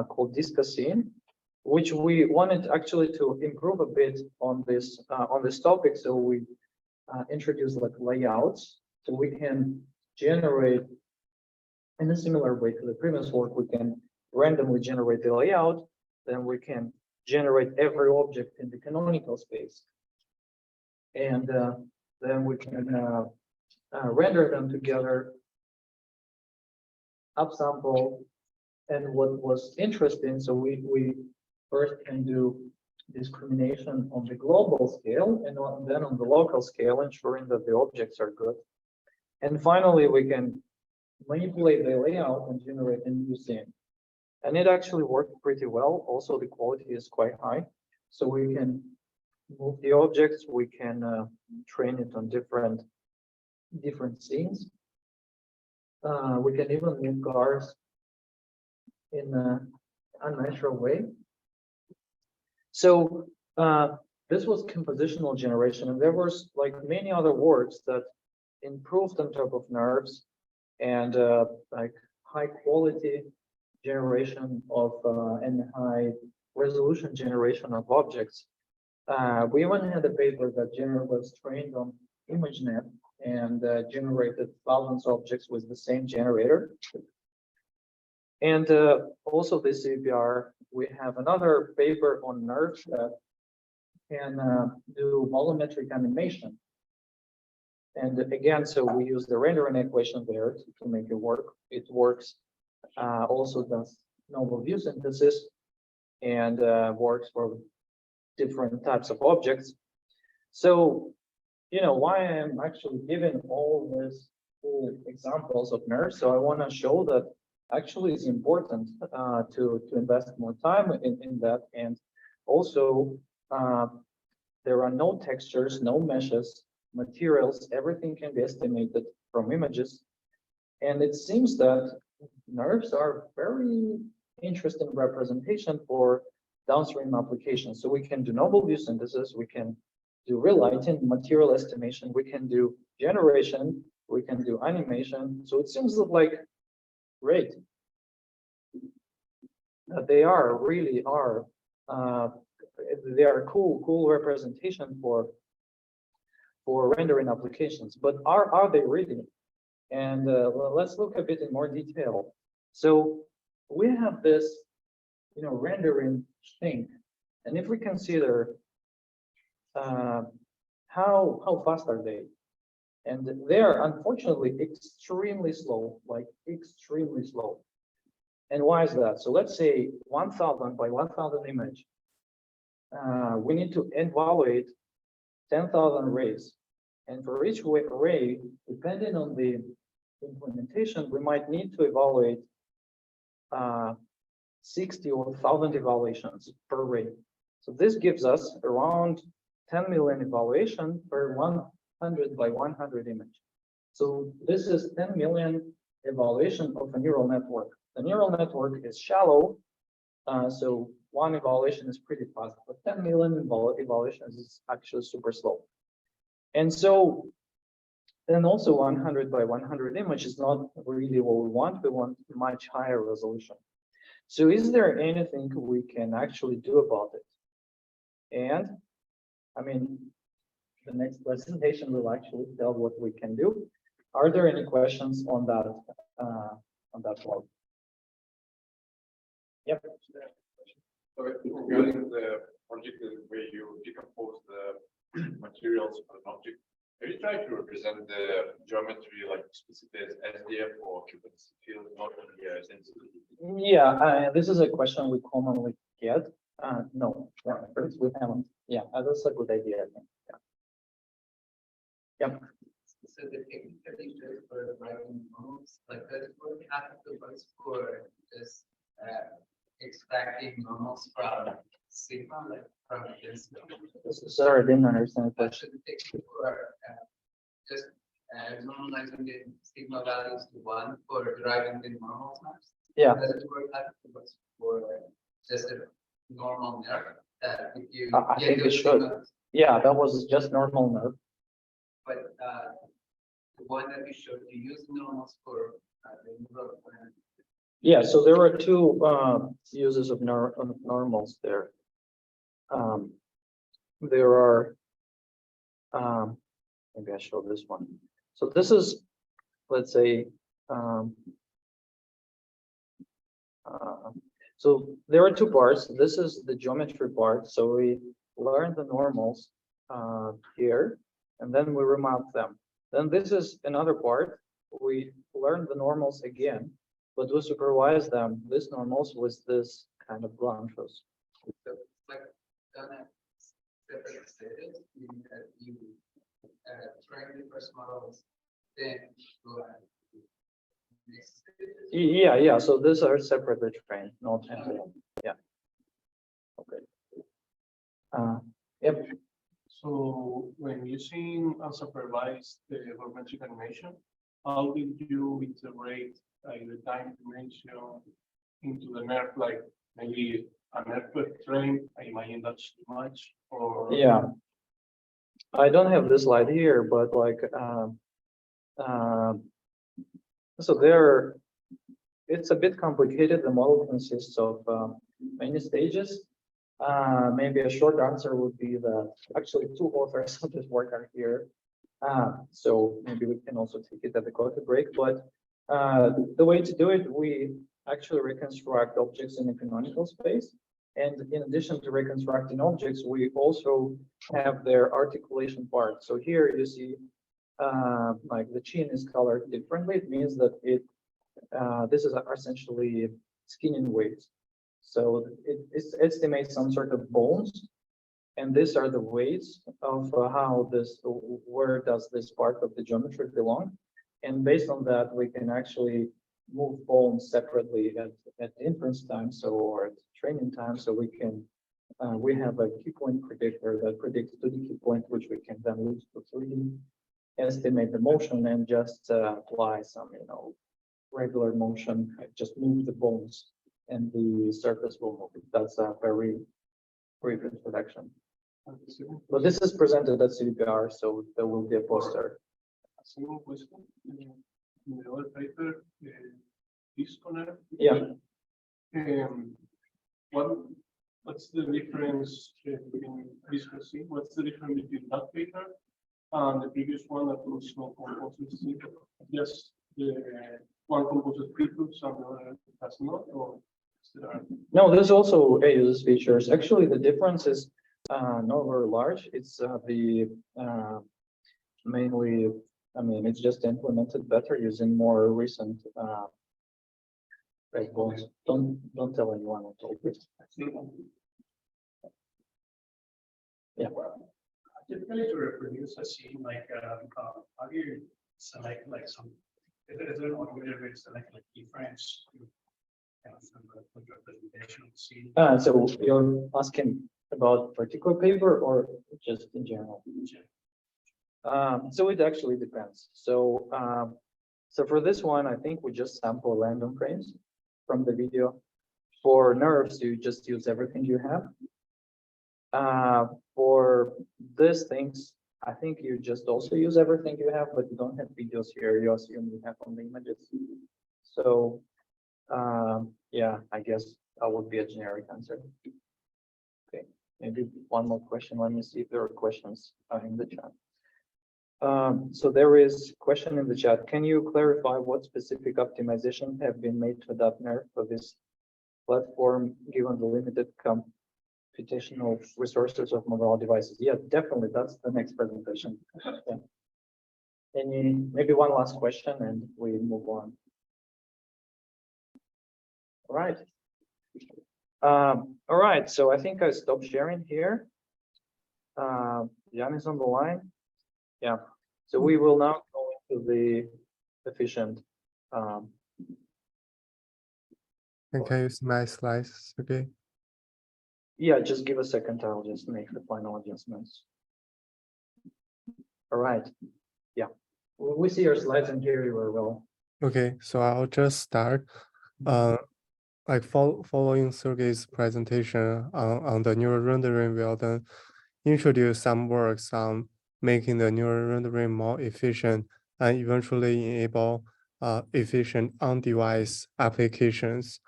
called Discussing, which we wanted actually to improve a bit on this topic. So we introduced like layouts, so we can generate in a similar way to the previous work. We can randomly generate the layout, then we can generate every object in the canonical space, and then we can render them together, upsample. And what was interesting, so we first can do discrimination on the global scale, and then on the local scale, ensuring that the objects are good. And finally, we can manipulate the layout and generate a new scene. And it actually worked pretty well. Also, the quality is quite high. So we can move the objects, we can train it on different scenes. We can even move cars in an unnatural way. So this was compositional generation, and there was like many other works that improved on top of nerves and like high quality generation of and high resolution generation of objects. We even had a paper that was trained on ImageNet and generated thousands of objects with the same generator. And also the CVPR, we have another paper on nerves that can do volumetric animation. And again, so we use the rendering equation there to make it work. It works, also does novel view synthesis and works for different types of objects. So, you know, why I'm actually giving all these cool examples of nerves. So I want to show that actually it's important to invest more time in that. And also, there are no textures, no meshes, materials, everything can be estimated from images. And it seems that nerves are very interesting representation for downstream applications. So we can do novel view synthesis, we can do real lighting, material estimation, we can do generation, we can do animation. So it seems like great. They really are. They are cool representation for rendering applications. But are they really? And let's look a bit in more detail. So we have this, you know, rendering thing, and if we consider how fast are they, and they are unfortunately extremely slow, like extremely slow. And why is that? So let's say 1000 by 1000 image. We need to evaluate 10,000 arrays, and for each array, depending on the implementation, we might need to evaluate 60 or 1,000 evaluations per array. So this gives us around 10 million evaluation per 100 by 100 image. So this is 10 million evaluation of a neural network. The neural network is shallow, so one evaluation is pretty fast, but 10 million evaluations is actually super slow. And so, and also 100 by 100 image is not really what we want. We want much higher resolution. So is there anything we can actually do about it? And I mean, the next presentation will actually tell what we can do. Are there any questions on that one? Yep. So regarding the project where you decompose the materials of an object, have you tried to represent the geometry like specific as SDF or occupancy field, not only as density? Yeah, this is a question we commonly get. No, first we haven't. Yeah, that's a good idea, I think. Yeah. Yep. So the technique that you use for writing normals, like that, what happened to us for just extracting normals from sigma, like from this? Sorry, I didn't understand the question. So the technique for just normalizing the sigma values to 1 for deriving the normal maps. Yeah. Does it work afterwards for just a normal nerve? If you I think it should. Yeah, that was just normal nerve. But the one that you showed, you use normals for the neural plan. Yeah, so there are two uses of normals there. There are, maybe I show this one. So this is, let's say, so there are two parts. This is the geometry part. So we learn the normals here, and then we remap them. Then this is another part. We learn the normals again, but we supervise them, this normals, with this kind of branches. So it's like done at separate stages, meaning that you train the first models, then go ahead. Yeah. So these are separately trained, not yeah. Okay. Yep. So when using unsupervised volumetric animation, how did you integrate the time dimension into the nerve? Like maybe a nerve per frame, I imagine that's too much, or yeah. I don't have this slide here, but like so there, it's a bit complicated. The model consists of many stages. Maybe a short answer would be that actually two authors of this work are here. So maybe we can also take it at the coffee break, but the way to do it, we actually reconstruct objects in a canonical space. And in addition to reconstructing objects, we also have their articulation part. So here you see like the chin is colored differently. It means that this is essentially skinning weights. So it estimates some sort of bones, and these are the weights of where does this part of the geometry belong. And based on that, we can actually move bones separately at inference time, or at training time, so we have a key point predictor that predicts 2D key point, which we can then use to 3D, estimate the motion, and just apply some, regular motion, just move the bones and the surface will move. That's a very brief introduction. But this is presented at CVPR, so there will be a poster. Second question, in the other paper, disconnect. Yeah. What's the difference between discussing? What's the difference between that paper and the previous one that was not composite? Just the one composite preflux and the other has not, or no, there's also AUS features. Actually, the difference is not very large. It's mainly, it's just implemented better using more recent backbones. Don't tell anyone I told you. Yeah. Typically, to reproduce a scene, how do you select some? Is there an automated way to select keyframes to kind of put representation of the scene? So you're asking about particular paper or just in general? So it actually depends. So for this one, I think we just sample random frames from the video. For nerves, you just use everything you have. For these things, I think you just also use everything you have, but you don't have videos here. You assume you have only images. So yeah, I guess that would be a generic answer. Okay, maybe one more question. Let me see if there are questions in the chat. So there is a question in the chat. Can you clarify what specific optimizations have been made to adapt NERF for this platform, given the limited computational resources of mobile devices? Yeah, definitely. That's the next presentation. Yeah. Maybe one last question and we move on. All right. All right. So I think I stopped sharing here. Jan is on the line. Yeah. So we will now go into the efficient. And can you see my slides? Okay. Yeah, just give a second. I'll just make the final adjustments. All right. Yeah. We see your slides and hear you very well. Okay, so I'll just start. Following Sergey's presentation on the neural rendering, we'll then introduce some works on making the neural rendering more efficient and eventually enable efficient on-device applications.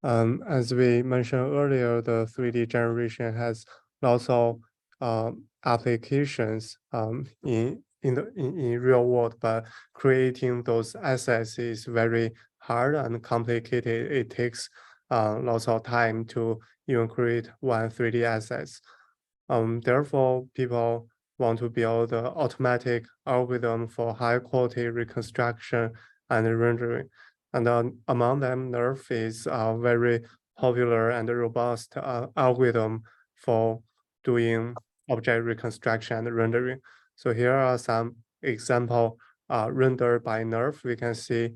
As we mentioned earlier, the 3D generation has lots of applications in real world, but creating those assets is very hard and complicated. It takes lots of time to even create one 3D assets. Therefore, people want to build an automatic algorithm for high quality reconstruction and rendering. And among them, NERF is a very popular and robust algorithm for doing object reconstruction and rendering. So here are some example rendered by NERF. We can see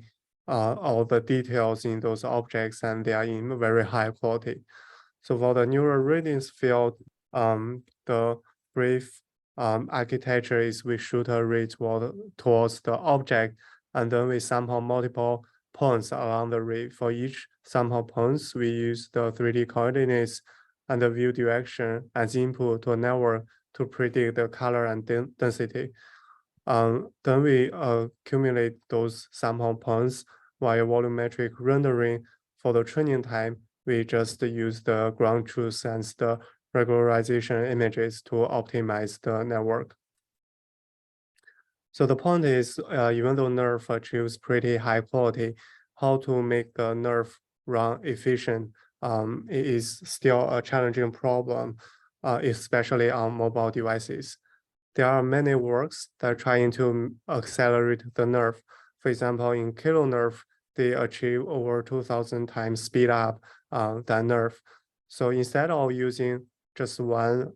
all the details in those objects, and they are in very high quality. So for the neural readings field, the brief architecture is we shoot a ray towards the object, and then we sample multiple points along the ray. For each sample points, we use the 3D coordinates and the view direction as input to a network to predict the color and density. Then we accumulate those sample points via volumetric rendering. For the training time, we just use the ground truth and the regularization images to optimize the network. So the point is, even though NERF achieves pretty high quality, how to make the NERF run efficient is still a challenging problem, especially on mobile devices. There are many works that are trying to accelerate the NERF. For example, in KiloNERF, they achieve over 2,000 times speed up than NERF. So instead of using just one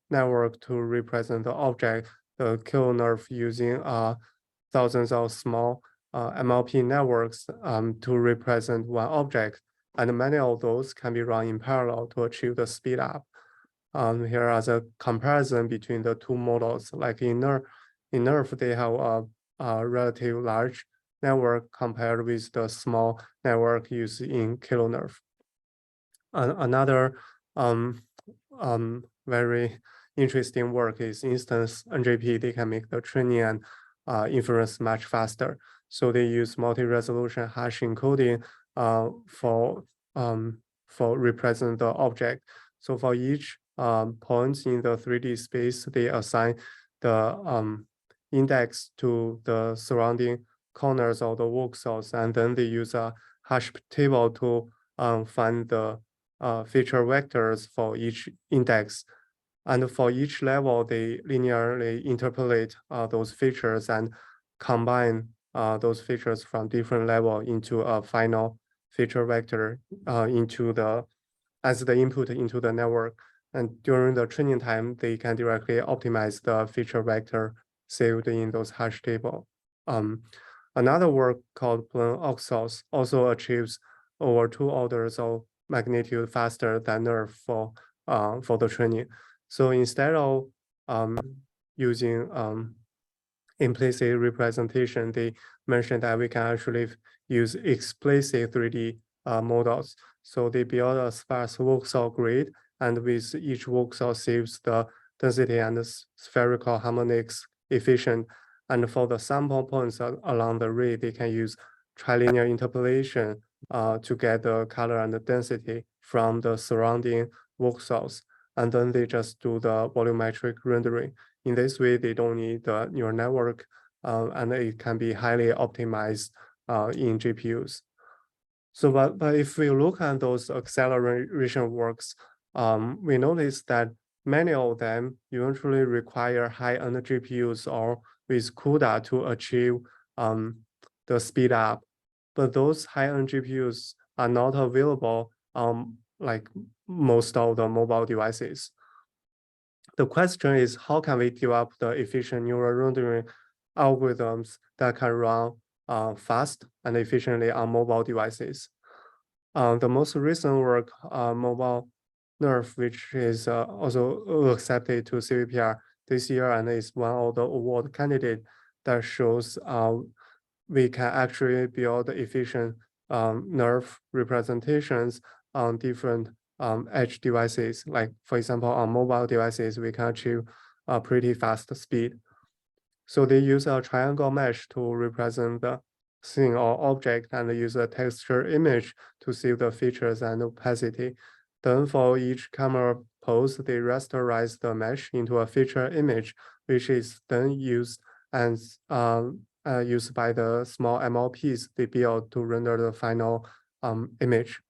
network to represent the object, the KiloNERF using thousands of small MLP networks to represent one object. And many of those can be run in parallel to achieve the speed up. Here are the comparison between the two models. Like in NERF, they have a relatively large network compared with the small network used in KiloNERF. Another very interesting work is instance NGP. They can make the training and inference much faster. So they use multi-resolution hash encoding for represent the object. So for each point in the 3D space, they assign the index to the surrounding corners of the voxels, and then they use a hash table to find the feature vectors for each index. And for each level, they linearly interpolate those features and combine those features from different level into a final feature vector as the input into the network. And during the training time, they can directly optimize the feature vector saved in those hash table. Another work called Plane Oxels also achieves over 2 orders of magnitude faster than NERF for the training. So instead of using implicit representation, they mentioned that we can actually use explicit 3D models. So they build a sparse voxel grid, and with each voxel saves the density and the spherical harmonics efficient. And for the sample points along the ray, they can use trilinear interpolation to get the color and the density from the surrounding voxels. And then they just do the volumetric rendering. In this way, they don't need the neural network, and it can be highly optimized in GPUs. So, but if we look at those acceleration works, we notice that many of them eventually require high-end GPUs or with CUDA to achieve the speed up. But those high-end GPUs are not available like most of the mobile devices. The question is, how can we develop the efficient neural rendering algorithms that can run fast and efficiently on mobile devices? The most recent work, mobile NERF, which is also accepted to CVPR this year and is one of the award candidates that shows we can actually build efficient NERF representations on different edge devices. Like, for example, on mobile devices, we can achieve a pretty fast speed. So they use a triangle mesh to represent the thing or object and use a texture image to save the features and opacity. Then for each camera pose, they rasterize the mesh into a feature image, which is then used as used by the small MLPs they build to render the final image.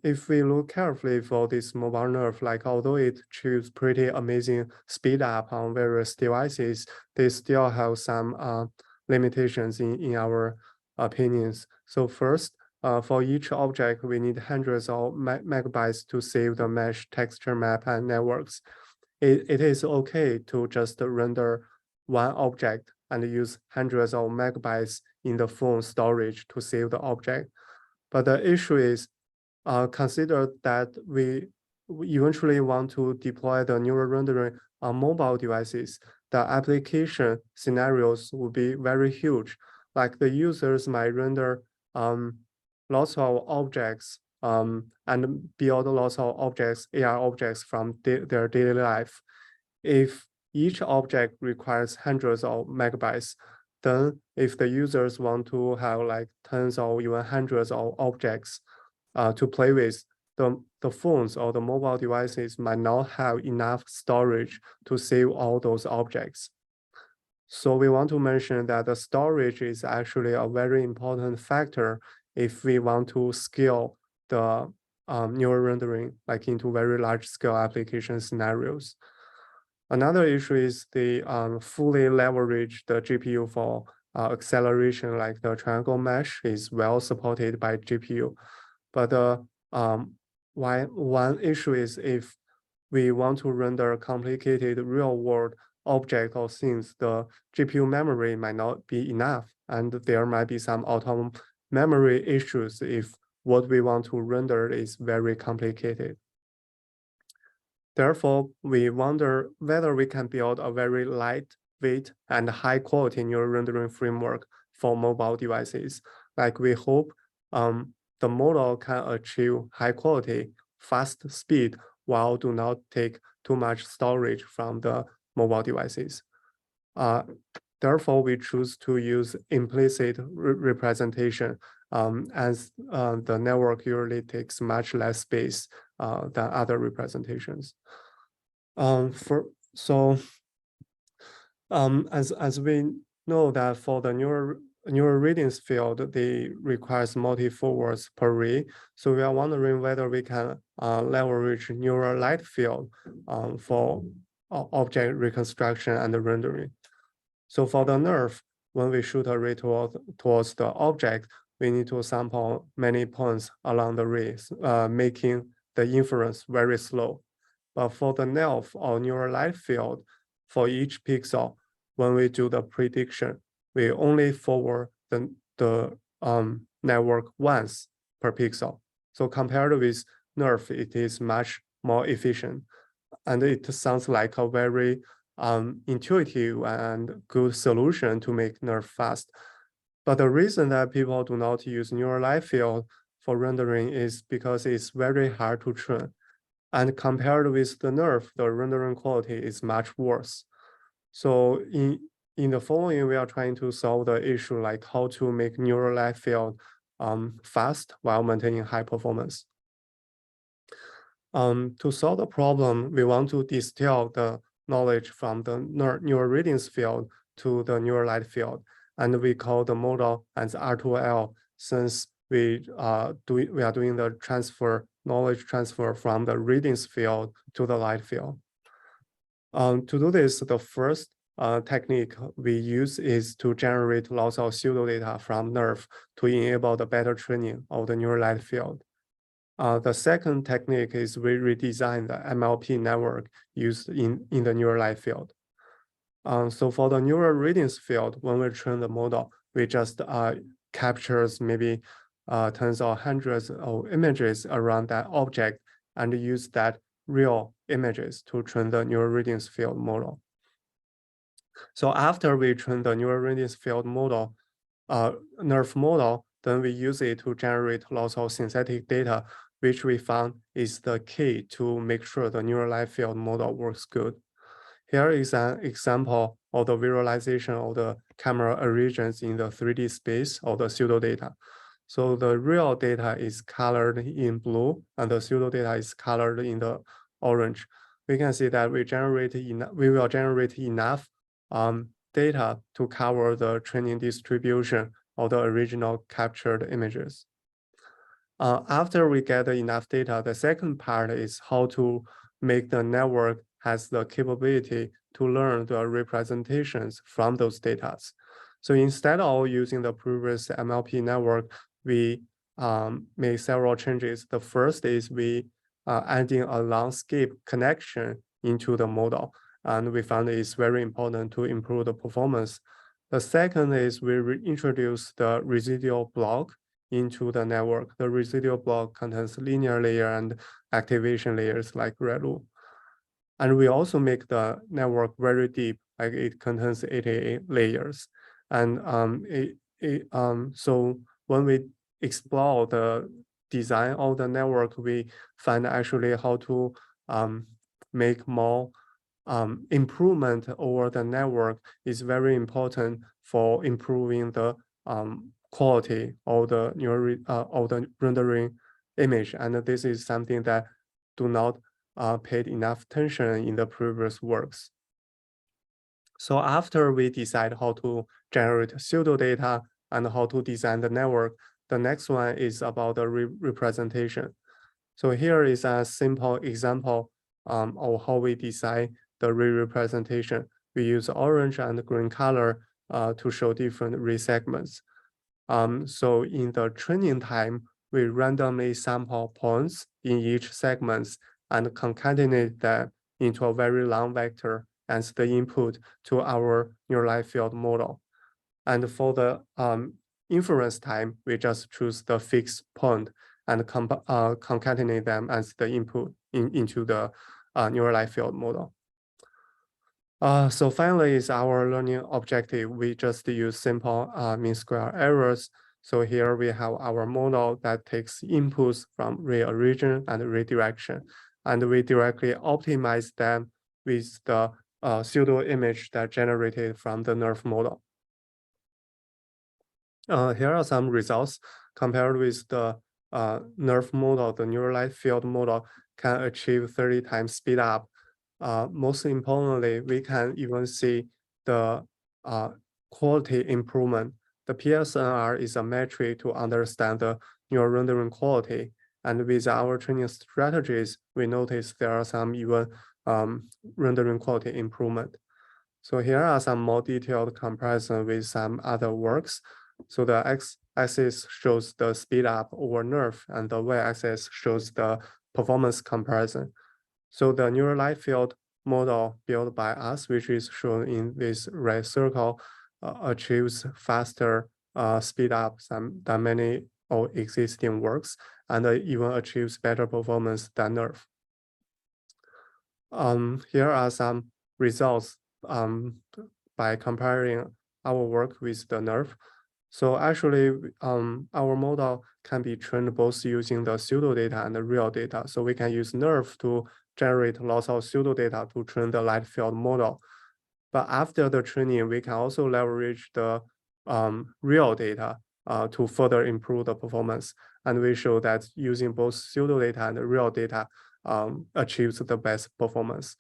If we look carefully for this mobile NERF, like although it achieves pretty amazing speed up on various devices, they still have some limitations in our opinions. So first, for each object, we need hundreds of megabytes to save the mesh texture map and networks. It is okay to just render one object and use hundreds of megabytes in the phone storage to save the object. But the issue is, consider that we eventually want to deploy the neural rendering on mobile devices. The application scenarios will be very huge. Like the users might render lots of objects and build lots of objects, AR objects from their daily life. If each object requires hundreds of megabytes, then if the users want to have like tens or even hundreds of objects, to play with, the phones or the mobile devices might not have enough storage to save all those objects. So we want to mention that the storage is actually a very important factor if we want to scale the neural rendering like into very large scale application scenarios. Another issue is the fully leverage the GPU for acceleration, like the triangle mesh is well supported by GPU. But one issue is if we want to render complicated real world object or things, the GPU memory might not be enough, and there might be some autonomous memory issues if what we want to render is very complicated. Therefore, we wonder whether we can build a very lightweight and high quality neural rendering framework for mobile devices. Like we hope the model can achieve high quality, fast speed, while do not take too much storage from the mobile devices. Therefore, we choose to use implicit representation as the network usually takes much less space than other representations. As we know that for the neural readings field, they requires multi-forwards per ray. So we are wondering whether we can leverage neural light field for object reconstruction and rendering. So for the nerve, when we shoot a ray towards the object, we need to sample many points along the rays, making the inference very slow. But for the NELF or neural light field, for each pixel, when we do the prediction, we only forward the network once per pixel. So compared with NERF, it is much more efficient. And it sounds like a very intuitive and good solution to make NERF fast. But the reason that people do not use neural light field for rendering is because it's very hard to train. And compared with the NERF, the rendering quality is much worse. So in the following, we are trying to solve the issue like how to make neural light field fast while maintaining high performance. To solve the problem, we want to distill the knowledge from the neural readings field to the neural light field. And we call the model as R2L since we are doing the knowledge transfer from the readings field to the light field. To do this, the first technique we use is to generate lots of pseudo data from NERF to enable the better training of the neural light field. The second technique is we redesign the MLP network used in the neural light field. So for the neural readings field, when we train the model, we just captures maybe tens or hundreds of images around that object and use that real images to train the neural readings field model. So after we train the neural readings field model, NERF model, then we use it to generate lots of synthetic data, which we found is the key to make sure the neural light field model works good. Here is an example of the visualization of the camera regions in the 3D space of the pseudo data. So the real data is colored in blue and the pseudo data is colored in the orange. We can see that we will generate enough data to cover the training distribution of the original captured images. After we gather enough data, the second part is how to make the network has the capability to learn the representations from those data. So instead of using the previous MLP network, we made several changes. The first is we adding a landscape connection into the model, and we found it's very important to improve the performance. The second is we introduce the residual block into the network. The residual block contains linear layer and activation layers like ReLU. And we also make the network very deep, like it contains 88 layers. And so when we explore the design of the network, we find actually how to make more improvement over the network is very important for improving the quality of the rendering image, and this is something that do not paid enough attention in the previous works. So after we decide how to generate pseudo data and how to design the network, the next one is about the representation. So here is a simple example of how we design the representation. We use orange and green color to show different segments. So in the training time, we randomly sample points in each segments and concatenate them into a very long vector as the input to our neural light field model. And for the inference time, we just choose the fixed point and concatenate them as the input into the neural light field model. So finally is our learning objective. We just use simple mean square errors. So here we have our model that takes inputs from ray origin and ray direction, and we directly optimize them with the pseudo image that generated from the NERF model. Here are some results compared with the NERF model. The neural light field model can achieve 30 times speed up. Most importantly, we can even see the quality improvement. The PSNR is a metric to understand the neural rendering quality. And with our training strategies, we notice there are some even rendering quality improvement. So here are some more detailed comparison with some other works. So the x-axis shows the speed up over NERF, and the y-axis shows the performance comparison. So the neural light field model built by us, which is shown in this red circle, achieves faster speed up than many of existing works, and even achieves better performance than NERF. Here are some results by comparing our work with the NERF. So actually, our model can be trained both using the pseudo data and the real data. So we can use NERF to generate lots of pseudo data to train the light field model. But after the training, we can also leverage the real data to further improve the performance. And we show that using both pseudo data and the real data achieves the best performance.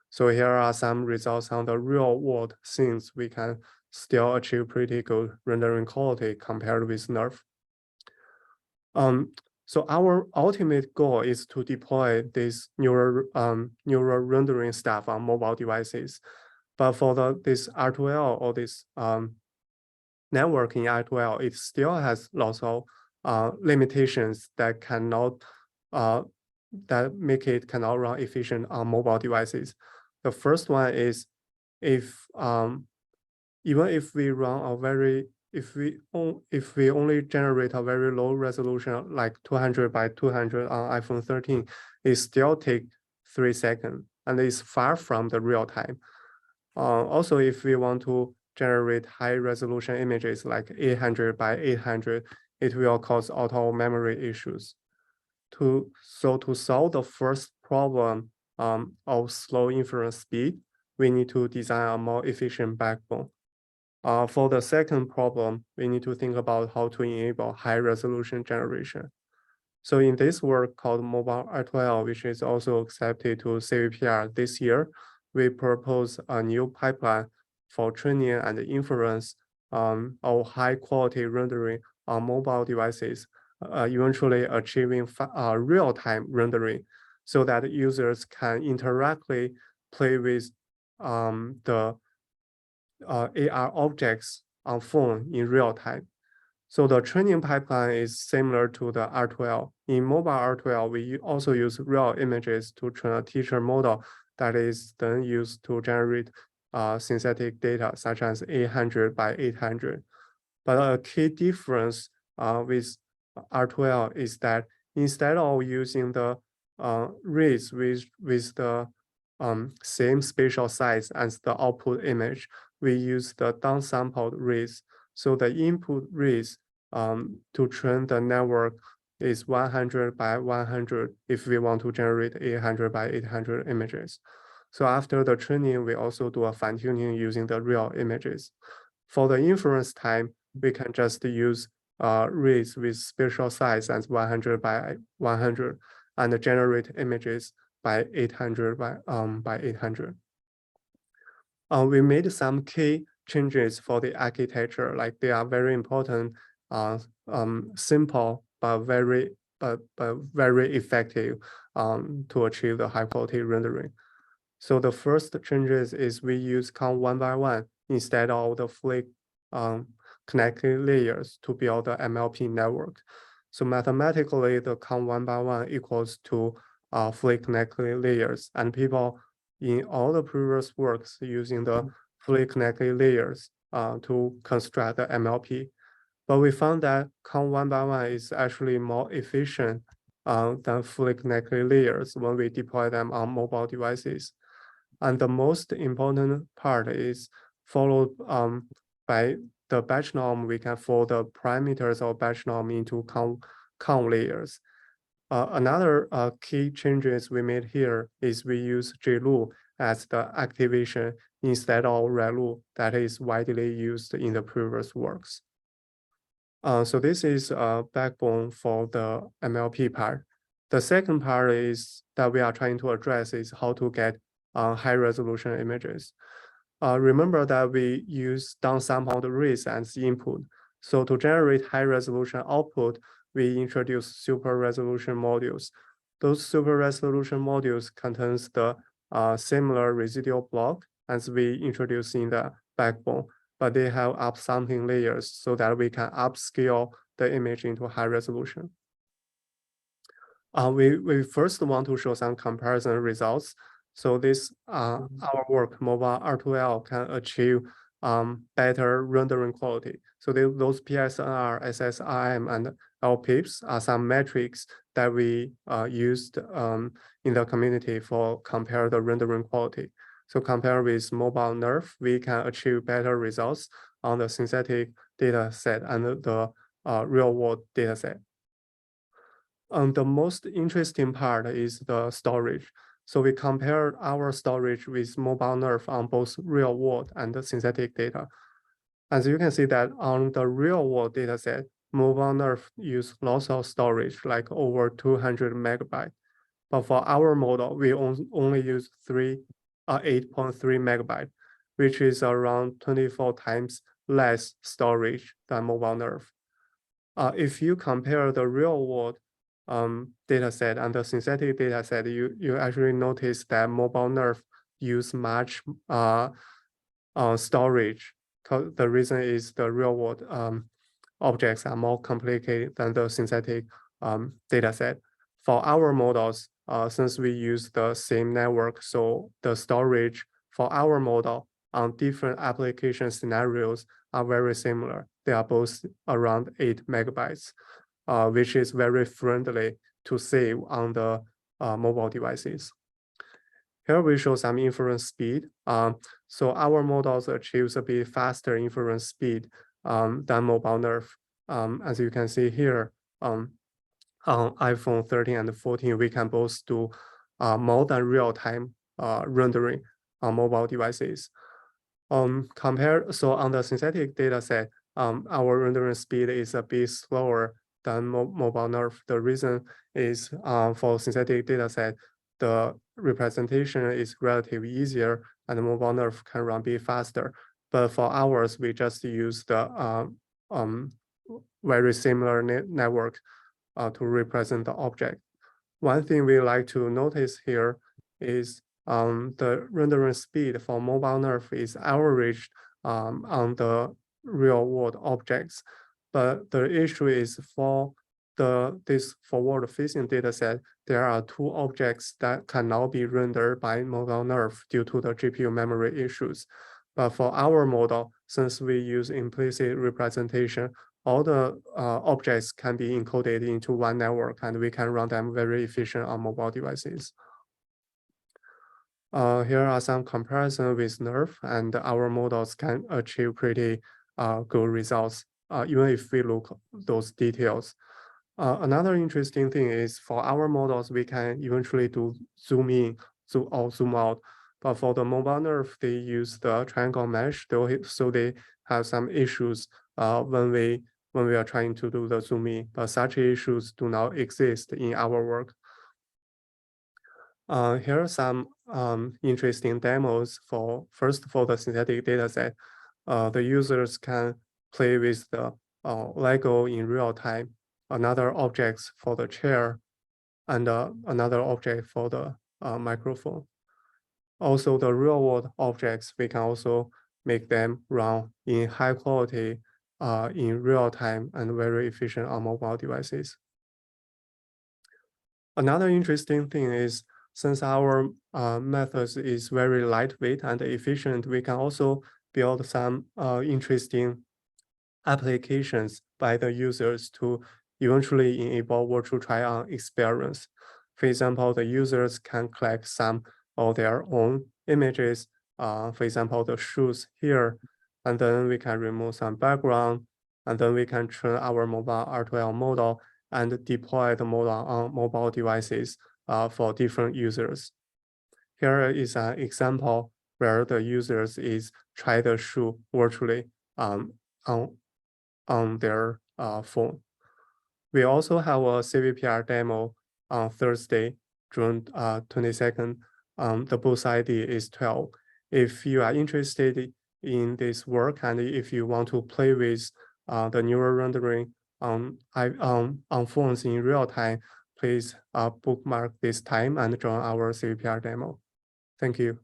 So here are some results on the real world scenes. We can still achieve pretty good rendering quality compared with NERF. So our ultimate goal is to deploy this neural rendering stuff on mobile devices. But for this R2L or this networking R2L, it still has lots of limitations that cannot that make it cannot run efficient on mobile devices. The first one is even if we run a very if we only generate a very low resolution like 200 by 200 on iPhone 13, it still take 3 seconds and it's far from the real time. Also, if we want to generate high resolution images like 800 by 800, it will cause auto memory issues. To solve the first problem of slow inference speed, we need to design a more efficient backbone. For the second problem, we need to think about how to enable high resolution generation. So in this work called Mobile R2L, which is also accepted to CVPR this year, we propose a new pipeline for training and inference of high quality rendering on mobile devices, eventually achieving real-time rendering so that users can interactively play with the AR objects on phone in real time. So the training pipeline is similar to the R2L. In mobile R2L, we also use real images to train a teacher model that is then used to generate synthetic data such as 800 by 800. But a key difference with R2L is that instead of using the rays with the same spatial size as the output image, we use the downsampled rays. So the input rays to train the network is 100 by 100 if we want to generate 800 by 800 images. So after the training, we also do a fine-tuning using the real images. For the inference time, we can just use reads with spatial size as 100 by 100 and generate images by 800 by 800. We made some key changes for the architecture, like they are very important, simple but very effective to achieve the high quality rendering. So the first changes is we use count 1 by 1 instead of the flick connected layers to build the MLP network. So mathematically, the count 1 by 1 equals to flick connected layers, and people in all the previous works using the flick connected layers to construct the MLP. But we found that count 1 by 1 is actually more efficient than flick connected layers when we deploy them on mobile devices. And the most important part is followed by the batch norm. We can fold the parameters of batch norm into count layers. Another key changes we made here is we use JLU as the activation instead of ReLU that is widely used in the previous works. So this is a backbone for the MLP part. The second part is that we are trying to address is how to get high resolution images. Remember that we use downsampled rays as input. So to generate high resolution output, we introduce super resolution modules. Those super resolution modules contains the similar residual block as we introduced in the backbone, but they have upsampling layers so that we can upscale the image into high resolution. We first want to show some comparison results. So this our work, mobile R2L, can achieve better rendering quality. So those PSNR, SSRM, and LPIPs are some metrics that we used in the community for compare the rendering quality. So compared with mobile NERF, we can achieve better results on the synthetic data set and the real world data set. The most interesting part is the storage. So we compared our storage with mobile NERF on both real world and the synthetic data. As you can see that on the real world data set, mobile NERF use lots of storage, like over 200 megabytes. But for our model, we only use 8.3 megabytes, which is around 24 times less storage than mobile NERF. If you compare the real world data set and the synthetic data set, you actually notice that mobile NERF use much storage. The reason is the real world objects are more complicated than the synthetic data set. For our models, since we use the same network, so the storage for our model on different application scenarios are very similar. They are both around 8 megabytes, which is very friendly to save on the mobile devices. Here we show some inference speed. So our models achieves a bit faster inference speed than mobile NERF. As you can see here, on iPhone 13 and 14, we can both do more than real-time rendering on mobile devices. So on the synthetic data set, our rendering speed is a bit slower than mobile NERF. The reason is for synthetic data set, the representation is relatively easier and the mobile NERF can run a bit faster. But for ours, we just use the very similar network to represent the object. One thing we like to notice here is the rendering speed for mobile NERF is averaged on the real world objects. But the issue is for this forward-facing data set, there are 2 objects that cannot be rendered by mobile NERF due to the GPU memory issues. But for our model, since we use implicit representation, all the objects can be encoded into one network and we can run them very efficient on mobile devices. Here are some comparisons with NERF, and our models can achieve pretty good results, even if we look those details. Another interesting thing is for our models, we can eventually do zoom in, zoom out. But for the mobile NERF, they use the triangle mesh, so they have some issues when we when we are trying to do the zoom in, but such issues do not exist in our work. Here are some interesting demos for the synthetic data set. The users can play with the Lego in real time, another objects for the chair, and another object for the microphone. Also, the real world objects, we can also make them run in high quality in real time and very efficient on mobile devices. Another interesting thing is, since our methods is very lightweight and efficient, we can also build some interesting applications by the users to eventually enable virtual try-on experience. For example, the users can collect some of their own images, for example, the shoes here, and then we can remove some background, and then we can train our mobile R2L model and deploy the model on mobile devices for different users. Here is an example where the users is try the shoe virtually on their phone. We also have a CVPR demo on Thursday, June 22nd. The booth ID is 12. If you are interested in this work and if you want to play with the neural rendering on phones in real time, please bookmark this time and join our CVPR demo. Thank you.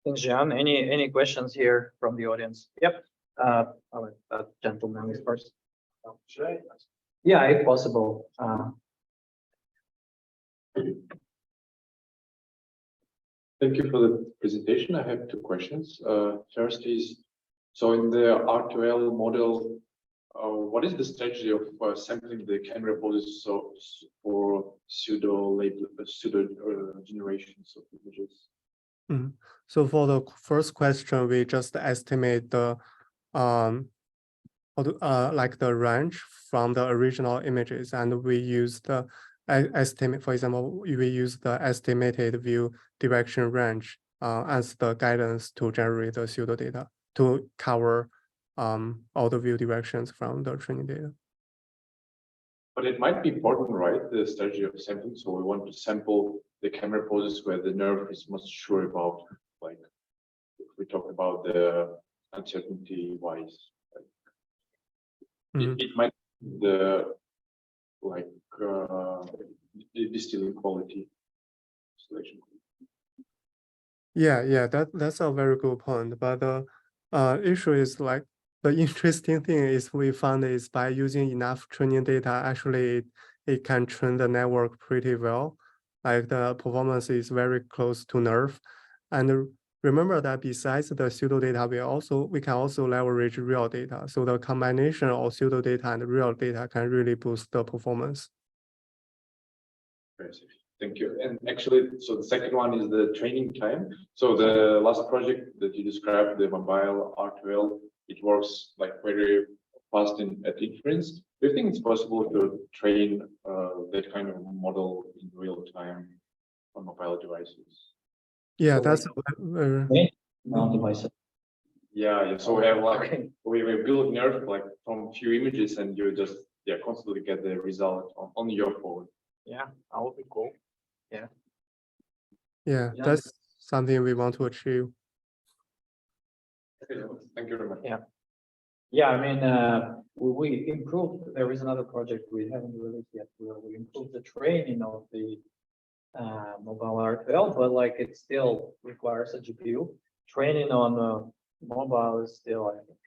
Thanks, John. Any questions here from the audience? Yep. All right, that gentleman is first. Should I? Yeah, if possible. Thank you for the presentation. I have two questions. First is, so in the R2L model, what is the strategy of sampling the camera poses for pseudo generations of images? Mm-hmm. So for the first question, we just estimate the like the range from the original images, and we use the estimate. For example, we use the estimated view direction range as the guidance to generate the pseudo data to cover all the view directions from the training data. But it might be important, right? The strategy of sampling. So we want to sample the camera poses where the nerve is most sure about, like if we talk about the uncertainty wise, like, it might be the like the distilling quality selection. Yeah, that's a very good point. But the issue is like the interesting thing is we found is by using enough training data, actually it can train the network pretty well. Like the performance is very close to nerve. And remember that besides the pseudo data, we can also leverage real data. So the combination of pseudo data and real data can really boost the performance. Thank you. And actually, so the second one is the training time. So the last project that you described, the mobile R2L, it works like very fast at inference. Do you think it's possible to train that kind of model in real time on mobile devices? Yeah, So that's on devices. Yeah. So we have like we build nerve like from few images, and you just constantly get the result on your phone. Yeah, that would be cool. Yeah. Yeah, that's something we want to achieve. Thank you very much. Yeah. Yeah, I mean, we improved. There is another project we haven't released yet where we improved the training of the mobile R2L, but like it still requires a GPU. Training on mobile is still, I think,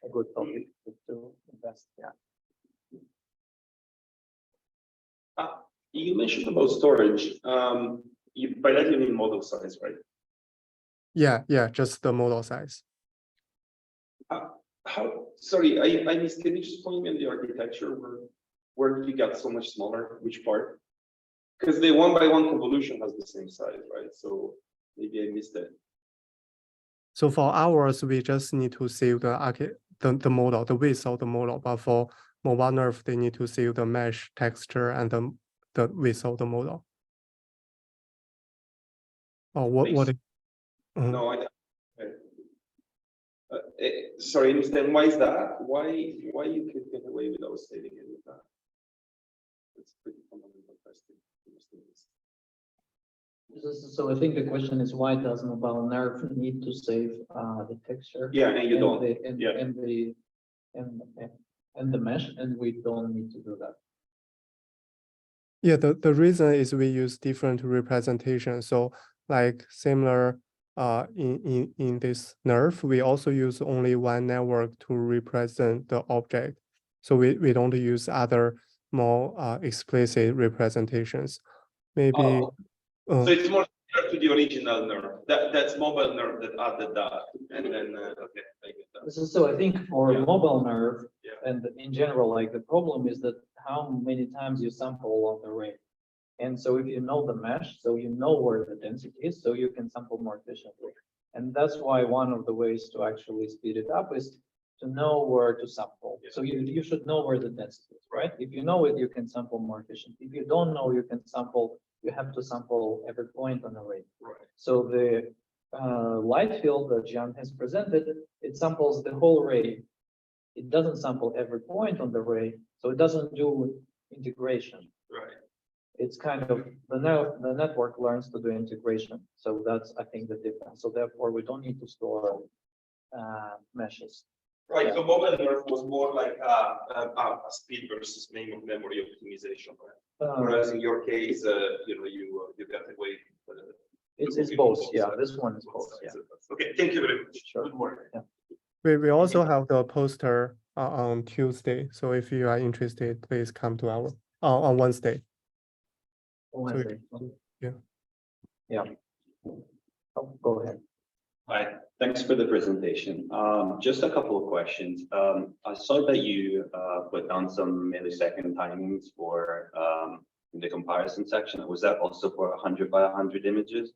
a good topic to invest. Yeah. You mentioned about storage. By that you mean model size, right? Yeah, just the model size. Sorry, I missed. Can you just point me in the architecture where you got so much smaller? Which part? Because the one-by-one convolution has the same size, right? So maybe I missed it. So for ours, we just need to save the model, the width of the model. But for mobile nerve, they need to save the mesh texture and the width of the model. Or what? Please. Mhm. No, sorry, understand, why is that? Why you can get away without stating any of that? It's pretty fundamental question. So I think the question is, why does mobile nerve need to save the texture? Yeah, and you don't. Yeah. And the mesh, and we don't need to do that. Yeah, the reason is we use different representation. So like similar in this nerve, we also use only one network to represent the object. So we don't use other more explicit representations. Maybe So it's more similar to the original nerve. That's mobile nerve that added that, and then okay, I get that. So I think for Yeah. mobile nerve, Yeah. and in general, like the problem is that how many times you sample on the array. And so if you know the mesh, so you know where the density is, so you can sample more efficiently. And that's why one of the ways to actually speed it up is to know where to sample. So you should know where the density is, right? If you know it, you can sample more efficiently. If you don't know, you have to sample every point on the array. Right. So the light field that Jan has presented, it samples the whole array. It doesn't sample every point on the array, so it doesn't do integration. Right. It's kind of the network learns to do integration. So that's, I think, the difference. So therefore, we don't need to store meshes. Right. So mobile nerve was more like a speed versus memory optimization, right? Whereas in your case, you got away. It's both. Yeah, this one is both. Yeah. Okay. Thank you very much. Sure. Good work. Yeah. we also have the poster on Tuesday. So if you are interested, please come to our on Wednesday. Wednesday. Yeah. Yeah. Oh, go ahead. Hi, thanks for the presentation. Just a couple of questions. I saw that you put down some millisecond timings for the comparison section. Was that also for 100 by 100 images?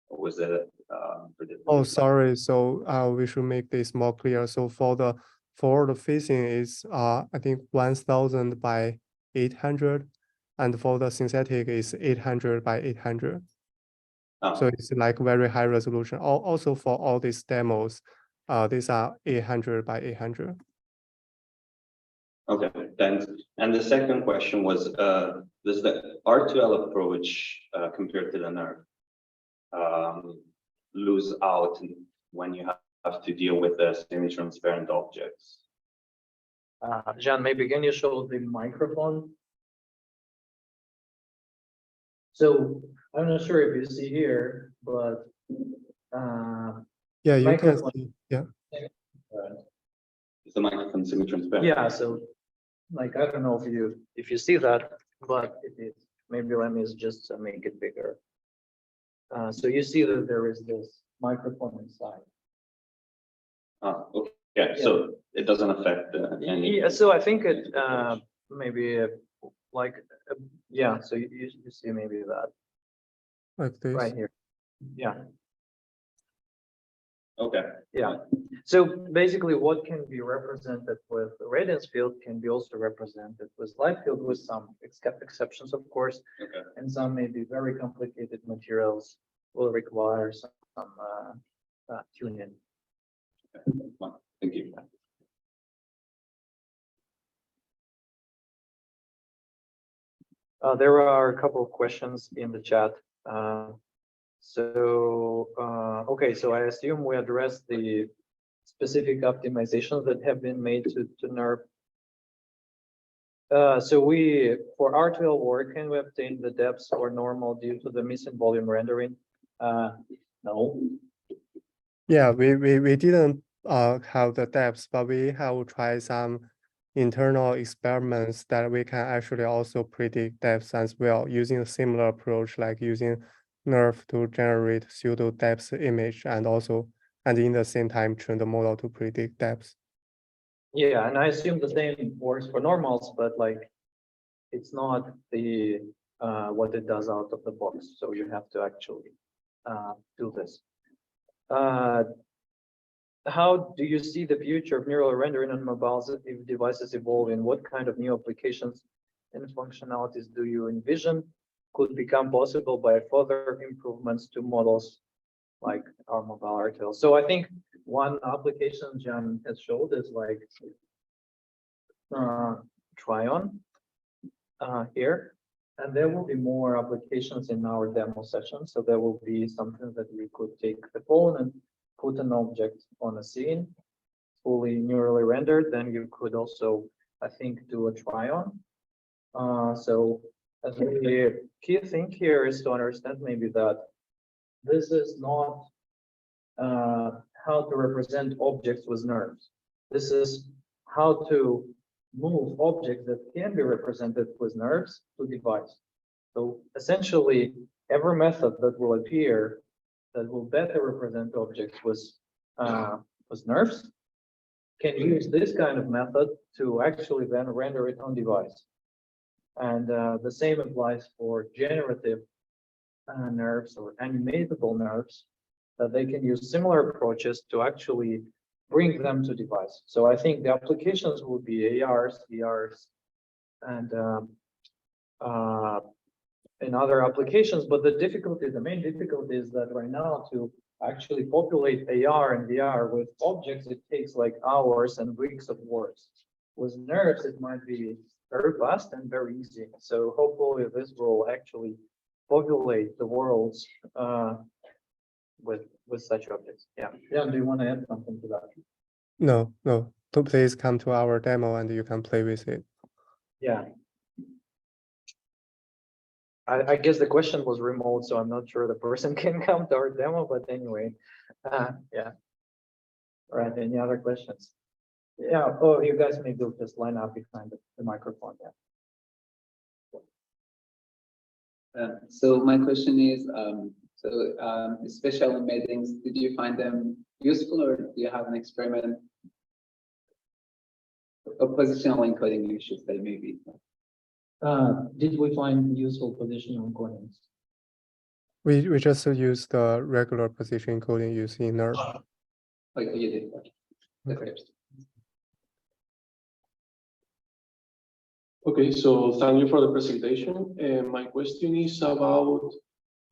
Or was it for the? Oh, sorry. So we should make this more clear. So for the forward facing is I think 1000 by 800, and for the synthetic is 800 by 800. So it's like very high resolution. Also for all these demos, these are 800 by 800. Okay, thanks. And the second question was, does the R2L approach compared to the NERV lose out when you have to deal with the semi-transparent objects? Jan, maybe can you show the microphone? So I'm not sure if you see here, but yeah, you can microphone. see. Yeah. Is the microphone semi-transparent? Yeah. So, like, I don't know if you see that, but it is. Maybe let me just make it bigger. So you see that there is this microphone inside. Okay. Yeah. So it doesn't affect any. Yeah. So I think it maybe like yeah. So you see maybe that Like this. right here. Yeah. Okay. Yeah. So basically, what can be represented with the radiance field can be also represented with light field, with some exceptions, of course. Okay. And some maybe very complicated materials will require some tuning. Okay. Well, thank you. There are a couple of questions in the chat. Okay, so I assume we addressed the specific optimizations that have been made to NERV. So for R2L work, can we obtain the depths or normal due to the missing volume rendering? No. Yeah, we didn't have the depths, but we have tried some internal experiments that we can actually also predict depths as well, using a similar approach, like using NERV to generate pseudo depth image, and in the same time train the model to predict depths. Yeah, and I assume the same works for normals, but like it's not the what it does out of the box. So you have to actually do this. How do you see the future of neural rendering on mobile devices evolving? What kind of new applications and functionalities do you envision? could become possible by further improvements to models like our mobile RTL. So I think one application Jan has showed is like try on here. And there will be more applications in our demo session. So there will be something that you could take the phone and put an object on a scene, fully neurally rendered. Then you could also, I think, do a try on. So the key thing here is to understand maybe that this is not how to represent objects with nerves. This is how to move objects that can be represented with nerves to device. So essentially, every method that will appear that will better represent objects with nerves can use this kind of method to actually then render it on device. And the same applies for generative nerves or animatable nerves, that they can use similar approaches to actually bring them to device. So I think the applications will be ARs, VRs, and in other applications. But the main difficulty is that right now to actually populate AR and VR with objects, it takes like hours and weeks of work. With nerves, it might be very fast and very easy. So hopefully this will actually populate the worlds with such objects. Yeah. Yeah. Do you want to add something to that? No. So please come to our demo and you can play with it. Yeah. I guess the question was remote, so I'm not sure the person can come to our demo, but anyway, yeah. All right, any other questions? Yeah, oh, you guys maybe just line up behind the microphone, yeah. So my question is, special embeddings, did you find them useful, or do you have an experiment of positional encoding issues that maybe? Did we find useful positional encodings? We just use the regular position encoding using NERV. Like you did. Okay. Okay, so thank you for the presentation. My question is about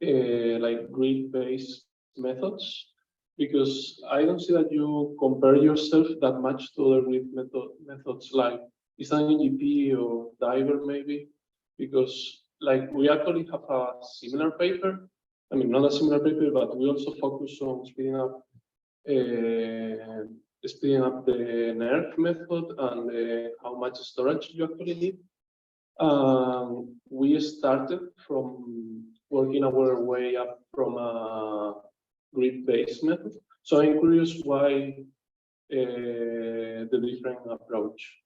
like grid-based methods, because I don't see that you compare yourself that much to other grid methods like EasternGP or Diver maybe, because like we actually have a similar paper. I mean, not a similar paper, but we also focus on speeding up the NERV method and how much storage you actually need. We started from working our way up from a grid-based method. So I'm curious why the different approach.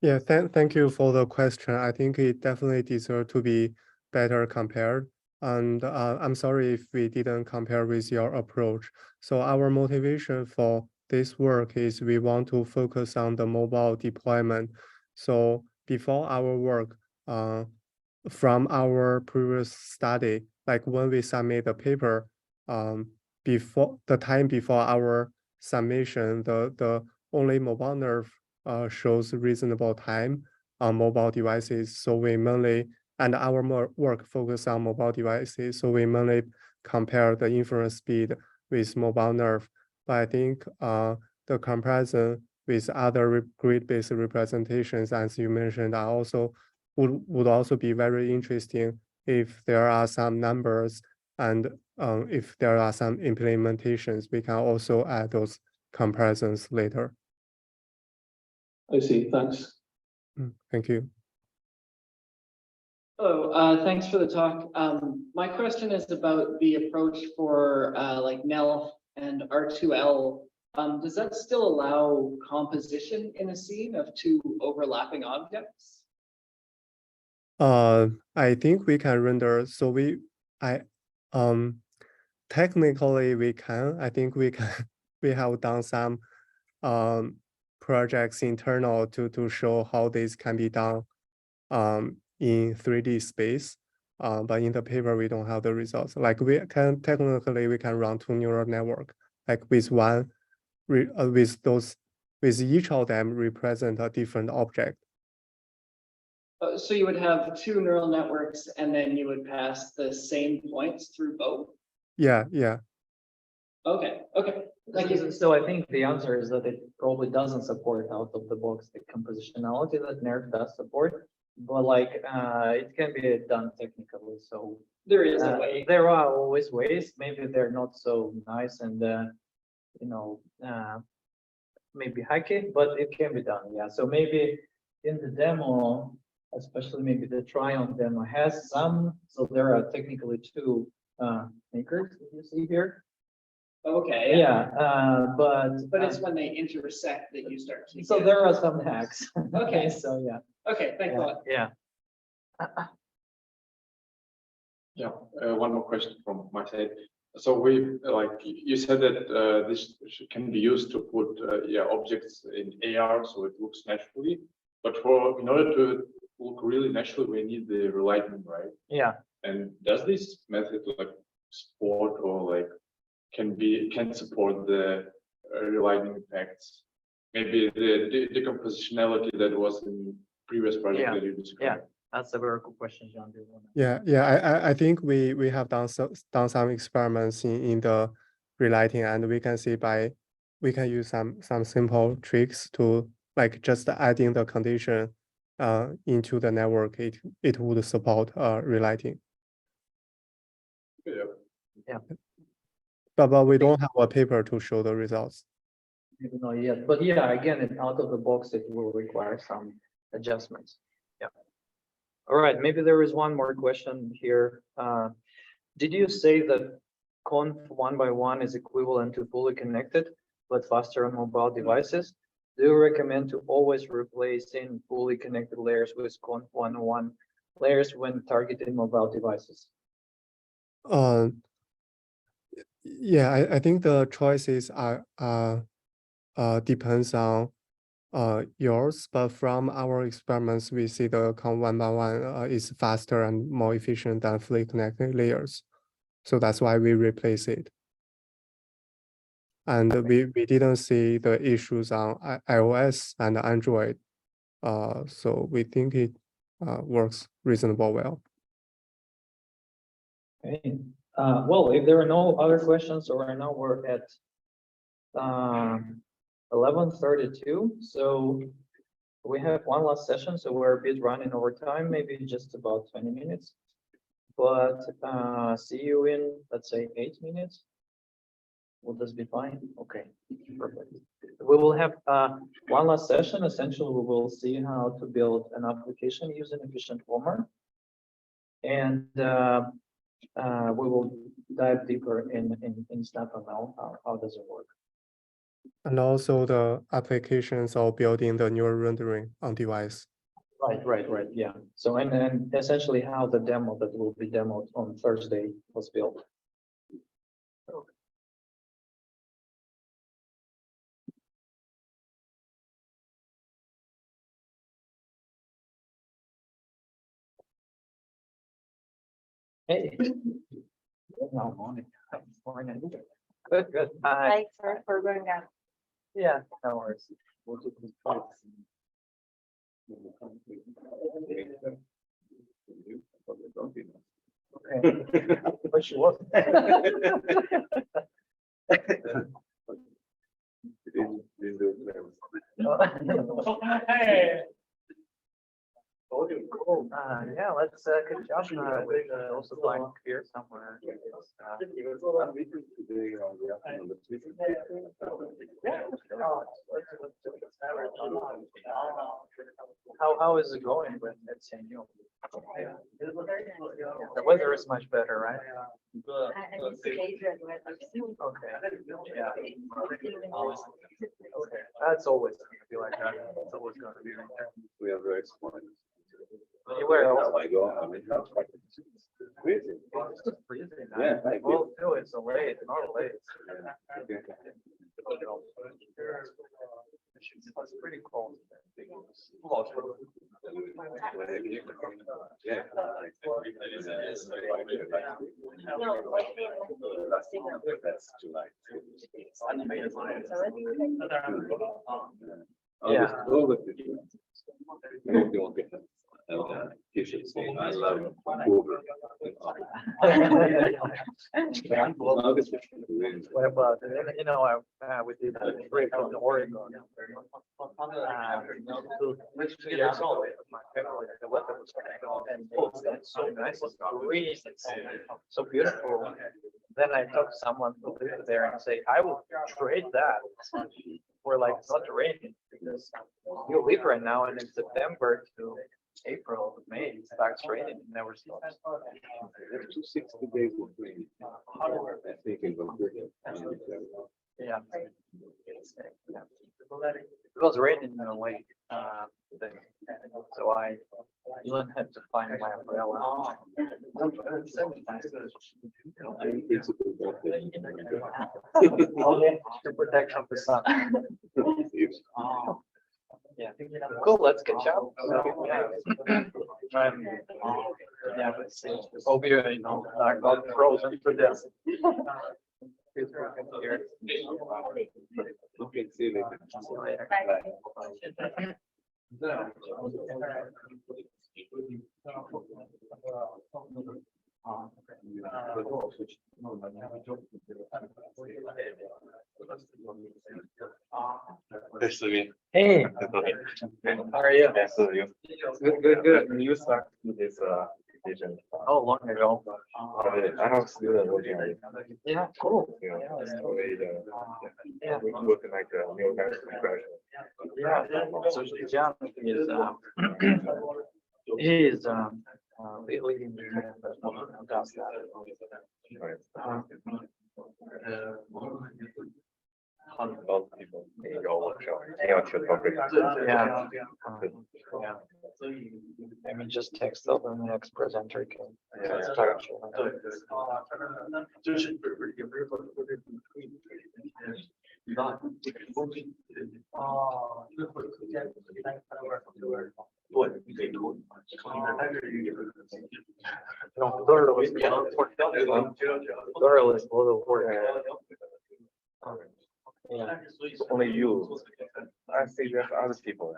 Yeah, thank you for the question. I think it definitely deserves to be better compared. And I'm sorry if we didn't compare with your approach. So our motivation for this work is we want to focus on the mobile deployment. So before our work, from our previous study, like when we submit the paper, before our submission, the only mobile nerve shows reasonable time on mobile devices. So we mainly, and our work focus on mobile devices. So we mainly compare the inference speed with mobile nerve. But I think the comparison with other grid-based representations, as you mentioned, are also would also be very interesting if there are some numbers and if there are some implementations, we can also add those comparisons later. I see, thanks. Thank you. Hello, thanks for the talk. My question is about the approach for like NELF and R2L. Does that still allow composition in a scene of two overlapping objects? I think we can render. So technically we can. I think we can. We have done some projects internal to show how this can be done in 3D space. But in the paper we don't have the results. Like we can technically we can run two neural network like with one with each of them represent a different object. So you would have two neural networks and then you would pass the same points through both? Yeah, yeah. Okay, okay. Thank you. So I think the answer is that it probably doesn't support out of the box the compositionality that NERF does support, but like it can be done technically. So There is a way. there are always ways. Maybe they're not so nice and maybe hacky, but it can be done. Yeah. So maybe in the demo, especially maybe the try-on demo has some. So there are technically two makers that you see here. Okay. Yeah, but It's when they intersect that you start to. so get- there are some hacks. Okay. So yeah. Okay, thanks a lot. Yeah. Yeah, one more question from my side. So we, like, you said that this can be used to put objects in AR so it looks naturally. But in order to look really natural, we need the relighting, right? Yeah. And does this method like support or like can support the relighting effects? Maybe the decompositionality that was in previous project Yeah. that you described. Yeah, that's a very good question, John. Do you wanna- Yeah. I think we have done some experiments in the relighting, and we can see we can use some simple tricks to like just adding the condition into the network. It would support relighting. Yeah. Yeah. But we don't have a paper to show the results. Maybe not yet, but yeah, again, out of the box, it will require some adjustments. Yeah. All right, maybe there is one more question here. Did you say that conf 1x1 is equivalent to fully connected, but faster on mobile devices? Do you recommend to always replacing fully connected layers with conf 1x1 layers when targeting mobile devices? Yeah, I think the choices are depends on yours, but from our experiments, we see the conf 1x1 is faster and more efficient than fully connected layers. So that's why we replace it. And we didn't see the issues on iOS and Android. So we think it works reasonably well. Okay. Well, if there are no other questions, or right now we're at 11:32. So we have one last session, so we're a bit running over time, maybe just about 20 minutes. But see you in, let's say, 8 minutes. Will this be fine? Okay, perfect. We will have one last session. Essentially, we will see how to build an application using efficient former. And we will dive deeper in stuff about how does it work. And also the applications of building the neural rendering on device. Right. Yeah. So and essentially how the demo that will be demoed on Thursday was built. Hey. No, morning. Good. Thanks for going down. Yeah, no worries. We'll do this twice. Okay. But she was. Yeah, let's get Josh also find here somewhere. How is it going with Senor? The weather is much better, right? Okay. Yeah. Okay. That's always gonna be like that. It's always gonna be like that. We are very smart. Where else? Oh my God, I mean, that's quite freezing. It's just freezing. Yeah, I agree. Well, too, it's late, not late. It's pretty cold. Yeah. That's July. Yeah. I hope they won't get that. You should say, I love Uber. What about, we did a trip from Oregon. 2 years old. My family, the weather was and it's so nice, it's green, it's so beautiful. Then I talked to someone who lived there and say, I would trade that for like not raining, because you live right now and in September to April, May, it starts raining, it never stops. 260 days of rain. I think in Bulgaria. Yeah. It was raining in a way, so I even had to find my umbrella. To protect from the sun. Yeah, cool, let's catch up. So, yeah, hope you, are not frozen to death. Okay, see you later. Nice to meet you. Hey, how are you? Nice to meet you. Good. You start this vision. Oh, long ago. I have students working on it. Yeah, cool. You know, Yeah. working like a new kind of impression. Yeah, so John is, he is, leading the who does that. A lot of people in your workshop, in your topic. Yeah. Yeah. I mean, just text up and the next presenter can. Start. No, Dorless, yeah. Only you. I think there's other people.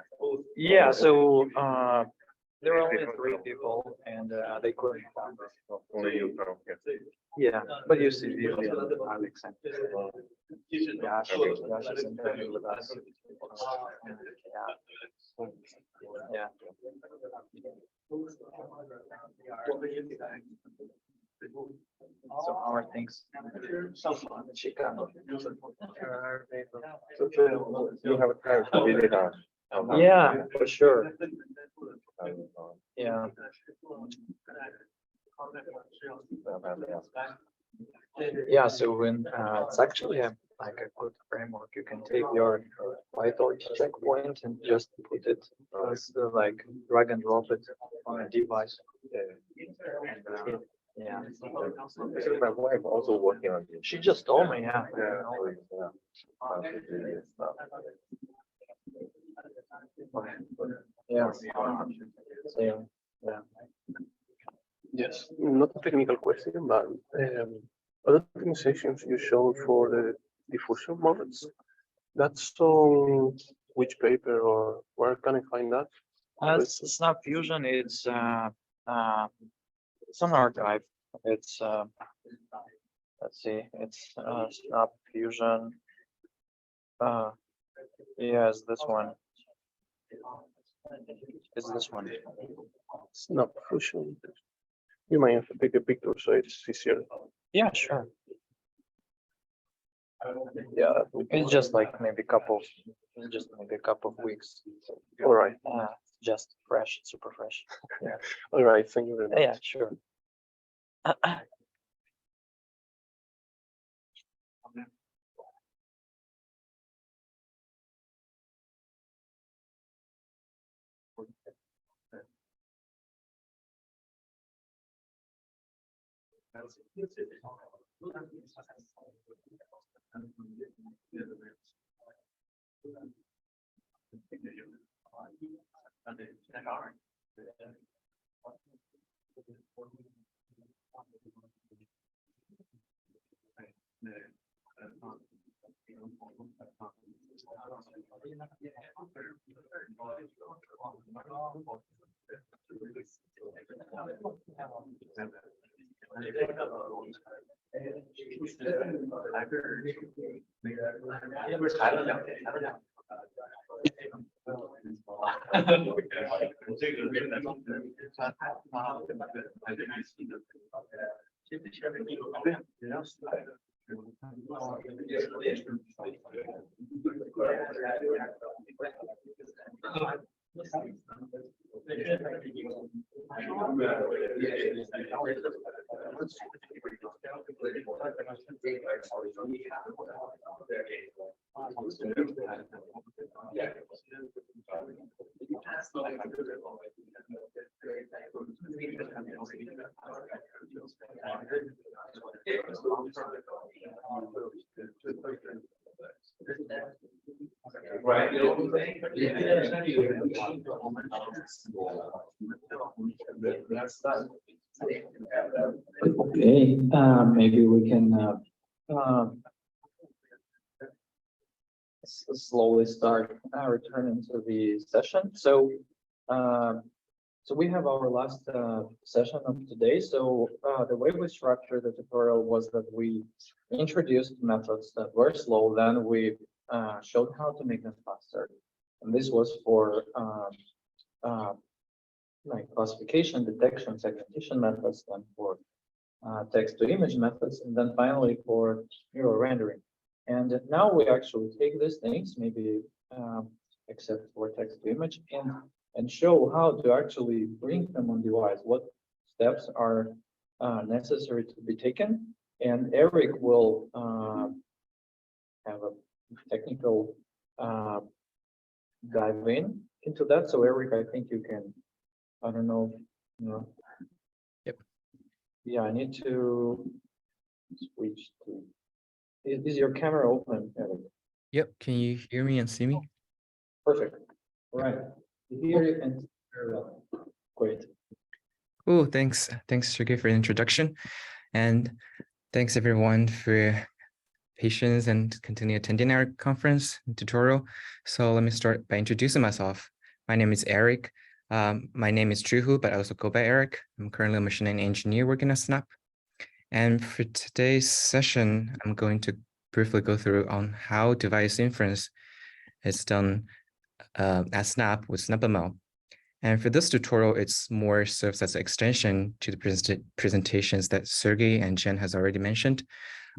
Yeah, so there were only 3 people and they couldn't come. Only you. Yeah, but you see, usually Alex and Yash is in there with us. Yeah. So how are things? You have time to visit us. Yeah, for sure. Yeah. Yeah, so when it's actually like a good framework, you can take your Python checkpoint and just put it as like drag and drop it on a device. Yeah. My wife also working on it. She just told me, yeah. Yeah. So, yeah. Yes, not a technical question, but other optimizations you showed for the diffusion models, that's on which paper or where can I find that? It's not Fusion, it's an archive. It's let's see, it's Snap Fusion. Yeah, it's this one. It's this one. Snap Fusion. You might have to take a picture so it's easier. Yeah, sure. Yeah, it's just like maybe a couple of weeks. All right. Just fresh, super fresh. Yeah. All right. Thank you very much. Yeah, sure. Okay, maybe we can slowly start returning to the session. So, so we have our last session of today. So the way we structured the tutorial was that we introduced methods that were slow, then we showed how to make them faster. And this was for like classification, detection, segmentation methods, and for text to image methods, and then finally for neural rendering. And now we actually take these things, maybe except for text to image, and show how to actually bring them on device, what steps are necessary to be taken. And Eric will have a technical dive into that. So Eric, I think you can, I don't know, you know. Yep. Yeah, I need to switch to, is your camera open, Eric? Yep, can you hear me and see me? Perfect. All right. Here you can see very well. Great. Oh, thanks. Thanks, Sergey, for the introduction. And thanks everyone for patience and continue attending our conference and tutorial. So let me start by introducing myself. My name is Eric. My name is Chuhu, but I also go by Eric. I'm currently a machine learning engineer working at Snap. And for today's session, I'm going to briefly go through on how device inference is done at Snap with SnapML. And for this tutorial, it's more serves as an extension to the presentations that Sergey and Jen has already mentioned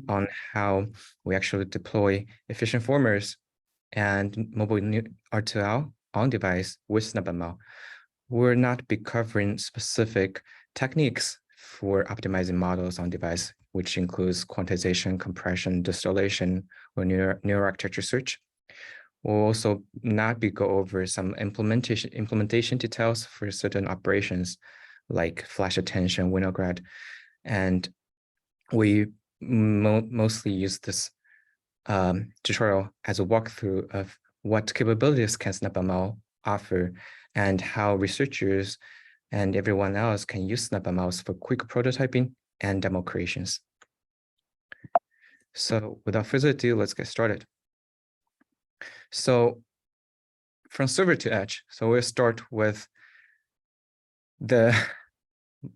on how we actually deploy efficient formers and mobile R2L on device with SnapML. We'll not be covering specific techniques for optimizing models on device, which includes quantization, compression, distillation, or neural architecture search. We'll also not be go over some implementation details for certain operations like flash attention, Winograd, and we mostly use this tutorial as a walkthrough of what capabilities can SnapML offer and how researchers and everyone else can use SnapML for quick prototyping and demo creations. So without further ado, let's get started. So from server to edge, so we'll start with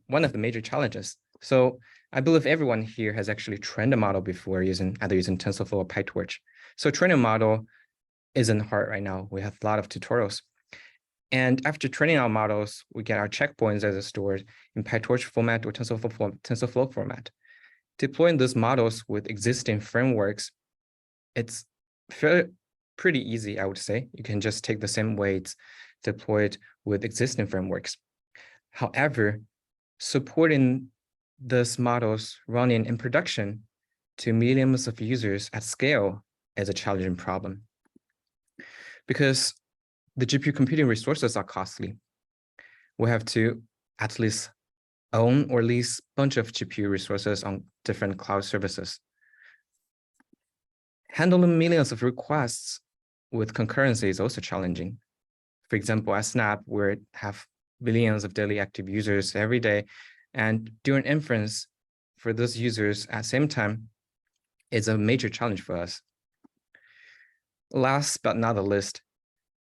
one of the major challenges. So I believe everyone here has actually trained a model before either using TensorFlow or PyTorch. So training a model isn't hard right now. We have a lot of tutorials. And after training our models, we get our checkpoints as stored in PyTorch format or TensorFlow format. Deploying those models with existing frameworks, it's pretty easy, I would say. You can just take the same weights, deploy it with existing frameworks. However, supporting these models running in production to millions of users at scale is a challenging problem. Because the GPU computing resources are costly. We have to at least own or lease a bunch of GPU resources on different cloud services. Handling millions of requests with concurrency is also challenging. For example, at Snap, we have billions of daily active users every day, and doing inference for those users at the same time is a major challenge for us. Last but not the least,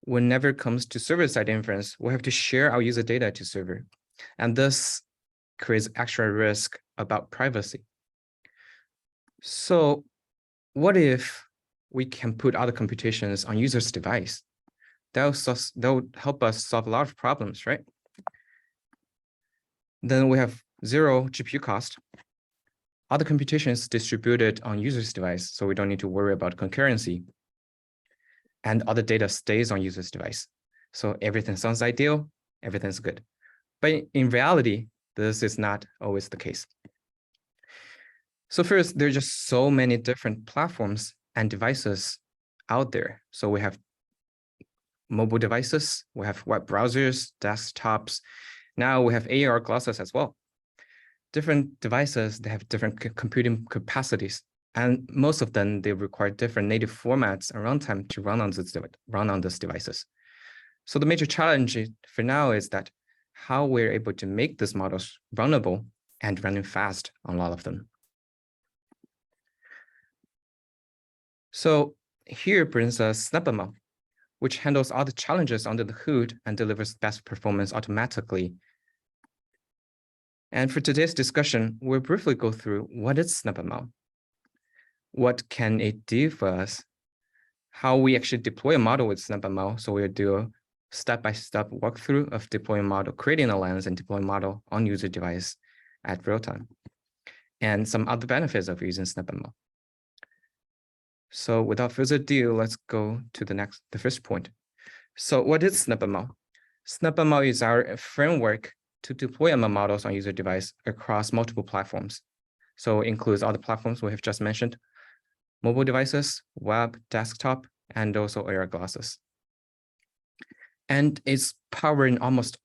whenever it comes to server-side inference, we have to share our user data to server, and this creates extra risk about privacy. So what if we can put other computations on user's device? That'll help us solve a lot of problems, right? Then we have 0 GPU cost. Other computations distributed on user's device, so we don't need to worry about concurrency. And other data stays on user's device. So everything sounds ideal, everything's good. But in reality, this is not always the case. So first, there are just so many different platforms and devices out there. So we have mobile devices, we have web browsers, desktops. Now we have AR glasses as well. Different devices, they have different computing capacities. And most of them, they require different native formats and runtime to run on these devices. So the major challenge for now is that how we're able to make these models runnable and running fast on a lot of them. So here brings us SnapML, which handles all the challenges under the hood and delivers best performance automatically. And for today's discussion, we'll briefly go through what is SnapML, what can it do for us, how we actually deploy a model with SnapML. So we'll do a step-by-step walkthrough of deploying model, creating a lens and deploying model on user device at real time, and some other benefits of using SnapML. So without further ado, let's go to the first point. So what is SnapML? SnapML is our framework to deploy ML models on user device across multiple platforms. So it includes all the platforms we have just mentioned, mobile devices, web, desktop, and also AR glasses. And it's powering almost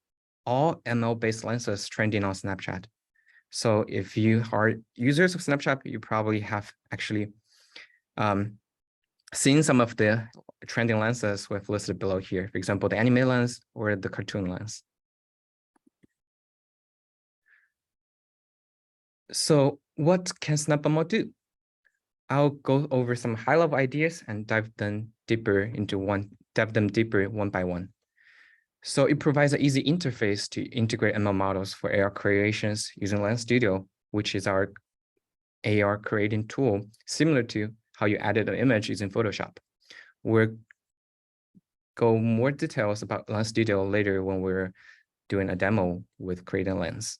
all ML-based lenses trending on Snapchat. So if you are users of Snapchat, you probably have actually seen some of the trending lenses we've listed below here. For example, the anime lens or the cartoon lens. So what can SnapML do? I'll go over some high-level ideas and dive them deeper one by one. So it provides an easy interface to integrate ML models for AR creations using Lens Studio, which is our AR creating tool, similar to how you added an image using Photoshop. We'll go more details about Lens Studio later when we're doing a demo with creating Lens.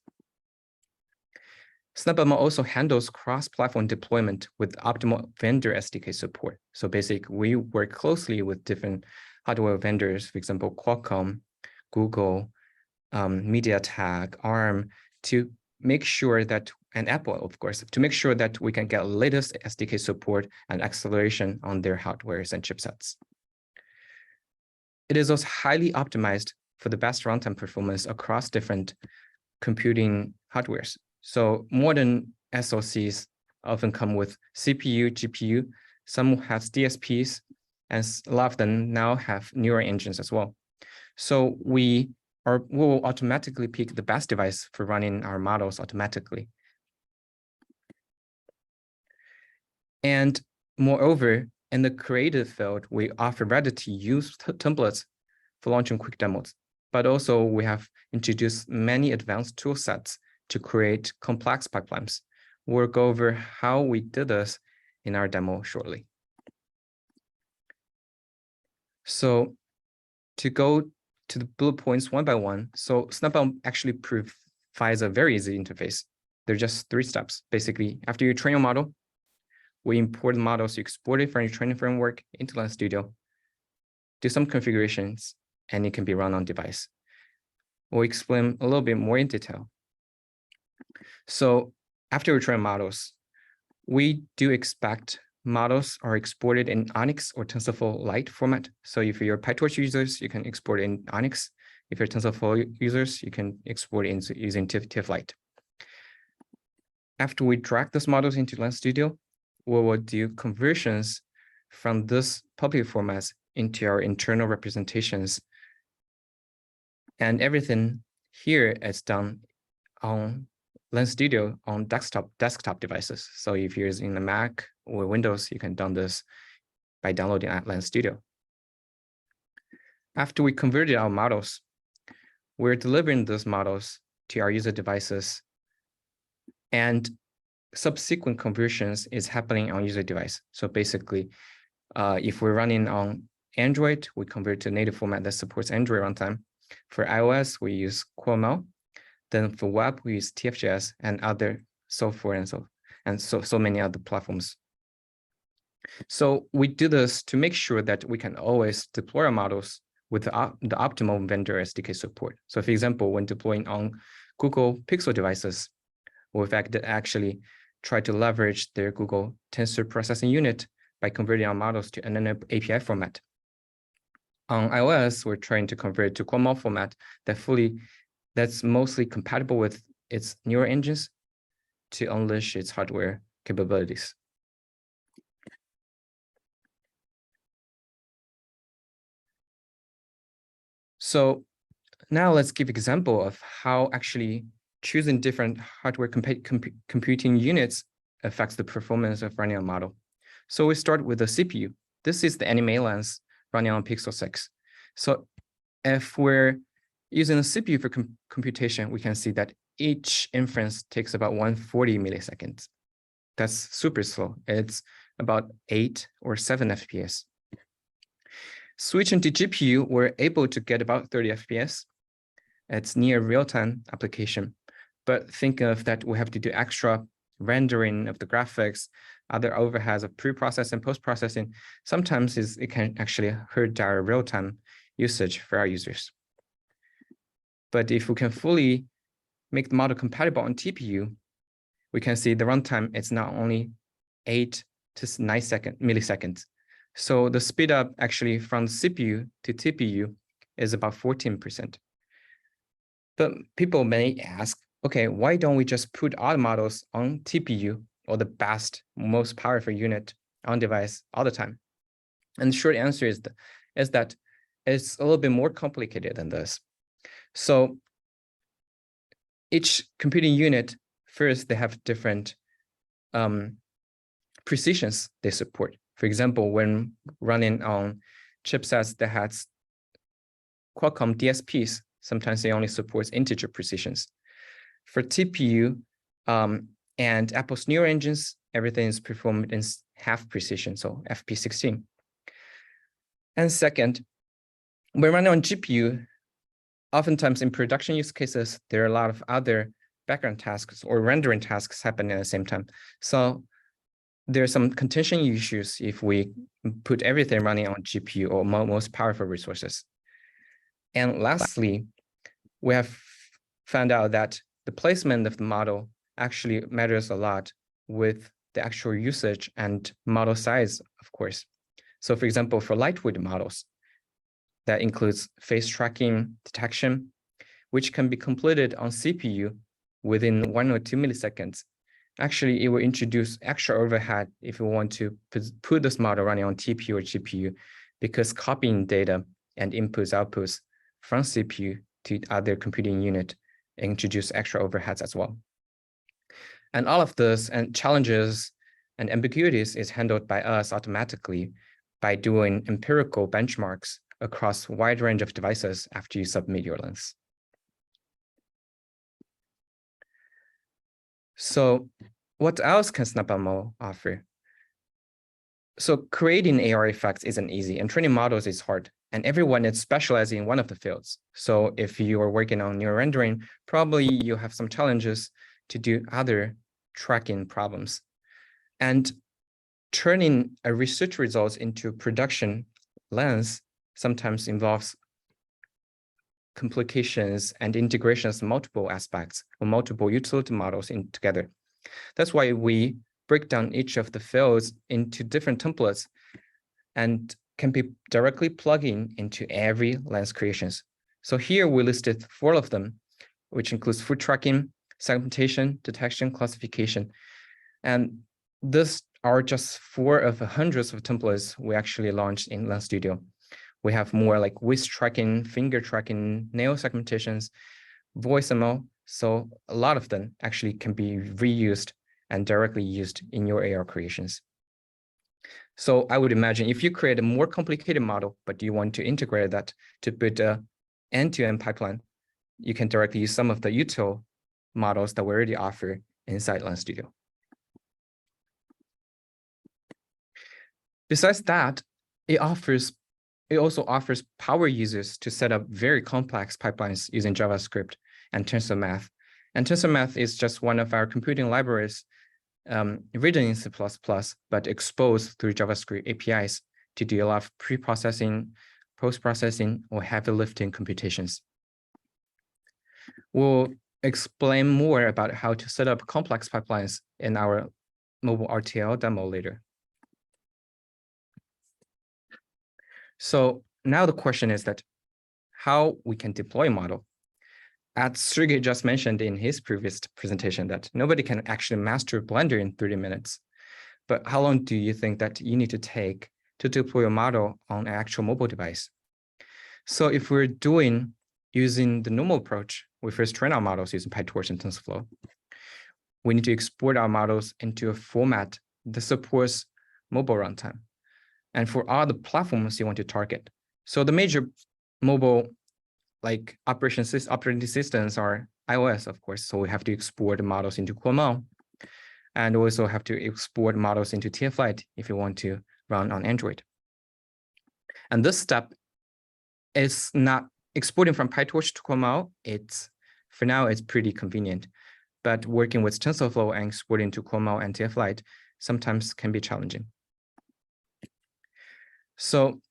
SnapML also handles cross-platform deployment with optimal vendor SDK support. So basically, we work closely with different hardware vendors, for example, Qualcomm, Google, MediaTek, ARM, to make sure that, and Apple, of course, to make sure that we can get latest SDK support and acceleration on their hardwares and chipsets. It is also highly optimized for the best runtime performance across different computing hardwares. So modern SoCs often come with CPU, GPU, some have DSPs, and a lot of them now have neural engines as well. So we will automatically pick the best device for running our models automatically. And moreover, in the creative field, we offer ready-to-use templates for launching quick demos, but also we have introduced many advanced tool sets to create complex pipelines. We'll go over how we did this in our demo shortly. So to go to the bullet points one by one, so SnapML actually provides a very easy interface. There are just 3 steps. Basically, after you train your model, we import the models you exported from your training framework into Lens Studio, do some configurations, and it can be run on device. We'll explain a little bit more in detail. So after we train models, we do expect models are exported in Onyx or TensorFlow Lite format. So if you're PyTorch users, you can export in Onyx. If you're TensorFlow users, you can export it using TIFF Lite. After we drag those models into Lens Studio, we will do conversions from this public formats into our internal representations. And everything here is done on Lens Studio on desktop devices. So if you're using a Mac or Windows, you can do this by downloading Lens Studio. After we converted our models, we're delivering those models to our user devices. And subsequent conversions is happening on user device. So basically, if we're running on Android, we convert to native format that supports Android runtime. For iOS, we use QML. Then for web, we use TFJS and other software and so many other platforms. So we do this to make sure that we can always deploy our models with the optimal vendor SDK support. So for example, when deploying on Google Pixel devices, we've actually try to leverage their Google Tensor Processing Unit by converting our models to an API format. On iOS, we're trying to convert to QML format that's mostly compatible with its neural engines to unleash its hardware capabilities. So now let's give example of how actually choosing different hardware computing units affects the performance of running a model. So we start with the CPU. This is the anime lens running on Pixel 6. So if we're using a CPU for computation, we can see that each inference takes about 140 milliseconds. That's super slow. It's about 8 or 7 FPS. Switching to GPU, we're able to get about 30 FPS. It's near real-time application. But think of that we have to do extra rendering of the graphics, other overheads of pre-processing, post-processing. Sometimes it can actually hurt our real-time usage for our users. But if we can fully make the model compatible on TPU, we can see the runtime, it's not only 8 to 9 milliseconds. So the speed up actually from CPU to TPU is about 14%. But people may ask, okay, why don't we just put all the models on TPU or the best, most powerful unit on device all the time? And the short answer is that it's a little bit more complicated than this. So each computing unit, first, they have different precisions they support. For example, when running on chipsets that has Qualcomm DSPs, sometimes they only support integer precisions. For TPU and Apple's neural engines, everything is performed in half precision, so FP16. And second, when running on GPU, oftentimes in production use cases, there are a lot of other background tasks or rendering tasks happening at the same time. So there are some contention issues if we put everything running on GPU or most powerful resources. And lastly, we have found out that the placement of the model actually matters a lot with the actual usage and model size, of course. So for example, for lightweight models, that includes face tracking detection, which can be completed on CPU within 1 or 2 milliseconds. Actually, it will introduce extra overhead if we want to put this model running on TPU or GPU, because copying data and inputs, outputs from CPU to other computing unit introduce extra overheads as well. And all of this and challenges and ambiguities is handled by us automatically by doing empirical benchmarks across a wide range of devices after you submit your lens. So what else can SnapML offer? So creating AR effects isn't easy, and training models is hard, and everyone is specializing in one of the fields. So if you are working on neural rendering, probably you have some challenges to do other tracking problems. And turning a research results into production lens sometimes involves complications and integrations of multiple aspects or multiple utility models together. That's why we break down each of the fields into different templates and can be directly plugging into every lens creations. So here we listed 4 of them, which includes food tracking, segmentation, detection, classification. And these are just 4 of the hundreds of templates we actually launched in Lens Studio. We have more like wrist tracking, finger tracking, nail segmentations, voice ML. So a lot of them actually can be reused and directly used in your AR creations. So I would imagine if you create a more complicated model, but you want to integrate that to build an end-to-end pipeline, you can directly use some of the util models that we already offer inside Lens Studio. Besides that, it also offers power users to set up very complex pipelines using JavaScript and TensorMath. And TensorMath is just one of our computing libraries written in C++, but exposed through JavaScript APIs to do a lot of pre-processing, post-processing, or heavy lifting computations. We'll explain more about how to set up complex pipelines in our mobile RTL demo later. So now the question is that how we can deploy a model. As Sergey just mentioned in his previous presentation that nobody can actually master Blender in 30 minutes. But how long do you think that you need to take to deploy a model on an actual mobile device? So if we're using the normal approach, we first train our models using PyTorch and TensorFlow. We need to export our models into a format that supports mobile runtime. And for all the platforms you want to target. So the major mobile operating systems are iOS, of course. So we have to export models into QML, and also have to export models into TF-Lite if you want to run on Android. And this step is not exporting from PyTorch to QML. For now, it's pretty convenient, but working with TensorFlow and exporting to QML and TF-Lite sometimes can be challenging. So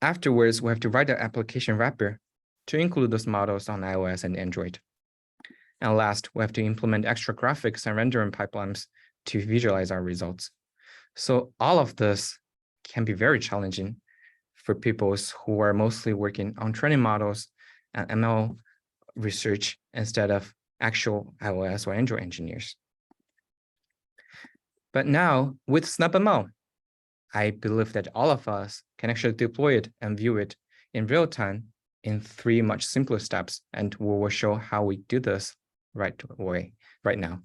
afterwards, we have to write an application wrapper to include those models on iOS and Android. And last, we have to implement extra graphics and rendering pipelines to visualize our results. So all of this can be very challenging for people who are mostly working on training models and ML research instead of actual iOS or Android engineers. But now with SnapML, I believe that all of us can actually deploy it and view it in real time in 3 much simpler steps. And we will show how we do this right now.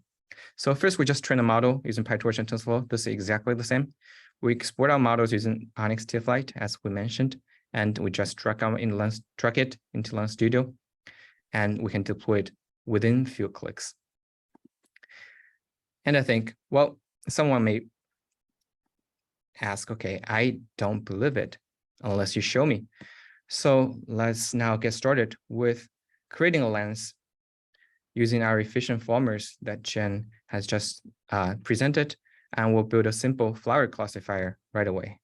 So first, we just train a model using PyTorch and TensorFlow. This is exactly the same. We export our models using Onyx TF-Lite, as we mentioned, and we just track it into Lens Studio, and we can deploy it within a few clicks. And I think, well, someone may ask, okay, I don't believe it unless you show me. So let's now get started with creating a lens using our efficient formers that Jen has just presented, and we'll build a simple flower classifier right away.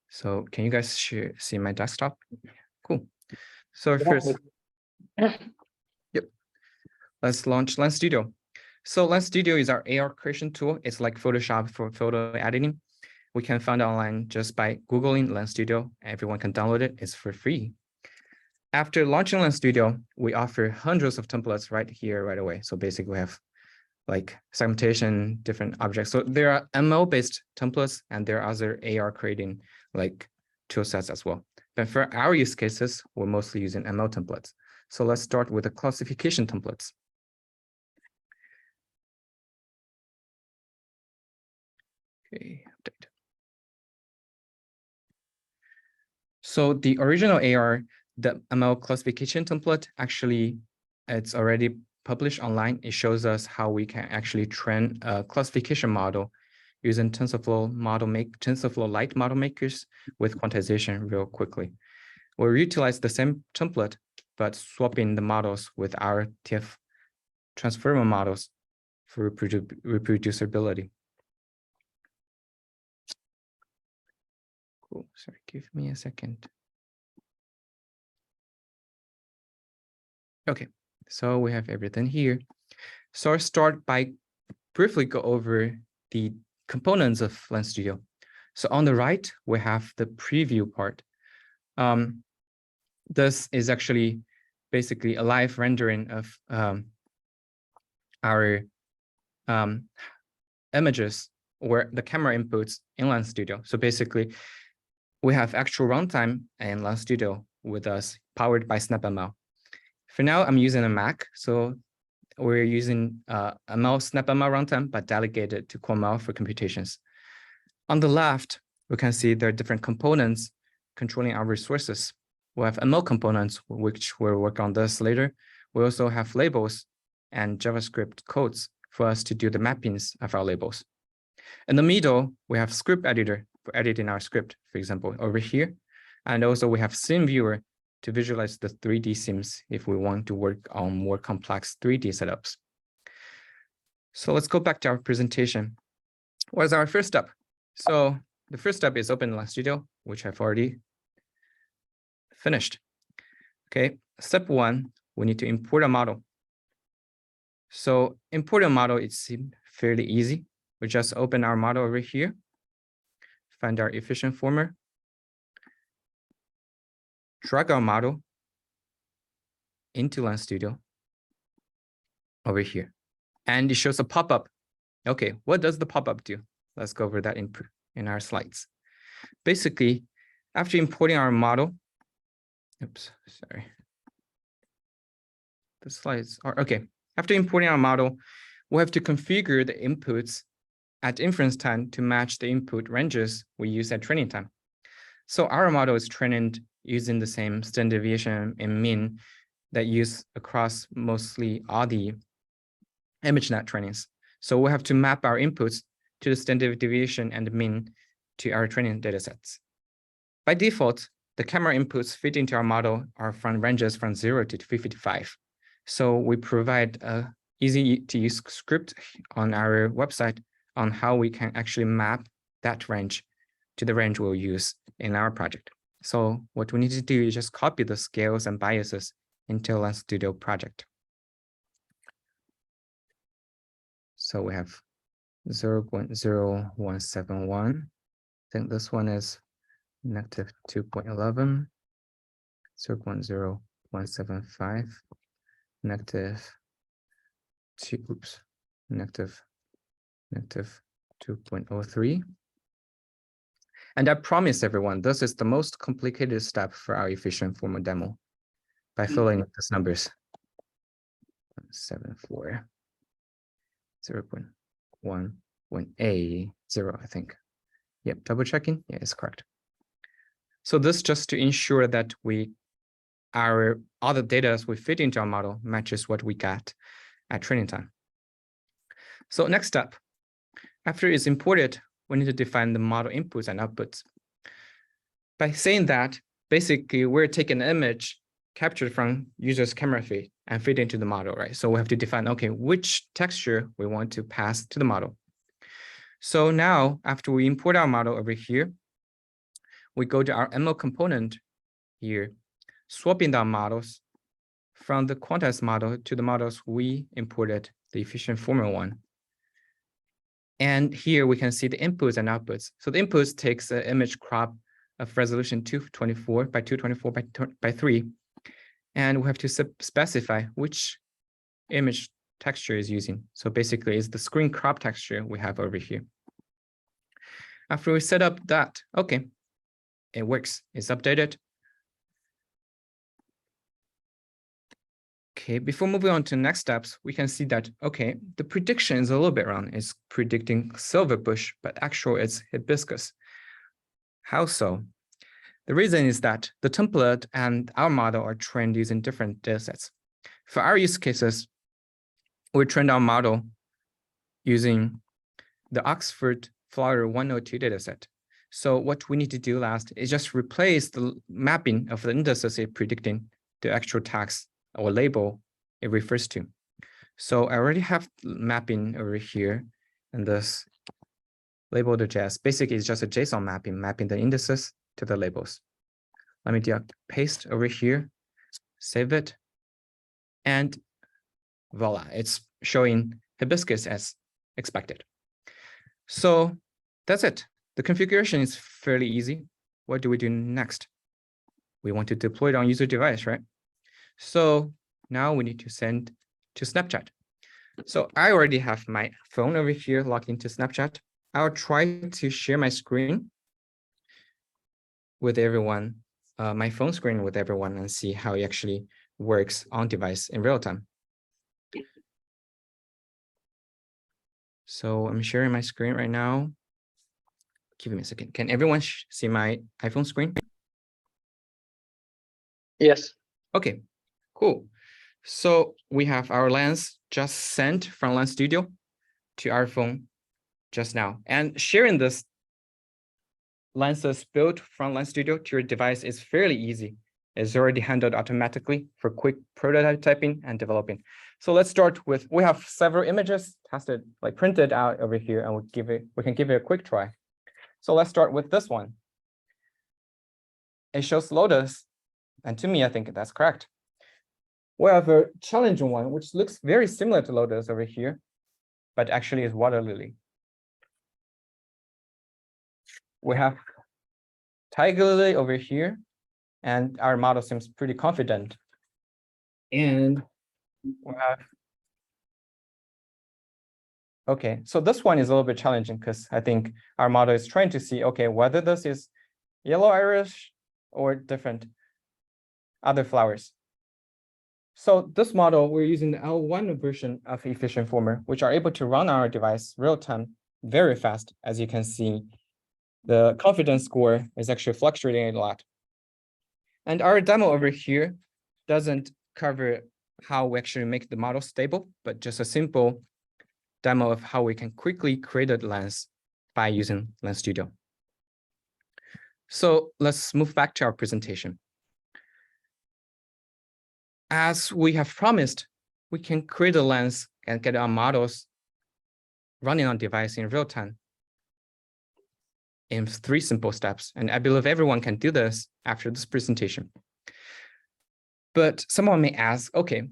So can you guys see my desktop? Cool. So first, yep, let's launch Lens Studio. So Lens Studio is our AR creation tool. It's like Photoshop for photo editing. We can find it online just by Googling Lens Studio. Everyone can download it. It's for free. After launching Lens Studio, we offer hundreds of templates right here, right away. So basically we have like segmentation, different objects. So there are ML-based templates and there are other AR creating like tool sets as well. But for our use cases, we're mostly using ML templates. So let's start with the classification templates. Okay, update. So the original AR, the ML classification template, actually, it's already published online. It shows us how we can actually train a classification model using TensorFlow Lite model makers with quantization real quickly. We'll utilize the same template, but swapping the models with our TF transformer models for reproducibility. Cool. Sorry, give me a second. Okay, so we have everything here. So I'll start by briefly go over the components of Lens Studio. So on the right, we have the preview part. This is actually basically a live rendering of our images or the camera inputs in Lens Studio. So basically, we have actual runtime in Lens Studio with us powered by SnapML. For now, I'm using a Mac, so we're using SnapML runtime, but delegated to QML for computations. On the left, we can see there are different components controlling our resources. We have ML components, which we'll work on this later. We also have labels and JavaScript codes for us to do the mappings of our labels. In the middle, we have script editor for editing our script, for example, over here. And also we have scene viewer to visualize the 3D scenes if we want to work on more complex 3D setups. So let's go back to our presentation. What's our first step? So the first step is open Lens Studio, which I've already finished. Okay, step 1, we need to import a model. So import a model, it's fairly easy. We just open our model over here, find our efficient former, drag our model into Lens Studio over here. And it shows a pop-up. Okay, what does the pop-up do? Let's go over that in our slides. Basically, after importing our model, oops, sorry. The slides are okay. After importing our model, we have to configure the inputs at inference time to match the input ranges we use at training time. So our model is trained using the same standard deviation and mean that use across mostly all the ImageNet trainings. So we have to map our inputs to the standard deviation and mean to our training datasets. By default, the camera inputs fit into our model are from ranges from 0 to 55. So we provide a easy to use script on our website on how we can actually map that range to the range we'll use in our project. So what we need to do is just copy the scales and biases into Lens Studio project. So we have 0.0171. I think this one is negative 2.11, 0.0175, negative 2.03. And I promise everyone, this is the most complicated step for our efficient formal demo by filling in these numbers. 0.74, 0.180, I think. Yep, double checking. Yeah, it's correct. So this just to ensure that all the data we fit into our model matches what we got at training time. So next step, after it's imported, we need to define the model inputs and outputs. By saying that, basically we're taking an image captured from user's camera feed and fit into the model, right? So we have to define, okay, which texture we want to pass to the model. So now, after we import our model over here, we go to our ML component here, swapping down models from the quantized model to the models we imported, the efficient formal one. And here we can see the inputs and outputs. So the inputs takes an image crop of resolution 224 by 224 by 3. And we have to specify which image texture is using. So basically it's the screen crop texture we have over here. After we set up that, okay, it works, it's updated. Okay, before moving on to next steps, we can see that, okay, the prediction is a little bit wrong. It's predicting silverbush, but actually it's hibiscus. How so? The reason is that the template and our model are trained using different datasets. For our use cases, we trained our model using the Oxford Flower 102 dataset. So what we need to do last is just replace the mapping of the indices predicting the actual text or label it refers to. So I already have mapping over here, and this label.js basically is just a JSON mapping the indices to the labels. Let me do paste over here, save it, and voila, it's showing hibiscus as expected. So that's it. The configuration is fairly easy. What do we do next? We want to deploy it on user device, right? So now we need to send to Snapchat. So I already have my phone over here logged into Snapchat. I'll try to share my screen with everyone, my phone screen with everyone, and see how it actually works on device in real time. So I'm sharing my screen right now. Give me a second. Can everyone see my iPhone screen? Yes. Okay, cool. So we have our lens just sent from Lens Studio to our phone just now. And sharing this lenses built from Lens Studio to your device is fairly easy. It's already handled automatically for quick prototyping and developing. So let's start with, we have several images tested, like printed out over here, and we can give it a quick try. So let's start with this one. It shows lotus, and to me, I think that's correct. We have a challenging one, which looks very similar to lotus over here, but actually is water lily. We have tiger lily over here, and our model seems pretty confident. And we have, okay, so this one is a little bit challenging because I think our model is trying to see, okay, whether this is yellow iris or different other flowers. So this model, we're using the L1 version of efficient former, which are able to run our device real time very fast. As you can see, the confidence score is actually fluctuating a lot. And our demo over here doesn't cover how we actually make the model stable, but just a simple demo of how we can quickly create a lens by using Lens Studio. So let's move back to our presentation. As we have promised, we can create a lens and get our models running on device in real time in 3 simple steps. And I believe everyone can do this after this presentation. But someone may ask, okay,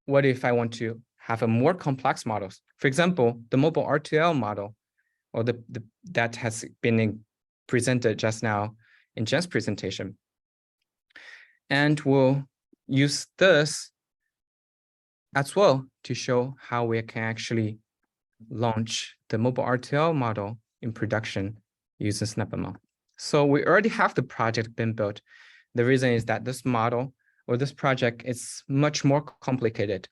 what if I want to have a more complex models? For example, the mobile RTL model, or that has been presented just now in Jen's presentation. And we'll use this as well to show how we can actually launch the mobile RTL model in production using SnapML. So we already have the project been built. The reason is that this model or this project is much more complicated.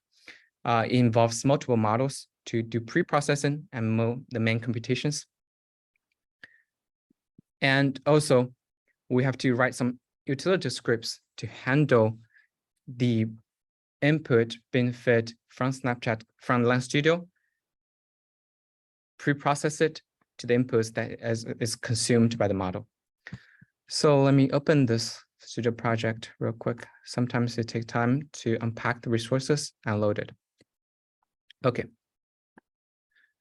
It involves multiple models to do pre-processing and the main computations. And also, we have to write some utility scripts to handle the input being fed from Snapchat, from Lens Studio, pre-process it to the inputs that is consumed by the model. So let me open this Studio project real quick. Sometimes it takes time to unpack the resources and load it. Okay.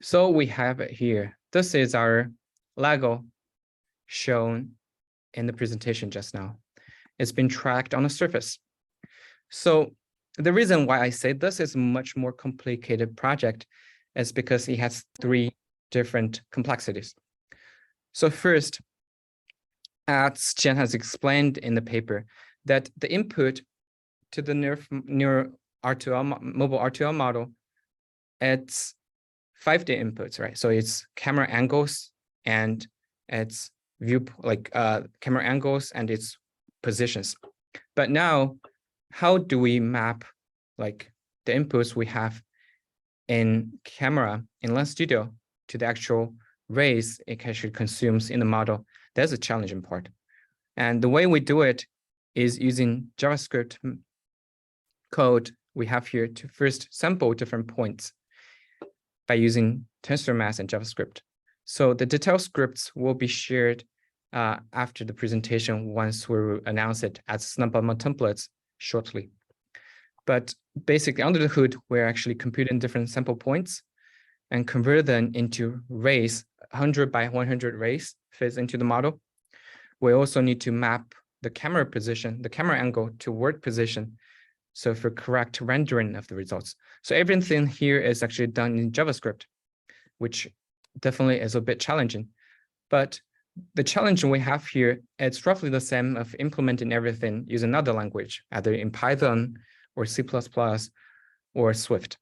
So we have it here. This is our Lego shown in the presentation just now. It's been tracked on the surface. So the reason why I say this is a much more complicated project is because it has 3 different complexities. So first, as Jen has explained in the paper, that the input to the neural RTL, mobile RTL model, it's 5D inputs, right? So it's camera angles and its view, camera angles and its positions. But now, how do we map the inputs we have in camera in Lens Studio to the actual rays it actually consumes in the model? That's a challenging part. And the way we do it is using JavaScript code we have here to first sample different points by using TensorMass and JavaScript. So the detailed scripts will be shared after the presentation once we announce it as SnapML templates shortly. But basically under the hood, we're actually computing different sample points and convert them into rays, 100 by 100 rays fits into the model. We also need to map the camera position, the camera angle to work position, so for correct rendering of the results. So everything here is actually done in JavaScript, which definitely is a bit challenging. But the challenge we have here, it's roughly the same of implementing everything using another language, either in Python or C++ or Swift.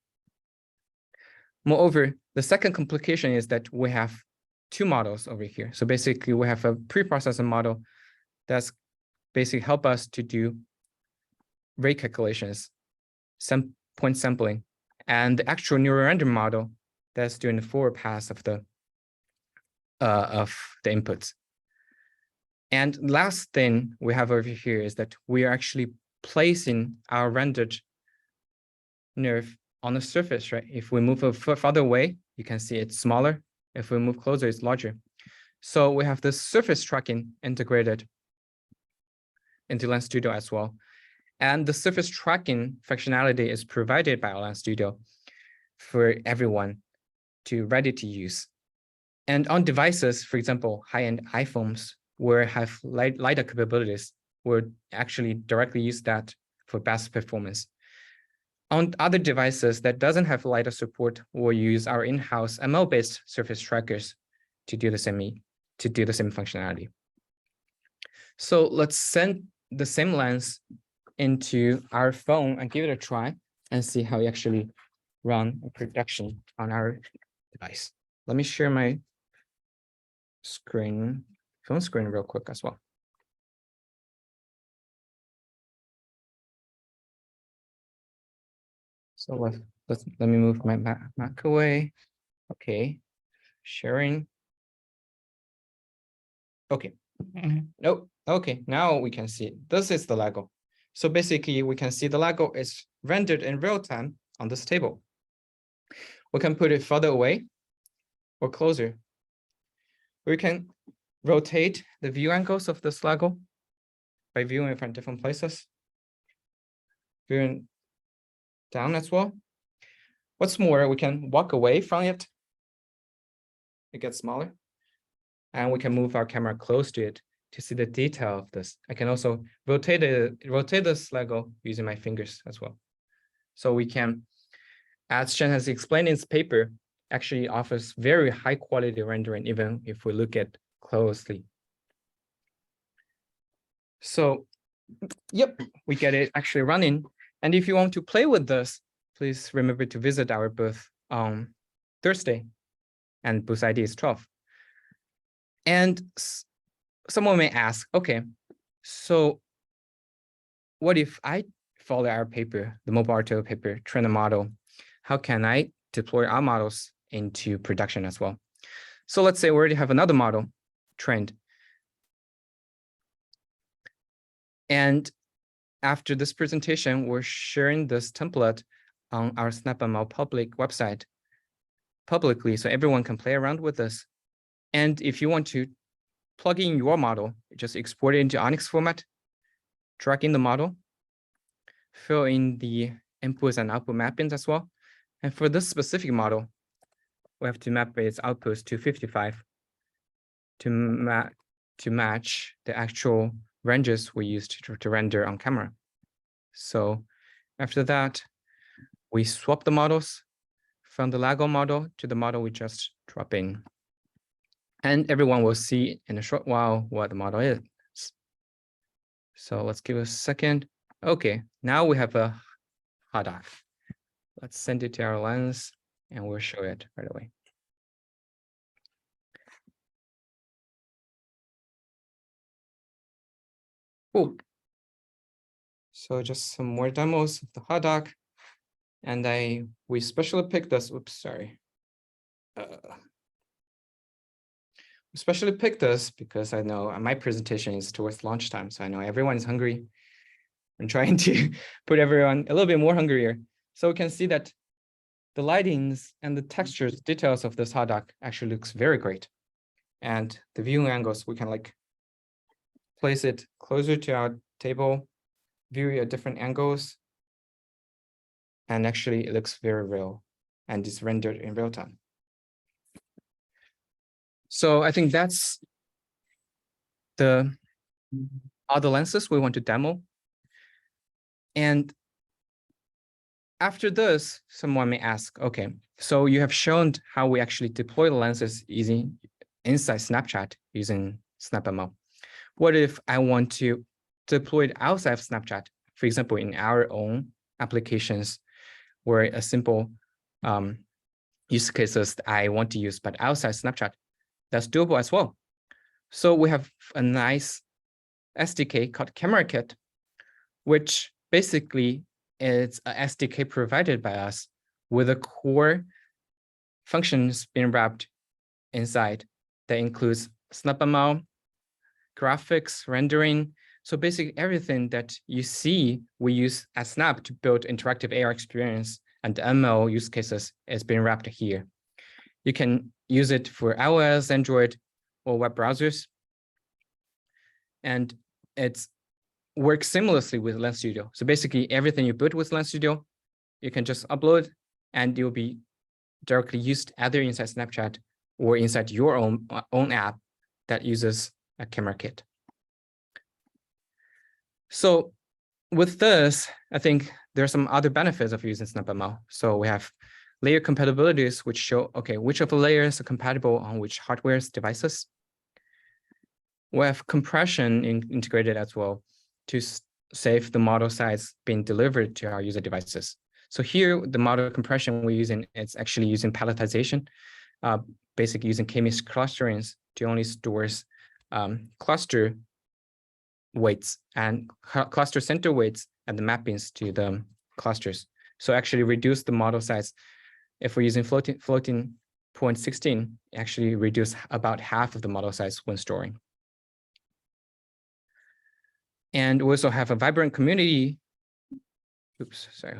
Moreover, the second complication is that we have 2 models over here. So basically we have a pre-processing model that's basically help us to do ray calculations, point sampling, and the actual neural render model that's doing the forward pass of the inputs. And last thing we have over here is that we are actually placing our rendered nerve on the surface, right? If we move it further away, you can see it's smaller. If we move closer, it's larger. So we have this surface tracking integrated into Lens Studio as well. And the surface tracking functionality is provided by Lens Studio for everyone to ready to use. And on devices, for example, high-end iPhones where have LiDAR capabilities, will actually directly use that for best performance. On other devices that doesn't have LiDAR support, we'll use our in-house ML-based surface trackers to do the same functionality. So let's send the same lens into our phone and give it a try and see how we actually run a production on our device. Let me share my phone screen real quick as well. So let me move my Mac away. Okay, sharing. Okay. Nope. Okay, now we can see this is the Lego. So basically, we can see the Lego is rendered in real time on this table. We can put it further away or closer. We can rotate the view angles of this Lego by viewing it from different places. Viewing down as well. What's more, we can walk away from it. It gets smaller. And we can move our camera close to it to see the detail of this. I can also rotate this Lego using my fingers as well. So we can, as Shen has explained in his paper, actually offers very high quality rendering, even if we look at closely. So, yep, we get it actually running. And if you want to play with this, please remember to visit our booth on Thursday, and booth ID is 12. And someone may ask, okay, so what if I follow our paper, the mobile RTO paper, train a model? How can I deploy our models into production as well? So let's say we already have another model trained. And after this presentation, we're sharing this template on our SnapML public website publicly, so everyone can play around with this. And if you want to plug in your model, just export it into Onyx format, drag in the model, fill in the inputs and output mappings as well. And for this specific model, we have to map its outputs to 55 to match the actual ranges we used to render on camera. So after that, we swap the models from the Lego model to the model we just drop in. And everyone will see in a short while what the model is. So let's give it a second. Okay, now we have a HODOC. Let's send it to our lens and we'll show it right away. Cool. So just some more demos of the HODOC. And we specially picked this, oops, sorry. We specially picked this because I know my presentation is towards lunchtime, so I know everyone is hungry. I'm trying to put everyone a little bit more hungrier. So we can see that the lightings and the textures, details of this HODOC actually looks very great. And the viewing angles, we can like place it closer to our table, view it at different angles. And actually it looks very real and it's rendered in real time. So I think that's the other lenses we want to demo. And after this, someone may ask, okay, so you have shown how we actually deploy the lenses using inside Snapchat using SnapML. What if I want to deploy it outside of Snapchat, for example, in our own applications where a simple use cases that I want to use, but outside Snapchat, that's doable as well. So we have a nice SDK called Camera Kit, which basically is a SDK provided by us with the core functions being wrapped inside that includes SnapML, graphics, rendering. So basically everything that you see we use at Snap to build interactive AR experience and ML use cases is being wrapped here. You can use it for iOS, Android, or web browsers. And it's works seamlessly with Lens Studio. So basically everything you build with Lens Studio, you can just upload and it will be directly used either inside Snapchat or inside your own app that uses a camera kit. So with this, I think there are some other benefits of using SnapML. So we have layer compatibilities, which show, okay, which of the layers are compatible on which hardware's devices. We have compression integrated as well to save the model size being delivered to our user devices. So here, the model compression we're using, it's actually using palletization, basically using k-means clusterings to only stores cluster weights and cluster center weights and the mappings to the clusters. So actually reduce the model size. If we're using floating point 16, actually reduce about half of the model size when storing. And we also have a vibrant community. Oops, sorry.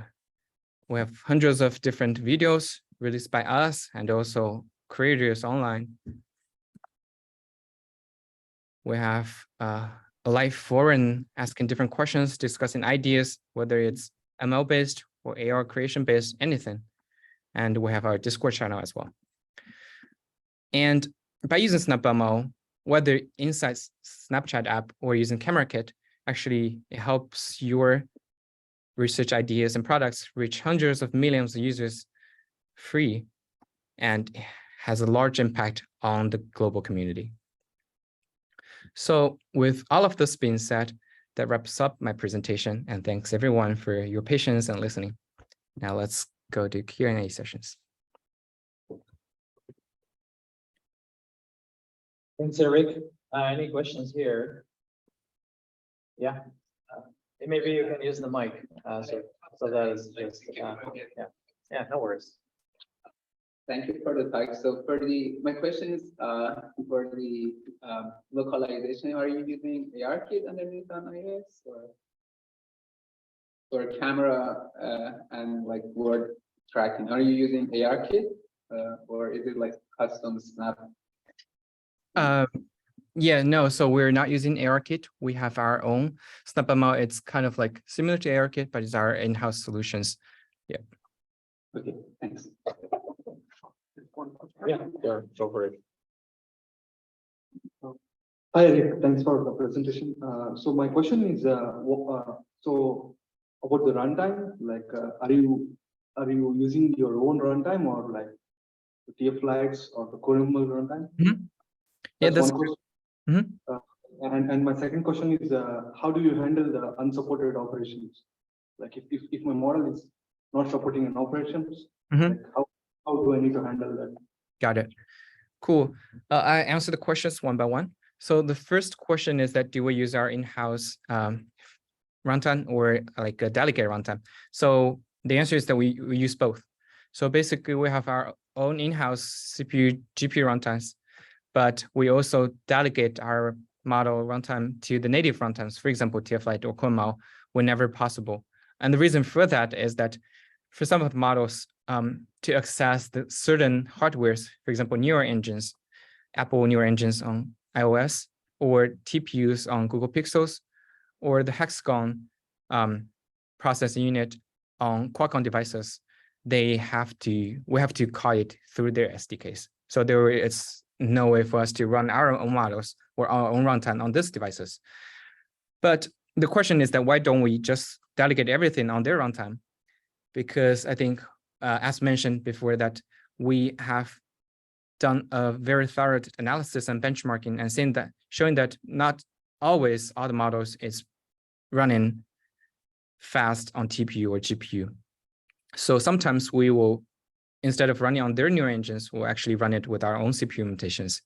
We have hundreds of different videos released by us and also creators online. We have a live forum asking different questions, discussing ideas, whether it's ML-based or AR creation-based, anything. And we have our Discord channel as well. And by using SnapML, whether inside Snapchat app or using Camera Kit, actually it helps your research ideas and products reach hundreds of millions of users free and has a large impact on the global community. So with all of this being said, that wraps up my presentation, and thanks everyone for your patience and listening. Now let's go to Q&A sessions. Thanks, Eric. Any questions here? Yeah. Maybe you can use the mic. So that is just, yeah, no worries. Thank you for the talk. So my question is for the localization, are you using ARKit underneath on iOS or for camera and like word tracking? Are you using ARKit or is it like custom Snap? Yeah, no, so we're not using ARKit. We have our own SnapML. It's kind of like similar to ARKit, but it's our in-house solutions. Yeah. Okay, thanks. Yeah, go for it. Hi, Eric. Thanks for the presentation. So my question is, so about the runtime, like, are you using your own runtime or like the TF Lights or the CoreML runtime? Mm-hmm. Yeah, that's one question. Mm-hmm. And my second question is, how do you handle the unsupported operations? Like if my model is not supporting an operations, like how do I need to handle that? Got it. Cool. I answer the questions one by one. So the first question is that do we use our in-house runtime or like a delegate runtime? So the answer is that we use both. So basically we have our own in-house CPU, GPU runtimes, but we also delegate our model runtime to the native runtimes, for example, TF-Lite or CoreML, whenever possible. And the reason for that is that for some of the models, to access the certain hardwares, for example, neural engines, Apple neural engines on iOS, or TPUs on Google Pixels, or the Hexagon processing unit on Qualcomm devices, we have to call it through their SDKs. So there is no way for us to run our own models or our own runtime on these devices. But the question is that why don't we just delegate everything on their runtime? Because I think, as mentioned before, that we have done a very thorough analysis and benchmarking and showing that not always all the models is running fast on TPU or GPU. So sometimes we will, instead of running on their neural engines, we'll actually run it with our own CPU limitations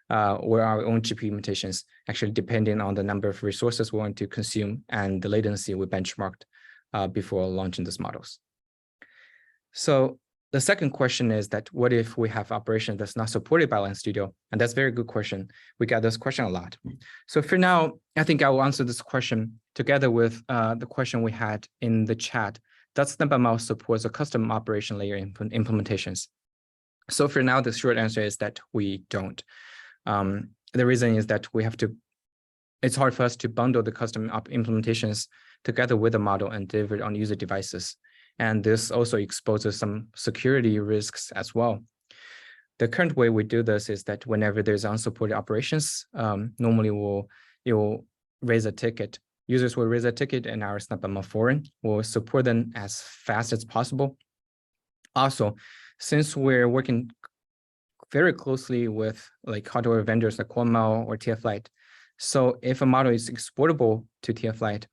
or our own GPU limitations, actually depending on the number of resources we want to consume and the latency we benchmarked before launching these models. So the second question is that what if we have operation that's not supported by Lens Studio? And that's a very good question. We get this question a lot. So for now, I think I will answer this question together with the question we had in the chat. Does SnapML supports a custom operation layer implementations? So for now, the short answer is that we don't. The reason is that it's hard for us to bundle the custom implementations together with the model and deliver it on user devices. And this also exposes some security risks as well. The current way we do this is that whenever there's unsupported operations, normally you'll raise a ticket. Users will raise a ticket and our SnapML forum will support them as fast as possible. Also, since we're working very closely with like hardware vendors like CoreML or TF-Lite, so if a model is exportable to TF-Lite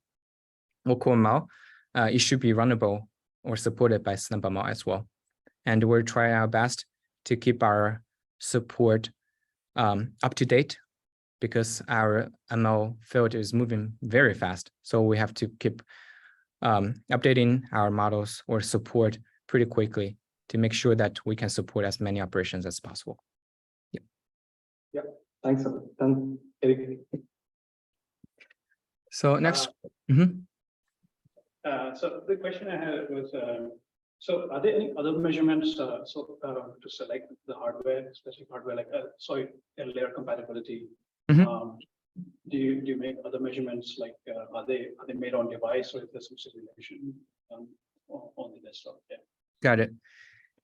or CoreML, it should be runnable or supported by SnapML as well. And we're trying our best to keep our support up to date because our ML field is moving very fast. So we have to keep updating our models or support pretty quickly to make sure that we can support as many operations as possible. Yeah, thanks. Eric. So next. So the question I had was, so are there any other measurements to select the hardware, specific hardware, like a layer compatibility? Do you make other measurements, like are they made on device, or is there some simulation on the desktop? Yeah. Got it.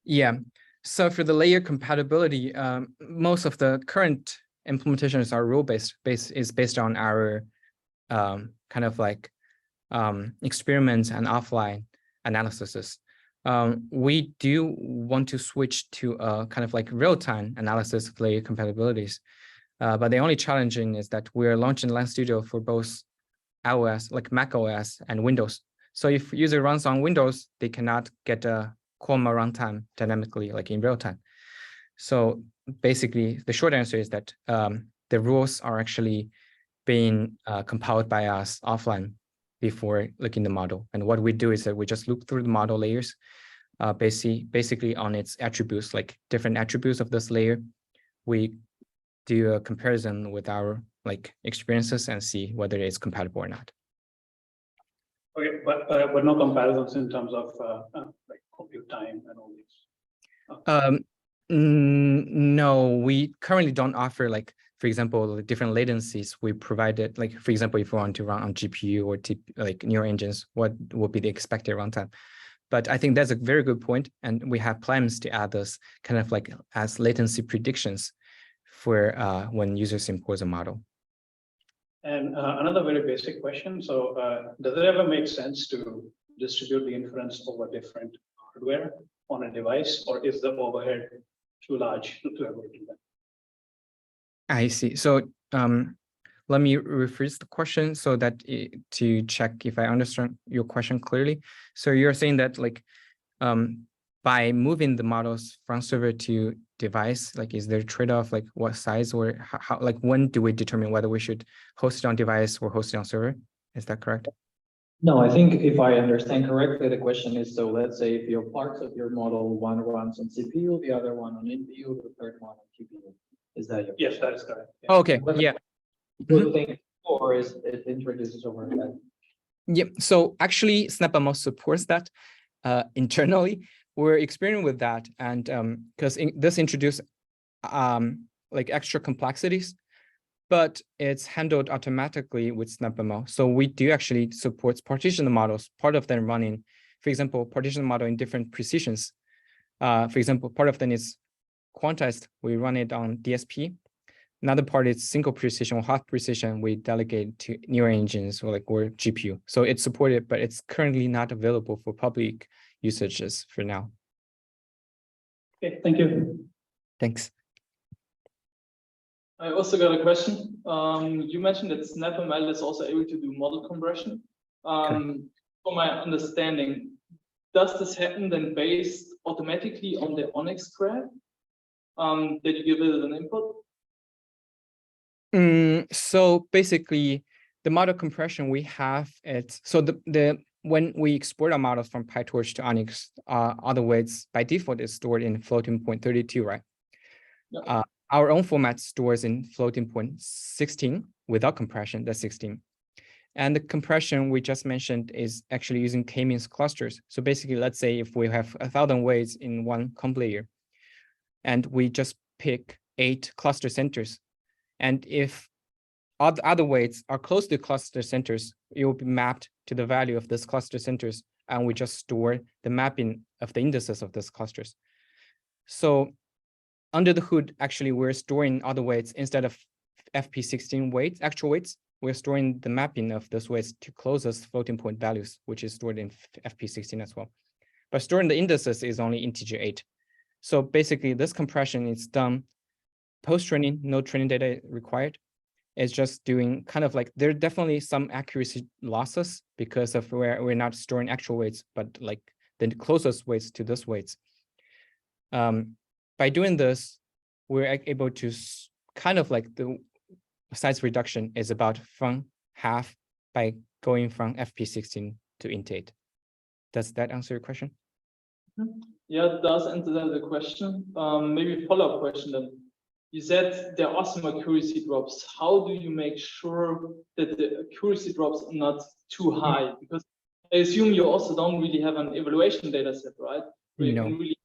Yeah. So for the layer compatibility, most of the current implementations are rule-based, based on our kind of like experiments and offline analysis. We do want to switch to a kind of like real-time analysis of layer compatibilities. But the only challenging is that we're launching Line Studio for both iOS, like Mac OS and Windows. So if user runs on Windows, they cannot get a CoreML runtime dynamically, like in real time. So basically, the short answer is that the rules are actually being compiled by us offline before looking the model. And what we do is that we just look through the model layers, basically on its attributes, like different attributes of this layer. We do a comparison with our like experiences and see whether it's compatible or not. Okay, but no comparisons in terms of like compute time and all these. No, we currently don't offer, like, for example, different latencies. We provided, like, for example, if you want to run on GPU or like neural engines, what would be the expected runtime? But I think that's a very good point, and we have plans to add this kind of like as latency predictions for when users import a model. And another very basic question. So does it ever make sense to distribute the inference over different hardware on a device, or is the overhead too large to ever do that? I see. So let me rephrase the question so that to check if I understand your question clearly. So you're saying that like by moving the models from server to device, like is there a trade-off, like what size or how, like when do we determine whether we should host it on device or host it on server? Is that correct? No, I think if I understand correctly, the question is, so let's say if your parts of your model, one runs on CPU, the other one on NPU, the third one on GPU. Is that your Yes, that is correct. Yeah. Okay, yeah. The thing, or is it introduces overhead? Yep. So actually, SnapML supports that internally. We're experimenting with that, and because this introduces like extra complexities, but it's handled automatically with SnapML. So we do actually support partition models, part of them running, for example, partition model in different precisions. For example, part of them is quantized, we run it on DSP. Another part is single precision or half precision, we delegate to neural engines or GPU. So it's supported, but it's currently not available for public usages for now. Okay, thank you. Thanks. I also got a question. You mentioned that SnapML is also able to do model compression. From my understanding, does this happen then based automatically on the ONNX graph that you give it an input? So basically, the model compression we have, it's so when we export our models from PyTorch to ONNX, other weights by default is stored in floating point 32, right? Yeah. Our own format stores in floating point 16 without compression, that's 16. And the compression we just mentioned is actually using k-means clusters. So basically, let's say if we have 1,000 weights in one comp layer, and we just pick 8 cluster centers. And if other weights are close to cluster centers, it will be mapped to the value of this cluster centers, and we just store the mapping of the indices of these clusters. So under the hood, actually, we're storing other weights instead of FP16 weights, actual weights. We're storing the mapping of those weights to closest floating point values, which is stored in FP16 as well. But storing the indices is only integer 8. So basically, this compression is done post-training, no training data required. It's just doing kind of like, there are definitely some accuracy losses because of where we're not storing actual weights, but like the closest weights to those weights. By doing this, we're able to kind of like the size reduction is about from half by going from FP16 to int8. Does that answer your question? Yeah, it does answer the question. Maybe a follow-up question then. You said there are some accuracy drops. How do you make sure that the accuracy drops are not too high? Because I assume you also don't really have an evaluation data set, right? Where you can really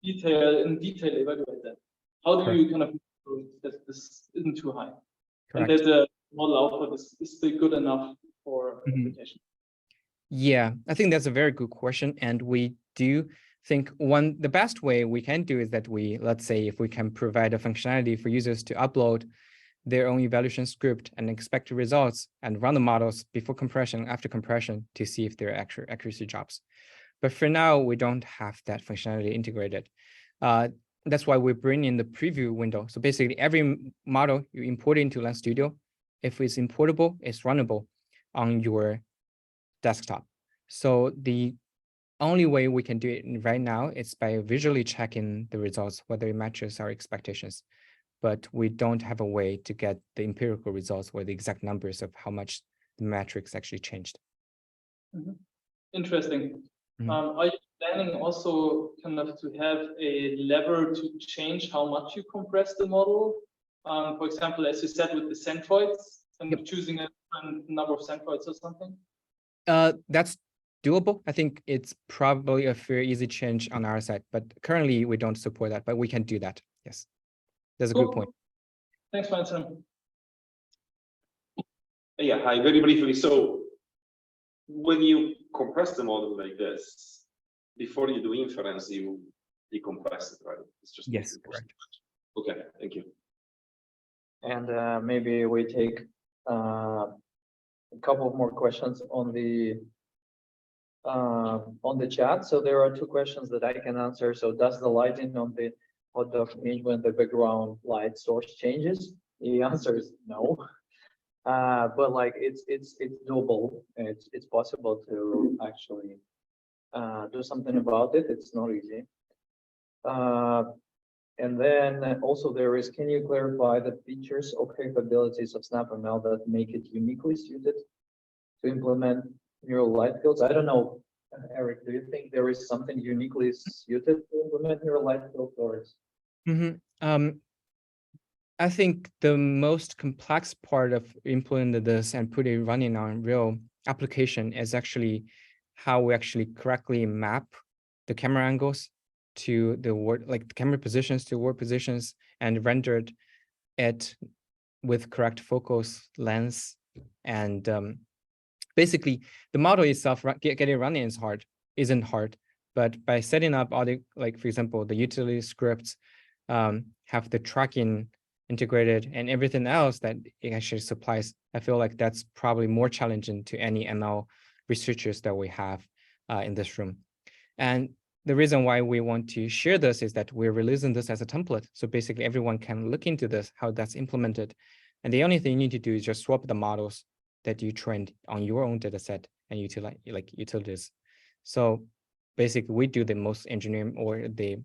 in detail evaluate that. How do you kind of ensure that this isn't too high? Correct. And that the model output is still good enough for application? Yeah, I think that's a very good question. And we do think the best way we can do is that let's say if we can provide a functionality for users to upload their own evaluation script and expected results and run the models before compression, after compression to see if there are actual accuracy drops. But for now, we don't have that functionality integrated. That's why we bring in the preview window. So basically every model you import into Lens Studio, if it's importable, it's runnable on your desktop. So the only way we can do it right now is by visually checking the results, whether it matches our expectations. But we don't have a way to get the empirical results or the exact numbers of how much the metrics actually changed. Interesting. Are you planning also kind of to have a lever to change how much you compress the model? For example, as you said with the centroids, and choosing a different number of centroids or something? That's doable. I think it's probably a very easy change on our side, but currently we don't support that, but we can do that. Yes, that's a good point. Thanks for answering. Yeah, hi, very briefly. So when you compress the model like this, before you do inference, you decompress it, right? It's just yes, correct. Okay, thank you. And maybe we take a couple of more questions on the chat. So there are 2 questions that I can answer. So does the lighting on the hot dog change when the background light source changes? The answer is no. But like it's doable. It's possible to actually do something about it. It's not easy. And then also there is, can you clarify the features or capabilities of SnapML that make it uniquely suited to implement neural light fields? I don't know, Eric, do you think there is something uniquely suited to implement neural light fields, or is... I think the most complex part of implementing this and putting it running on real application is actually how we actually correctly map the camera angles to the word, like the camera positions to word positions, and rendered it with correct focus lens. And basically the model itself, getting running isn't hard, but by setting up all the, like, for example, the utility scripts, have the tracking integrated and everything else that it actually supplies, I feel like that's probably more challenging to any ML researchers that we have in this room. And the reason why we want to share this is that we're releasing this as a template. So basically everyone can look into this, how that's implemented. And the only thing you need to do is just swap the models that you trained on your own data set and utilize like utilities. So basically we do the most engineering or the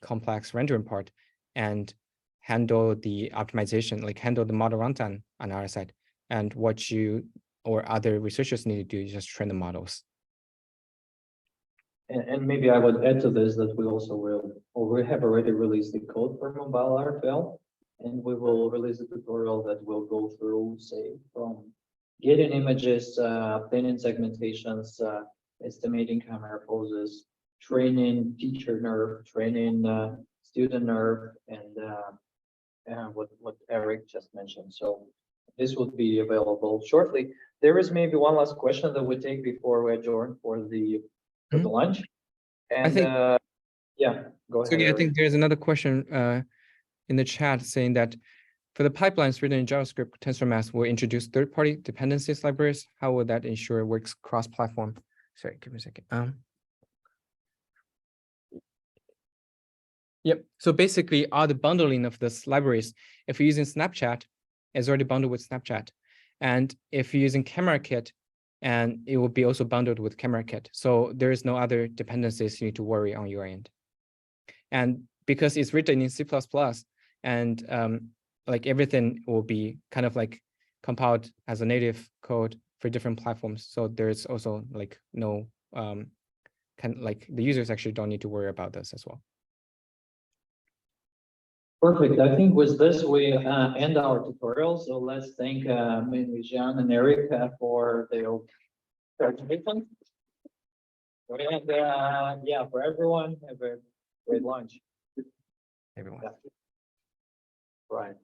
complex rendering part and handle the optimization, like handle the model runtime on our side. And what you or other researchers need to do is just train the models. And maybe I would add to this that we also will, or we have already released the code for mobile RFL, and we will release a tutorial that will go through, say, from getting images, obtaining segmentations, estimating camera poses, training teacher nerve, training student nerve and what Eric just mentioned. So this will be available shortly. There is maybe one last question that we take before we adjourn for the lunch. And think- yeah, go ahead. So yeah, I Eric. think there's another question in the chat saying that for the pipelines written in JavaScript, TensorMass will introduce third-party dependencies libraries. How will that ensure it works cross-platform? Sorry, give me a second. Yep. So basically, all the bundling of this libraries, if you're using Snapchat, it's already bundled with Snapchat. And if you're using Camera Kit, and it will be also bundled with Camera Kit. So there is no other dependencies you need to worry on your end. And because it's written in C++, and like everything will be kind of like compiled as a native code for different platforms. So there's also like no like the users actually don't need to worry about this as well. Perfect. I think with this, we end our tutorial. So let's thank mainly Jean and Eric for their participation. And yeah, for everyone, have a great lunch. Everyone. Yeah. Right.